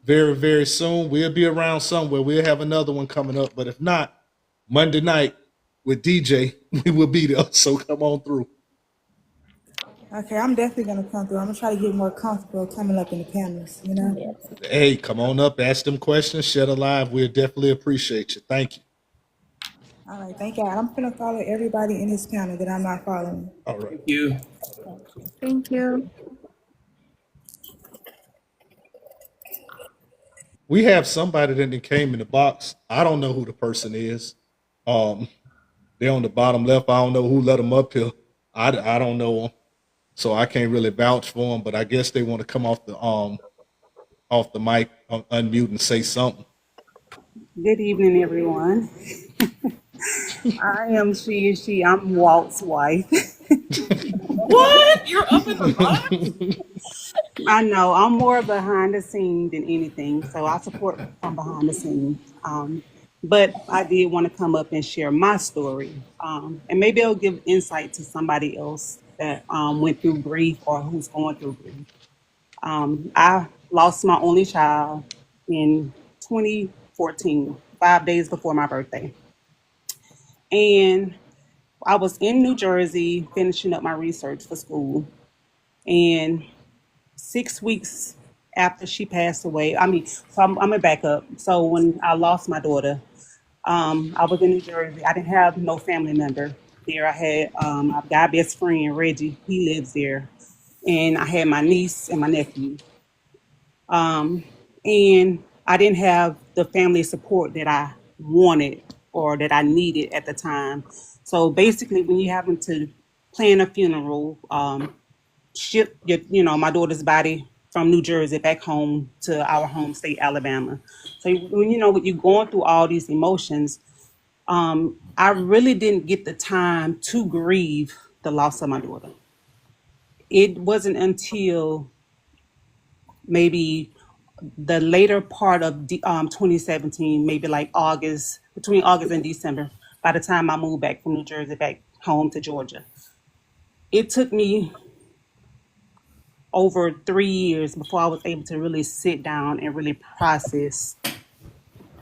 S2: very, very soon. We'll be around somewhere. We'll have another one coming up. But if not, Monday night with DJ, we will be there. So come on through.
S9: Okay, I'm definitely gonna come through. I'm gonna try to get more comfortable coming up in the panels.
S4: Yes.
S2: Hey, come on up, ask them questions, share the live. We'll definitely appreciate you. Thank you.
S9: All right, thank God. I'm gonna follow everybody in this panel that I'm not following.
S2: All right.
S1: Thank you.
S3: Thank you.
S2: We have somebody that came in the box. I don't know who the person is. They're on the bottom left. I don't know who let them up here. I don't know them, so I can't really vouch for them. But I guess they want to come off the mic, unmute and say something.
S10: Good evening, everyone. I am she. I'm Walt's wife.
S1: What? You're up in the box?
S10: I know I'm more behind the scene than anything, so I support from behind the scenes. But I did want to come up and share my story, and maybe it'll give insight to somebody else that went through grief or who's going through grief. I lost my only child in 2014, 5 days before my birthday. And I was in New Jersey finishing up my research for school. And 6 weeks after she passed away, I'm gonna back up. So when I lost my daughter, I was in New Jersey. I didn't have no family member there. I had I've got a best friend, Reggie. He lives there. And I had my niece and my nephew. And I didn't have the family support that I wanted or that I needed at the time. So basically, when you're having to plan a funeral, ship my daughter's body from New Jersey back home to our home state, Alabama. So when when you're going through all these emotions, I really didn't get the time to grieve the loss of my daughter. It wasn't until maybe the later part of 2017, maybe like between August and December, by the time I moved back from New Jersey back home to Georgia. It took me over 3 years before I was able to really sit down and really process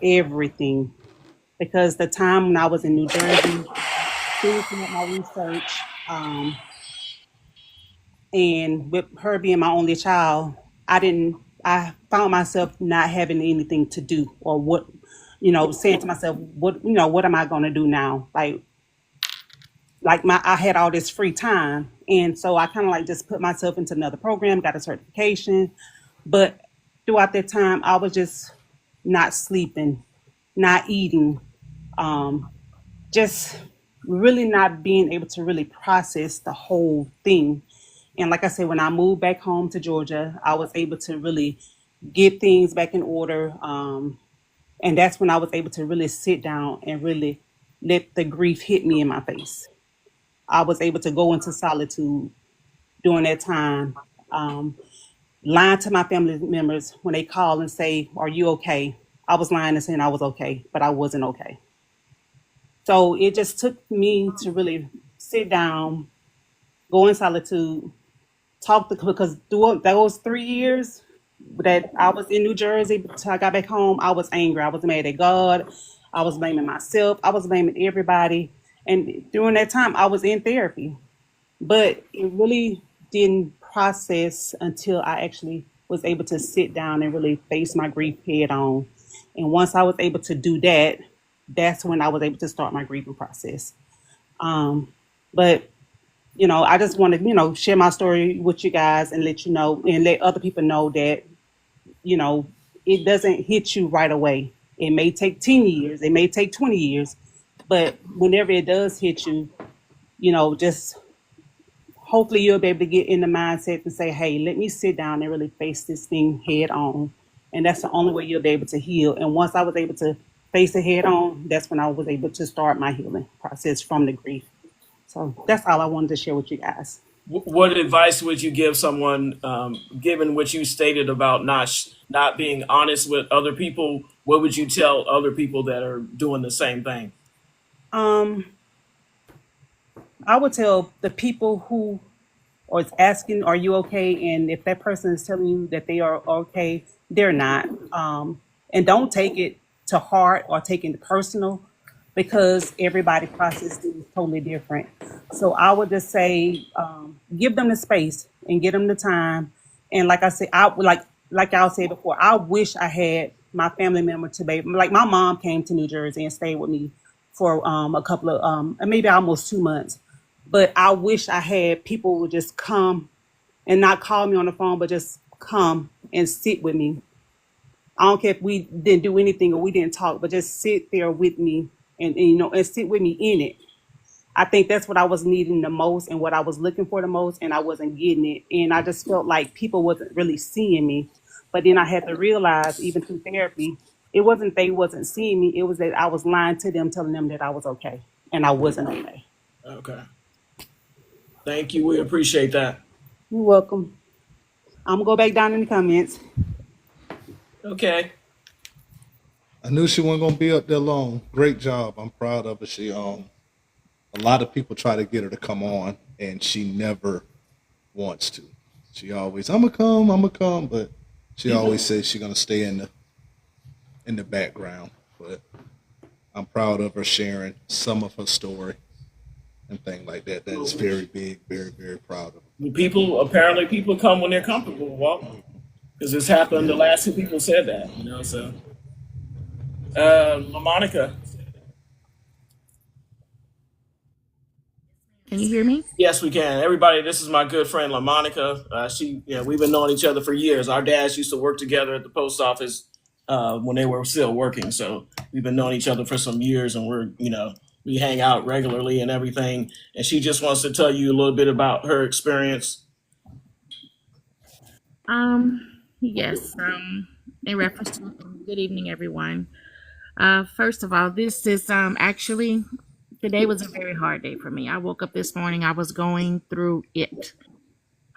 S10: everything. Because the time when I was in New Jersey, finishing up my research, and with her being my only child, I found myself not having anything to do, or saying to myself, what am I going to do now? I had all this free time. And so I kind of like just put myself into another program, got a certification. But throughout that time, I was just not sleeping, not eating, just really not being able to really process the whole thing. And like I said, when I moved back home to Georgia, I was able to really get things back in order. And that's when I was able to really sit down and really let the grief hit me in my face. I was able to go into solitude during that time, lying to my family members when they call and say, "Are you okay?" I was lying and saying I was okay, but I wasn't okay. So it just took me to really sit down, go in solitude, talk to, because through those 3 years that I was in New Jersey until I got back home, I was angry. I was mad at God. I was blaming myself. I was blaming everybody. And during that time, I was in therapy, but it really didn't process until I actually was able to sit down and really face my grief head on. And once I was able to do that, that's when I was able to start my grieving process. But I just want to, share my story with you guys and let you know and let other people know that, it doesn't hit you right away. It may take 10 years, it may take 20 years, but whenever it does hit you, just hopefully you'll be able to get in the mindset and say, hey, let me sit down and really face this thing head on. And that's the only way you'll be able to heal. And once I was able to face it head on, that's when I was able to start my healing process from the grief. So that's all I wanted to share with you guys.
S1: What advice would you give someone, given what you stated about not being honest with other people? What would you tell other people that are doing the same thing?
S10: Um, I would tell the people who are asking, "Are you okay?" And if that person is telling you that they are okay, they're not. And don't take it to heart or take it personal, because everybody process is totally different. So I would just say, give them the space and give them the time. And like I said, I would like y'all said before, I wish I had my family member to be like my mom came to New Jersey and stayed with me for a couple of maybe almost 2 months. But I wish I had people who would just come and not call me on the phone, but just come and sit with me. I don't care if we didn't do anything or we didn't talk, but just sit there with me and sit with me in it. I think that's what I was needing the most and what I was looking for the most, and I wasn't getting it. And I just felt like people wasn't really seeing me. But then I had to realize, even through therapy, it wasn't they wasn't seeing me. It was that I was lying to them, telling them that I was okay, and I wasn't okay.
S1: Okay. Thank you. We appreciate that.
S10: You're welcome. I'm gonna go back down in the comments.
S1: Okay.
S2: I knew she wasn't gonna be up there long. Great job. I'm proud of her. She a lot of people try to get her to come on, and she never wants to. She always, I'm gonna come, but she always says she's gonna stay in the background. But I'm proud of her sharing some of her story and things like that. That is very big, very, very proud of her.
S1: Apparently people come when they're comfortable, Walt, because this happened. The last two people said that, so. LaMonica.
S11: Can you hear me?
S1: Yes, we can. Everybody, this is my good friend LaMonica. We've been knowing each other for years. Our dads used to work together at the post office when they were still working. So we've been knowing each other for some years, and we hang out regularly and everything. And she just wants to tell you a little bit about her experience.
S11: Yes. In reference to good evening, everyone. First of all, this is actually today was a very hard day for me. I woke up this morning. I was going through it.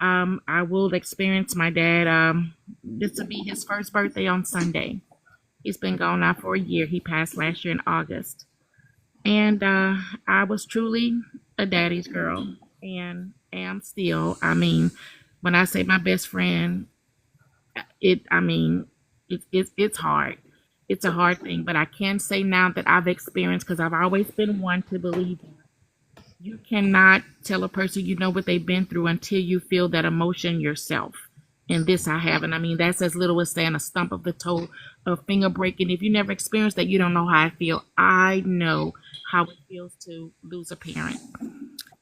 S11: I will experience my dad. This will be his first birthday on Sunday. He's been gone now for a year. He passed last year in August. And I was truly a daddy's girl and am still. I mean, when I say my best friend, it's hard. It's a hard thing, but I can say now that I've experienced, because I've always been one to believe you cannot tell a person you know what they've been through until you feel that emotion yourself. And this I haven't. I mean, that's as little as saying a stump of the toe, a finger breaking. If you never experienced that, you don't know how I feel. I know how it feels to lose a parent.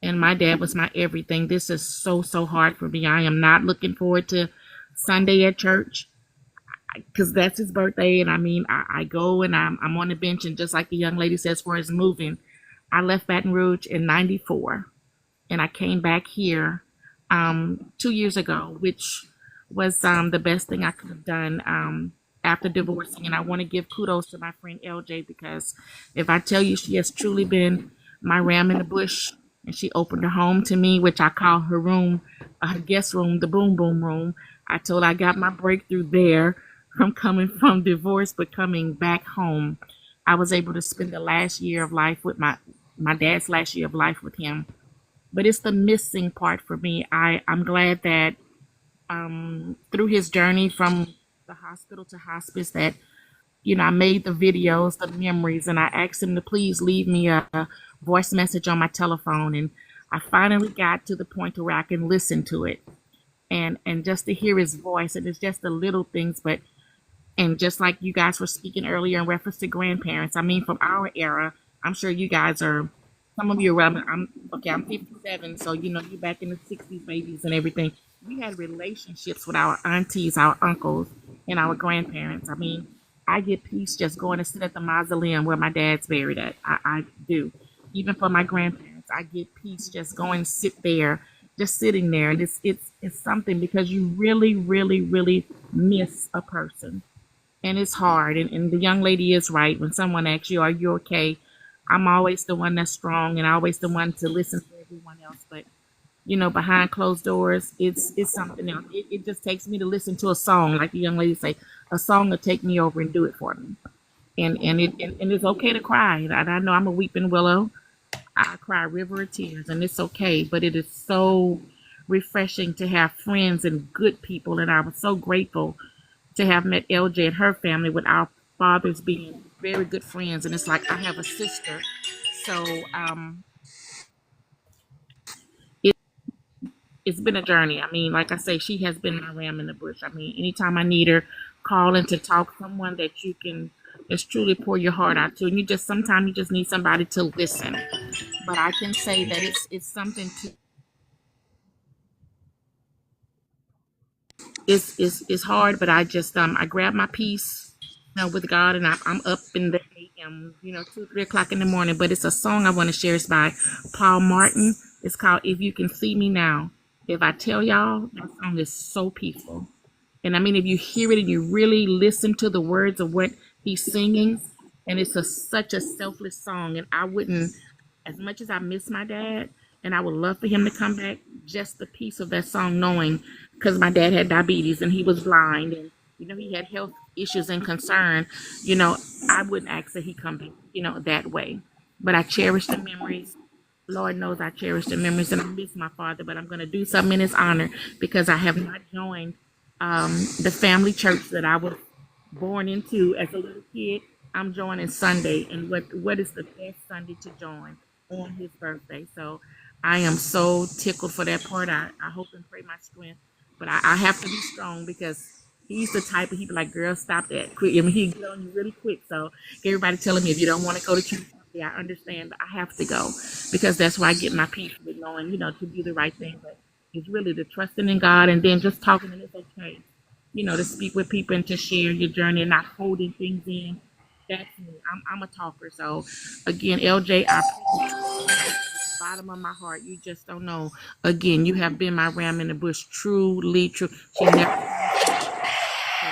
S11: And my dad was my everything. This is so, so hard for me. I am not looking forward to Sunday at church, because that's his birthday. And I mean, I go and I'm on the bench, and just like the young lady says, for his moving, I left Baton Rouge in '94 and I came back here 2 years ago, which was the best thing I could have done after divorcing. And I want to give kudos to my friend LJ, because if I tell you, she has truly been my ram in the bush. And she opened her home to me, which I call her room, her guest room, the boom boom room. I told her I got my breakthrough there from coming from divorce, but coming back home. I was able to spend the last year of life with my dad's last year of life with him. But it's the missing part for me. I'm glad that through his journey from the hospital to hospice, that I made the videos, the memories, and I asked him to please leave me a voice message on my telephone. And I finally got to the point where I can listen to it and just to hear his voice. And it's just the little things, and just like you guys were speaking earlier in reference to grandparents, I mean, from our era, I'm sure you guys are, some of you are, I'm 57, so you're back in the 60s babies and everything. We had relationships with our aunties, our uncles, and our grandparents. I mean, I get peace just going to sit at the mausoleum where my dad's buried at. I do. Even for my grandparents, I get peace just going to sit there, just sitting there. And it's something, because you really, really, really miss a person. And it's hard. And the young lady is right. When someone asks you, are you okay? I'm always the one that's strong and always the one to listen to everyone else. But, behind closed doors, it's something else. It just takes me to listen to a song, like the young lady say, a song will take me over and do it for me. And it's okay to cry. I know I'm a weeping willow. I cry a river of tears, and it's okay. But it is so refreshing to have friends and good people. And I was so grateful to have met LJ and her family, with our fathers being very good friends. And it's like I have a sister. So it's been a journey. I mean, like I say, she has been my ram in the bush. I mean, anytime I need her, calling to talk, someone that you can just truly pour your heart out to. And sometimes you just need somebody to listen. But I can say that it's something to, it's hard, but I just I grab my peace with God, and I'm up in the AM, 2-3 o'clock in the morning. But it's a song I want to share. It's by Paul Martin. It's called If You Can See Me Now. If I tell y'all, that song is so peaceful. And I mean, if you hear it and you really listen to the words of what he's singing, and it's such a selfless song. And I wouldn't, as much as I miss my dad, and I would love for him to come back, just the piece of that song, knowing, because my dad had diabetes and he was blind, and he had health issues and concern, I wouldn't ask that he come back, that way. But I cherish the memories. Lord knows I cherish the memories, and I miss my father, but I'm going to do something in his honor, because I have not joined the family church that I was born into as a little kid. I'm joining Sunday, and what is the best Sunday to join on his birthday? So I am so tickled for that part. I hope and pray my strength, but I have to be strong, because he's the type of, he'd be like, girl, stop that quick. I mean, he'd get on you really quick. So everybody telling me, if you don't want to go to church, I understand, but I have to go, because that's why I get my peace with knowing, to do the right thing. But it's really the trusting in God, and then just talking, and it's okay, to speak with people and to share your journey and not holding things in. That's me. I'm a talker. So again, LJ, I appreciate you from the bottom of my heart. You just don't know. Again, you have been my ram in the bush, truly true. She never. So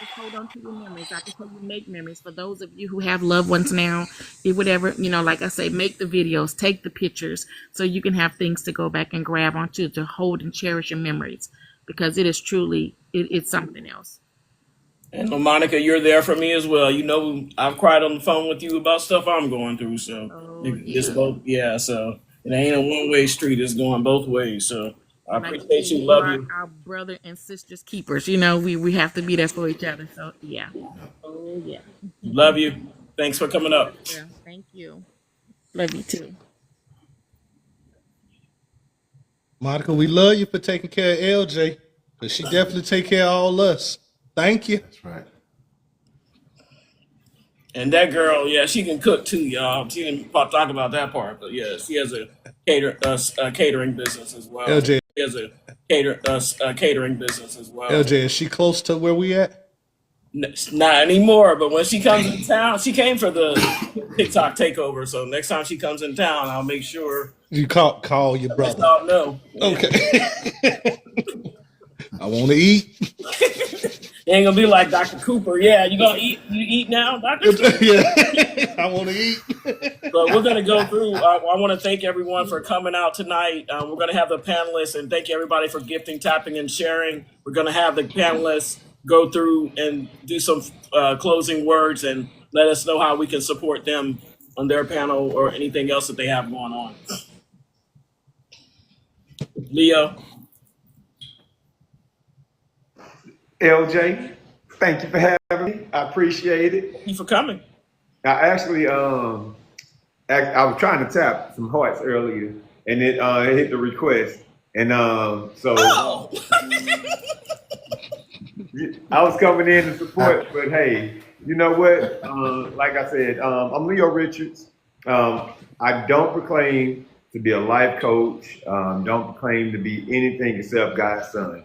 S11: just hold on to your memories. I can help you make memories. For those of you who have loved ones now, whatever, like I say, make the videos, take the pictures, so you can have things to go back and grab onto, to hold and cherish your memories, because it is truly, it's something else.
S1: And Monica, you're there for me as well. I've cried on the phone with you about stuff I'm going through. So it's both, so it ain't a one-way street. It's going both ways. So I appreciate you. Love you.
S11: Our brother and sisters keepers. We have to be there for each other. So yeah. Oh yeah.
S1: Love you. Thanks for coming up.
S11: Yeah, thank you. Love you too.
S2: Monica, we love you for taking care of LJ, but she definitely take care of all us. Thank you.
S7: That's right.
S1: And that girl, she can cook too, y'all. She didn't talk about that part, but she has a catering business as well.
S2: LJ,
S1: She has a catering business as well.
S2: LJ, is she close to where we at?
S1: Not anymore, but when she comes in town, she came for the TikTok takeover. So next time she comes in town, I'll make sure
S2: You call your
S1: Let us
S2: brother.
S1: all know.
S2: Okay. I want to eat.
S1: It ain't gonna be like Dr. Cooper. Yeah, you gonna eat? You eat now, Dr.
S2: Yeah, I want to eat.
S1: But we're going to go through. I want to thank everyone for coming out tonight. We're going to have the panelists, and thank everybody for gifting, tapping, and sharing. We're going to have the panelists go through and do some closing words and let us know how we can support them on their panel or anything else that they have going on. Leo.
S8: LJ, thank you for having me. I appreciate it.
S1: Thank you for coming.
S8: I actually, I was trying to tap some hearts earlier, and it hit the request, and so
S1: Oh!
S8: I was coming in to support. But hey, you know what? Like I said, I'm Leo Richards. I don't proclaim to be a life coach. Don't proclaim to be anything except God's son.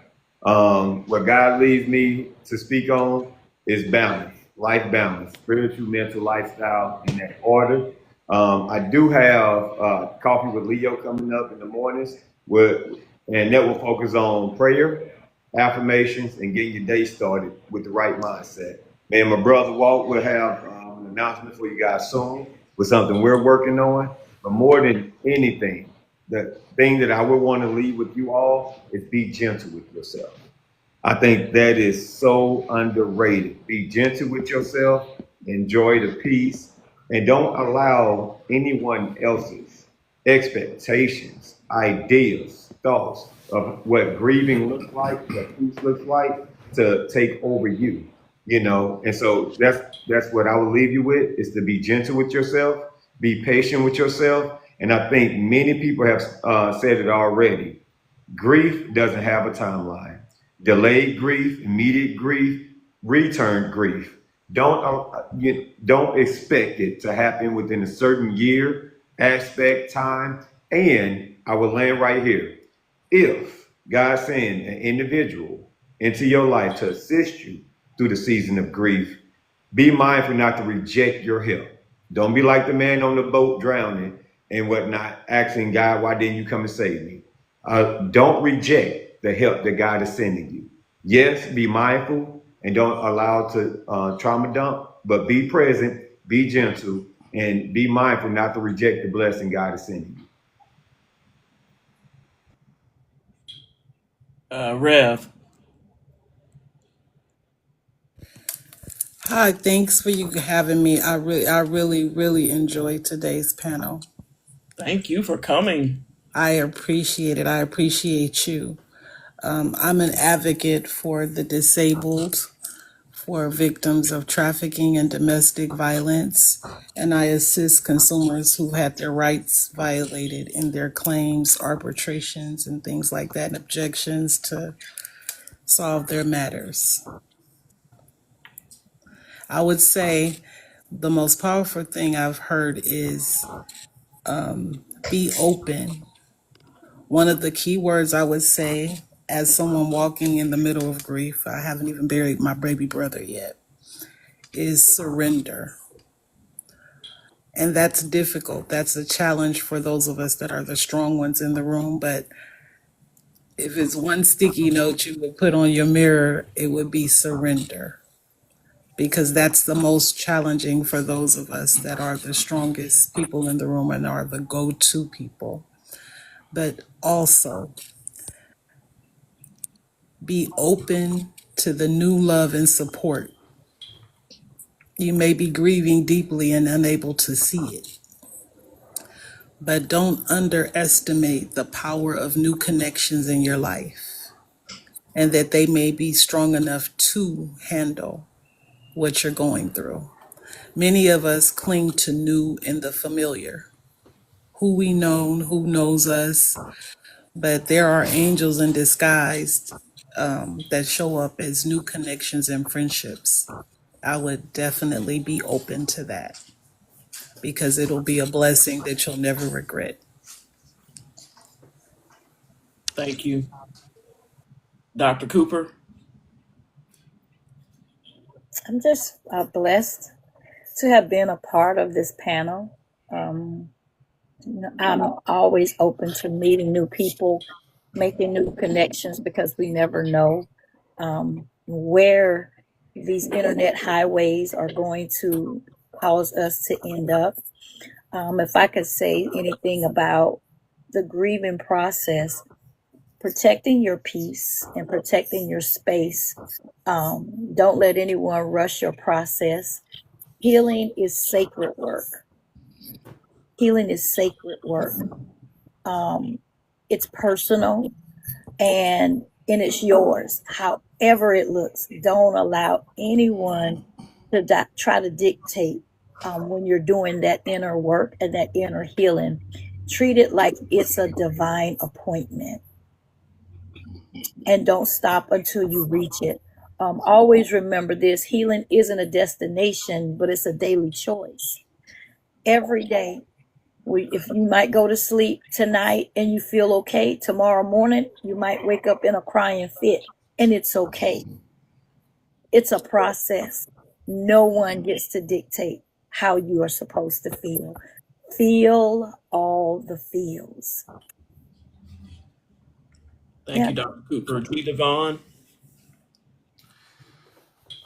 S8: What God leads me to speak on is balance, life balance, spiritual, mental, lifestyle in that order. I do have Coffee with Leo coming up in the mornings, and that will focus on prayer, affirmations, and getting your day started with the right mindset. Me and my brother Walt will have an announcement for you guys soon with something we're working on. But more than anything, the thing that I would want to leave with you all is be gentle with yourself. I think that is so underrated. Be gentle with yourself, enjoy the peace, and don't allow anyone else's expectations, ideas, thoughts of what grieving looks like, what peace looks like, to take over you. You know, and so that's what I would leave you with, is to be gentle with yourself, be patient with yourself. And I think many people have said it already. Grief doesn't have a timeline. Delayed grief, immediate grief, return grief. Don't expect it to happen within a certain year, aspect, time. And I will land right here. If God sends an individual into your life to assist you through the season of grief, be mindful not to reject your help. Don't be like the man on the boat drowning and whatnot, asking God, why didn't you come and save me? Don't reject the help that God is sending you. Yes, be mindful and don't allow it to trauma dump, but be present, be gentle, and be mindful not to reject the blessing God is sending you.
S1: Rev.
S6: Hi, thanks for you having me. I really enjoyed today's panel.
S1: Thank you for coming.
S6: I appreciate it. I appreciate you. I'm an advocate for the disabled, for victims of trafficking and domestic violence, and I assist consumers who had their rights violated in their claims, arbitrations, and things like that, and objections to solve their matters. I would say the most powerful thing I've heard is be open. One of the key words I would say, as someone walking in the middle of grief, I haven't even buried my baby brother yet, is surrender. And that's difficult. That's a challenge for those of us that are the strong ones in the room. But if it's one sticky note you would put on your mirror, it would be surrender. Because that's the most challenging for those of us that are the strongest people in the room and are the go-to people. But also be open to the new love and support. You may be grieving deeply and unable to see it, but don't underestimate the power of new connections in your life, and that they may be strong enough to handle what you're going through. Many of us cling to new and the familiar, who we know, who knows us, but there are angels in disguise that show up as new connections and friendships. I would definitely be open to that because it'll be a blessing that you'll never regret.
S1: Thank you. Dr. Cooper.
S4: I'm just blessed to have been a part of this panel. I'm always open to meeting new people, making new connections, because we never know where these internet highways are going to cause us to end up. If I could say anything about the grieving process, protecting your peace and protecting your space. Don't let anyone rush your process. Healing is sacred work. Healing is sacred work. It's personal and it's yours. However it looks, don't allow anyone to try to dictate when you're doing that inner work and that inner healing. Treat it like it's a divine appointment, and don't stop until you reach it. Always remember this: healing isn't a destination, but it's a daily choice. Every day, if you might go to sleep tonight and you feel okay, tomorrow morning you might wake up in a crying fit, and it's okay. It's a process. No one gets to dictate how you are supposed to feel. Feel all the feels.
S1: Thank you, Dr. Cooper. G. Devon.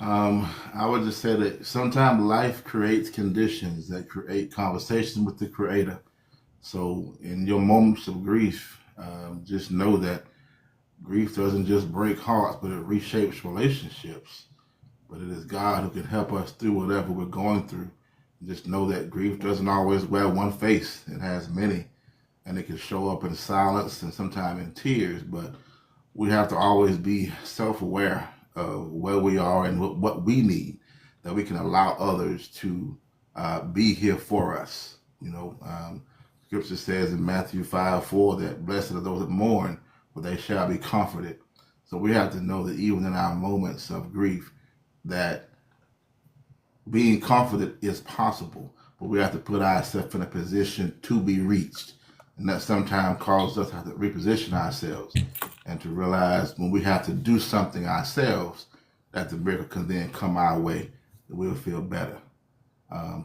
S7: I would just say that sometimes life creates conditions that create conversation with the Creator. So, in your moments of grief, just know that grief doesn't just break hearts, but it reshapes relationships. But it is God who can help us through whatever we're going through. Just know that grief doesn't always wear one face, it has many. And it can show up in silence and sometimes in tears, but we have to always be self-aware of where we are and what we need, that we can allow others to be here for us. Scripture says in Matthew 5:4 that blessed are those that mourn, for they shall be comforted. So we have to know that even in our moments of grief, that being comforted is possible, but we have to put ourselves in a position to be reached. And that sometimes causes us to have to reposition ourselves and to realize when we have to do something ourselves, that the miracle can then come our way, that we'll feel better.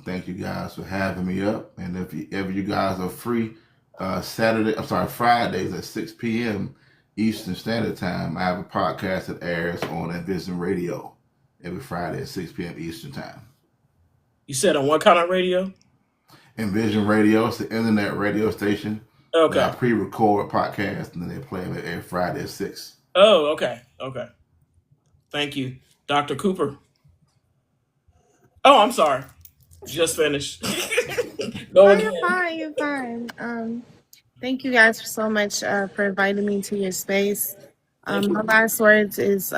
S7: Thank you guys for having me up. And if ever you guys are free, Fridays at 6 p.m. Eastern Standard Time, I have a podcast that airs on Envision Radio every Friday at 6 p.m. Eastern Time.
S1: You said on what kind of radio?
S7: Envision Radio. It's the internet radio station.
S1: Okay.
S7: I pre-record podcasts and then they play them every Friday at 6.
S1: Oh, okay. Okay. Thank you. Dr. Cooper. Oh, I'm sorry. Just finished. Go again.
S3: You're fine. You're fine. Thank you guys so much for inviting me to your space. My last words is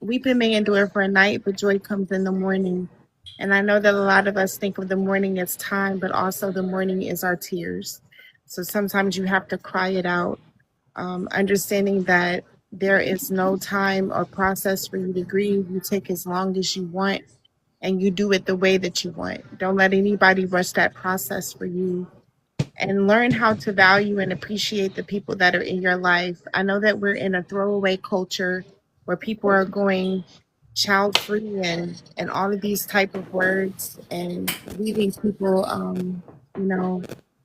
S3: weeping may endure for a night, but joy comes in the morning. And I know that a lot of us think of the morning as time, but also the morning is our tears. So sometimes you have to cry it out, understanding that there is no time or process for you to grieve. You take as long as you want, and you do it the way that you want. Don't let anybody rush that process for you. And learn how to value and appreciate the people that are in your life. I know that we're in a throwaway culture where people are going child free and all of these type of words, and leaving people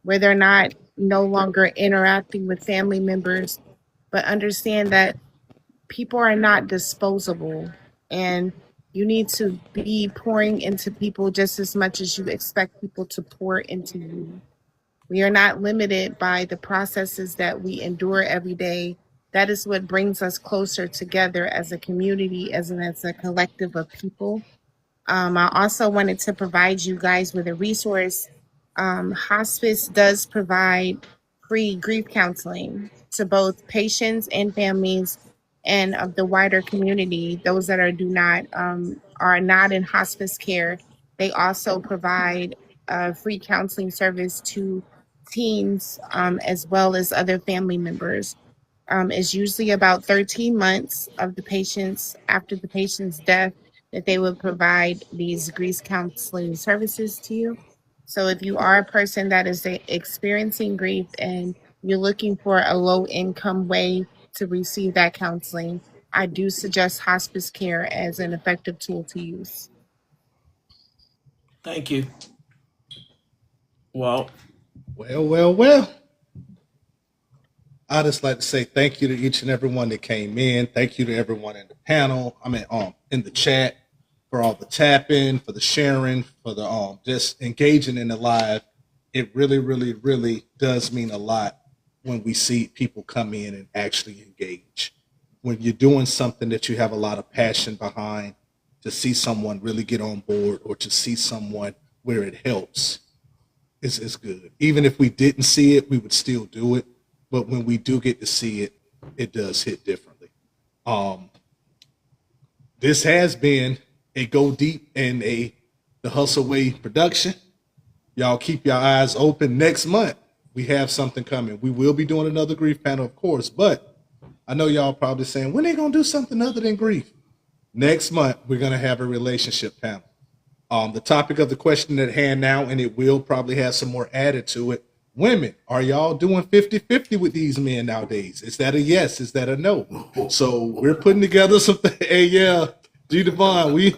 S3: where they're not no longer interacting with family members. But understand that people are not disposable, and you need to be pouring into people just as much as you expect people to pour into you. We are not limited by the processes that we endure every day. That is what brings us closer together as a community, as a collective of people. I also wanted to provide you guys with a resource. Hospice does provide free grief counseling to both patients and families and of the wider community. Those that are not in hospice care, they also provide a free counseling service to teens as well as other family members. It's usually about 13 months of the patients after the patient's death that they will provide these grief counseling services to you. So if you are a person that is experiencing grief and you're looking for a low income way to receive that counseling, I do suggest hospice care as an effective tool to use.
S1: Thank you. Well,
S2: Well, well, well. I just like to say thank you to each and every one that came in. Thank you to everyone in the panel. In the chat for all the tapping, for the sharing, for the just engaging in the live. It really, really, really does mean a lot when we see people come in and actually engage. When you're doing something that you have a lot of passion behind, to see someone really get on board or to see someone where it helps is good. Even if we didn't see it, we would still do it. But when we do get to see it, it does hit differently. This has been a Go Deep and the Hustle Way production. Y'all keep your eyes open. Next month, we have something coming. We will be doing another grief panel, of course, but I know y'all probably saying, when they gonna do something other than grief? Next month, we're gonna have a relationship panel. The topic of the question at hand now, and it will probably have some more added to it. Women, are y'all doing 50-50 with these men nowadays? Is that a yes? Is that a no? So we're putting together something. Hey, yeah, G Devon, we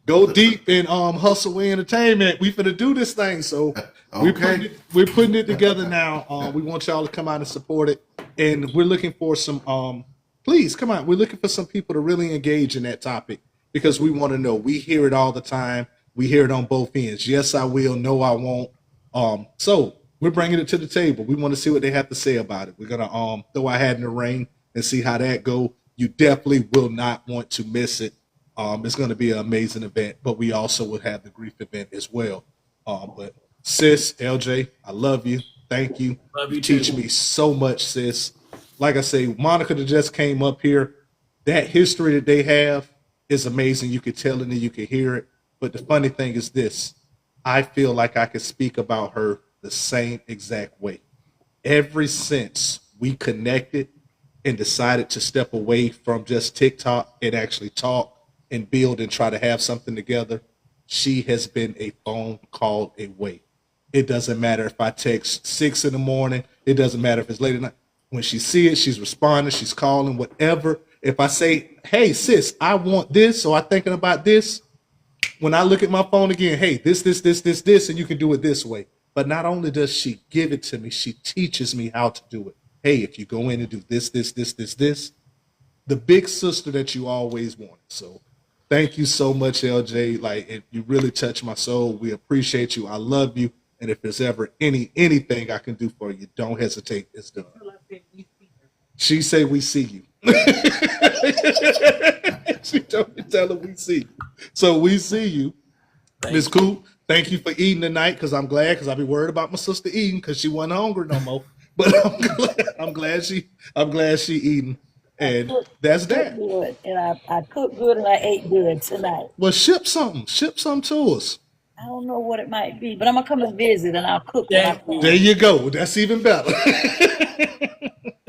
S2: Go Deep in Hustle Way Entertainment. We finna do this thing. So
S7: Okay.
S2: we're putting it together now. We want y'all to come out and support it. And we're looking for some please come out. We're looking for some people to really engage in that topic because we want to know. We hear it all the time. We hear it on both ends. Yes, I will. No, I won't. So we're bringing it to the table. We want to see what they have to say about it. We're gonna throw our hat in the ring and see how that go. You definitely will not want to miss it. It's going to be an amazing event, but we also will have the grief event as well. But sis, LJ, I love you. Thank you.
S1: Love you
S2: You
S1: too.
S2: teach me so much, sis. Like I say, Monica that just came up here, that history that they have is amazing. You could tell it and you could hear it. But the funny thing is this, I feel like I could speak about her the same exact way. Ever since we connected and decided to step away from just TikTok and actually talk and build and try to have something together, she has been a phone call away. It doesn't matter if I text 6 in the morning. It doesn't matter if it's late at night. When she see it, she's responding, she's calling, whatever. If I say, hey, sis, I want this, or I'm thinking about this, when I look at my phone again, hey, this, and you can do it this way. But not only does she give it to me, she teaches me how to do it. Hey, if you go in and do this, the big sister that you always wanted. So thank you so much, LJ. You really touched my soul. We appreciate you. I love you. And if there's ever anything I can do for you, don't hesitate. It's done. She say we see you. She told me tell her we see you. So we see you. Miss Cool, thank you for eating tonight because I'm glad because I've been worried about my sister eating because she wasn't hungry no more. But I'm glad she eating. And that's that.
S4: Good, and I cooked good and I ate good tonight.
S2: Well, ship something to us.
S4: I don't know what it might be, but I'm gonna come and visit and I'll cook when I
S1: Thank you.
S2: There you go. That's even better.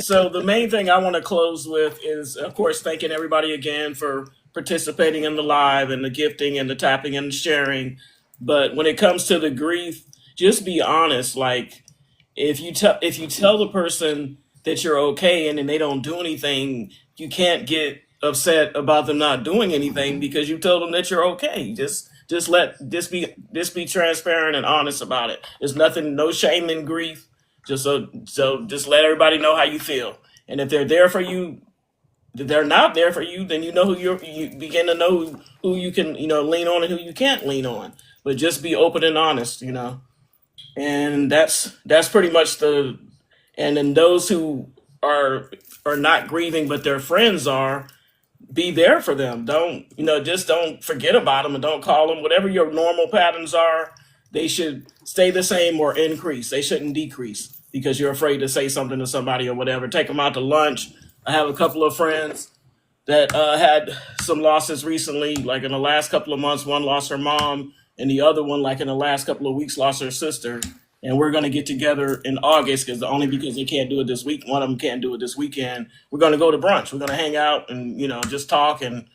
S1: So the main thing I want to close with is, of course, thanking everybody again for participating in the live and the gifting and the tapping and the sharing. But when it comes to the grief, just be honest. Like if you tell the person that you're okay and then they don't do anything, you can't get upset about them not doing anything because you told them that you're okay. Just be transparent and honest about it. There's nothing, no shame in grief. Just just let everybody know how you feel. And if they're there for you, if they're not there for you, then you know you begin to know who you can, lean on and who you can't lean on. But just be open and honest, And that's pretty much and then those who are not grieving but their friends are, be there for them. Just don't forget about them and don't call them. Whatever your normal patterns are, they should stay the same or increase. They shouldn't decrease because you're afraid to say something to somebody or whatever. Take them out to lunch. I have a couple of friends that had some losses recently, like in the last couple of months. One lost her mom and the other one, like in the last couple of weeks, lost her sister. And we're going to get together in August because they can't do it this week. One of them can't do it this weekend. We're going to go to brunch. We're going to hang out and, just talk and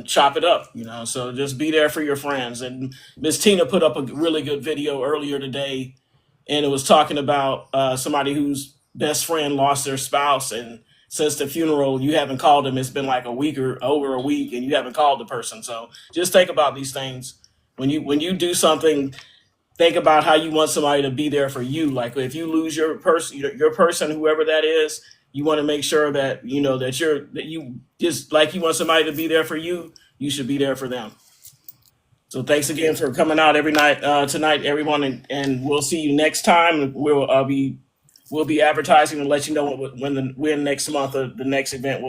S1: chop it up, So just be there for your friends. And Miss Tina put up a really good video earlier today, and it was talking about somebody whose best friend lost their spouse. And since the funeral, you haven't called them. It's been like a week or over a week, and you haven't called the person. So just think about these things. When you do something think about how you want somebody to be there for you. Like if you lose your person, whoever that is, you want to make sure that you know that you just like you want somebody to be there for you. You should be there for them. So thanks again for coming out every night tonight, everyone, and we'll see you next time. We'll be advertising and let you know when next month the next event will be.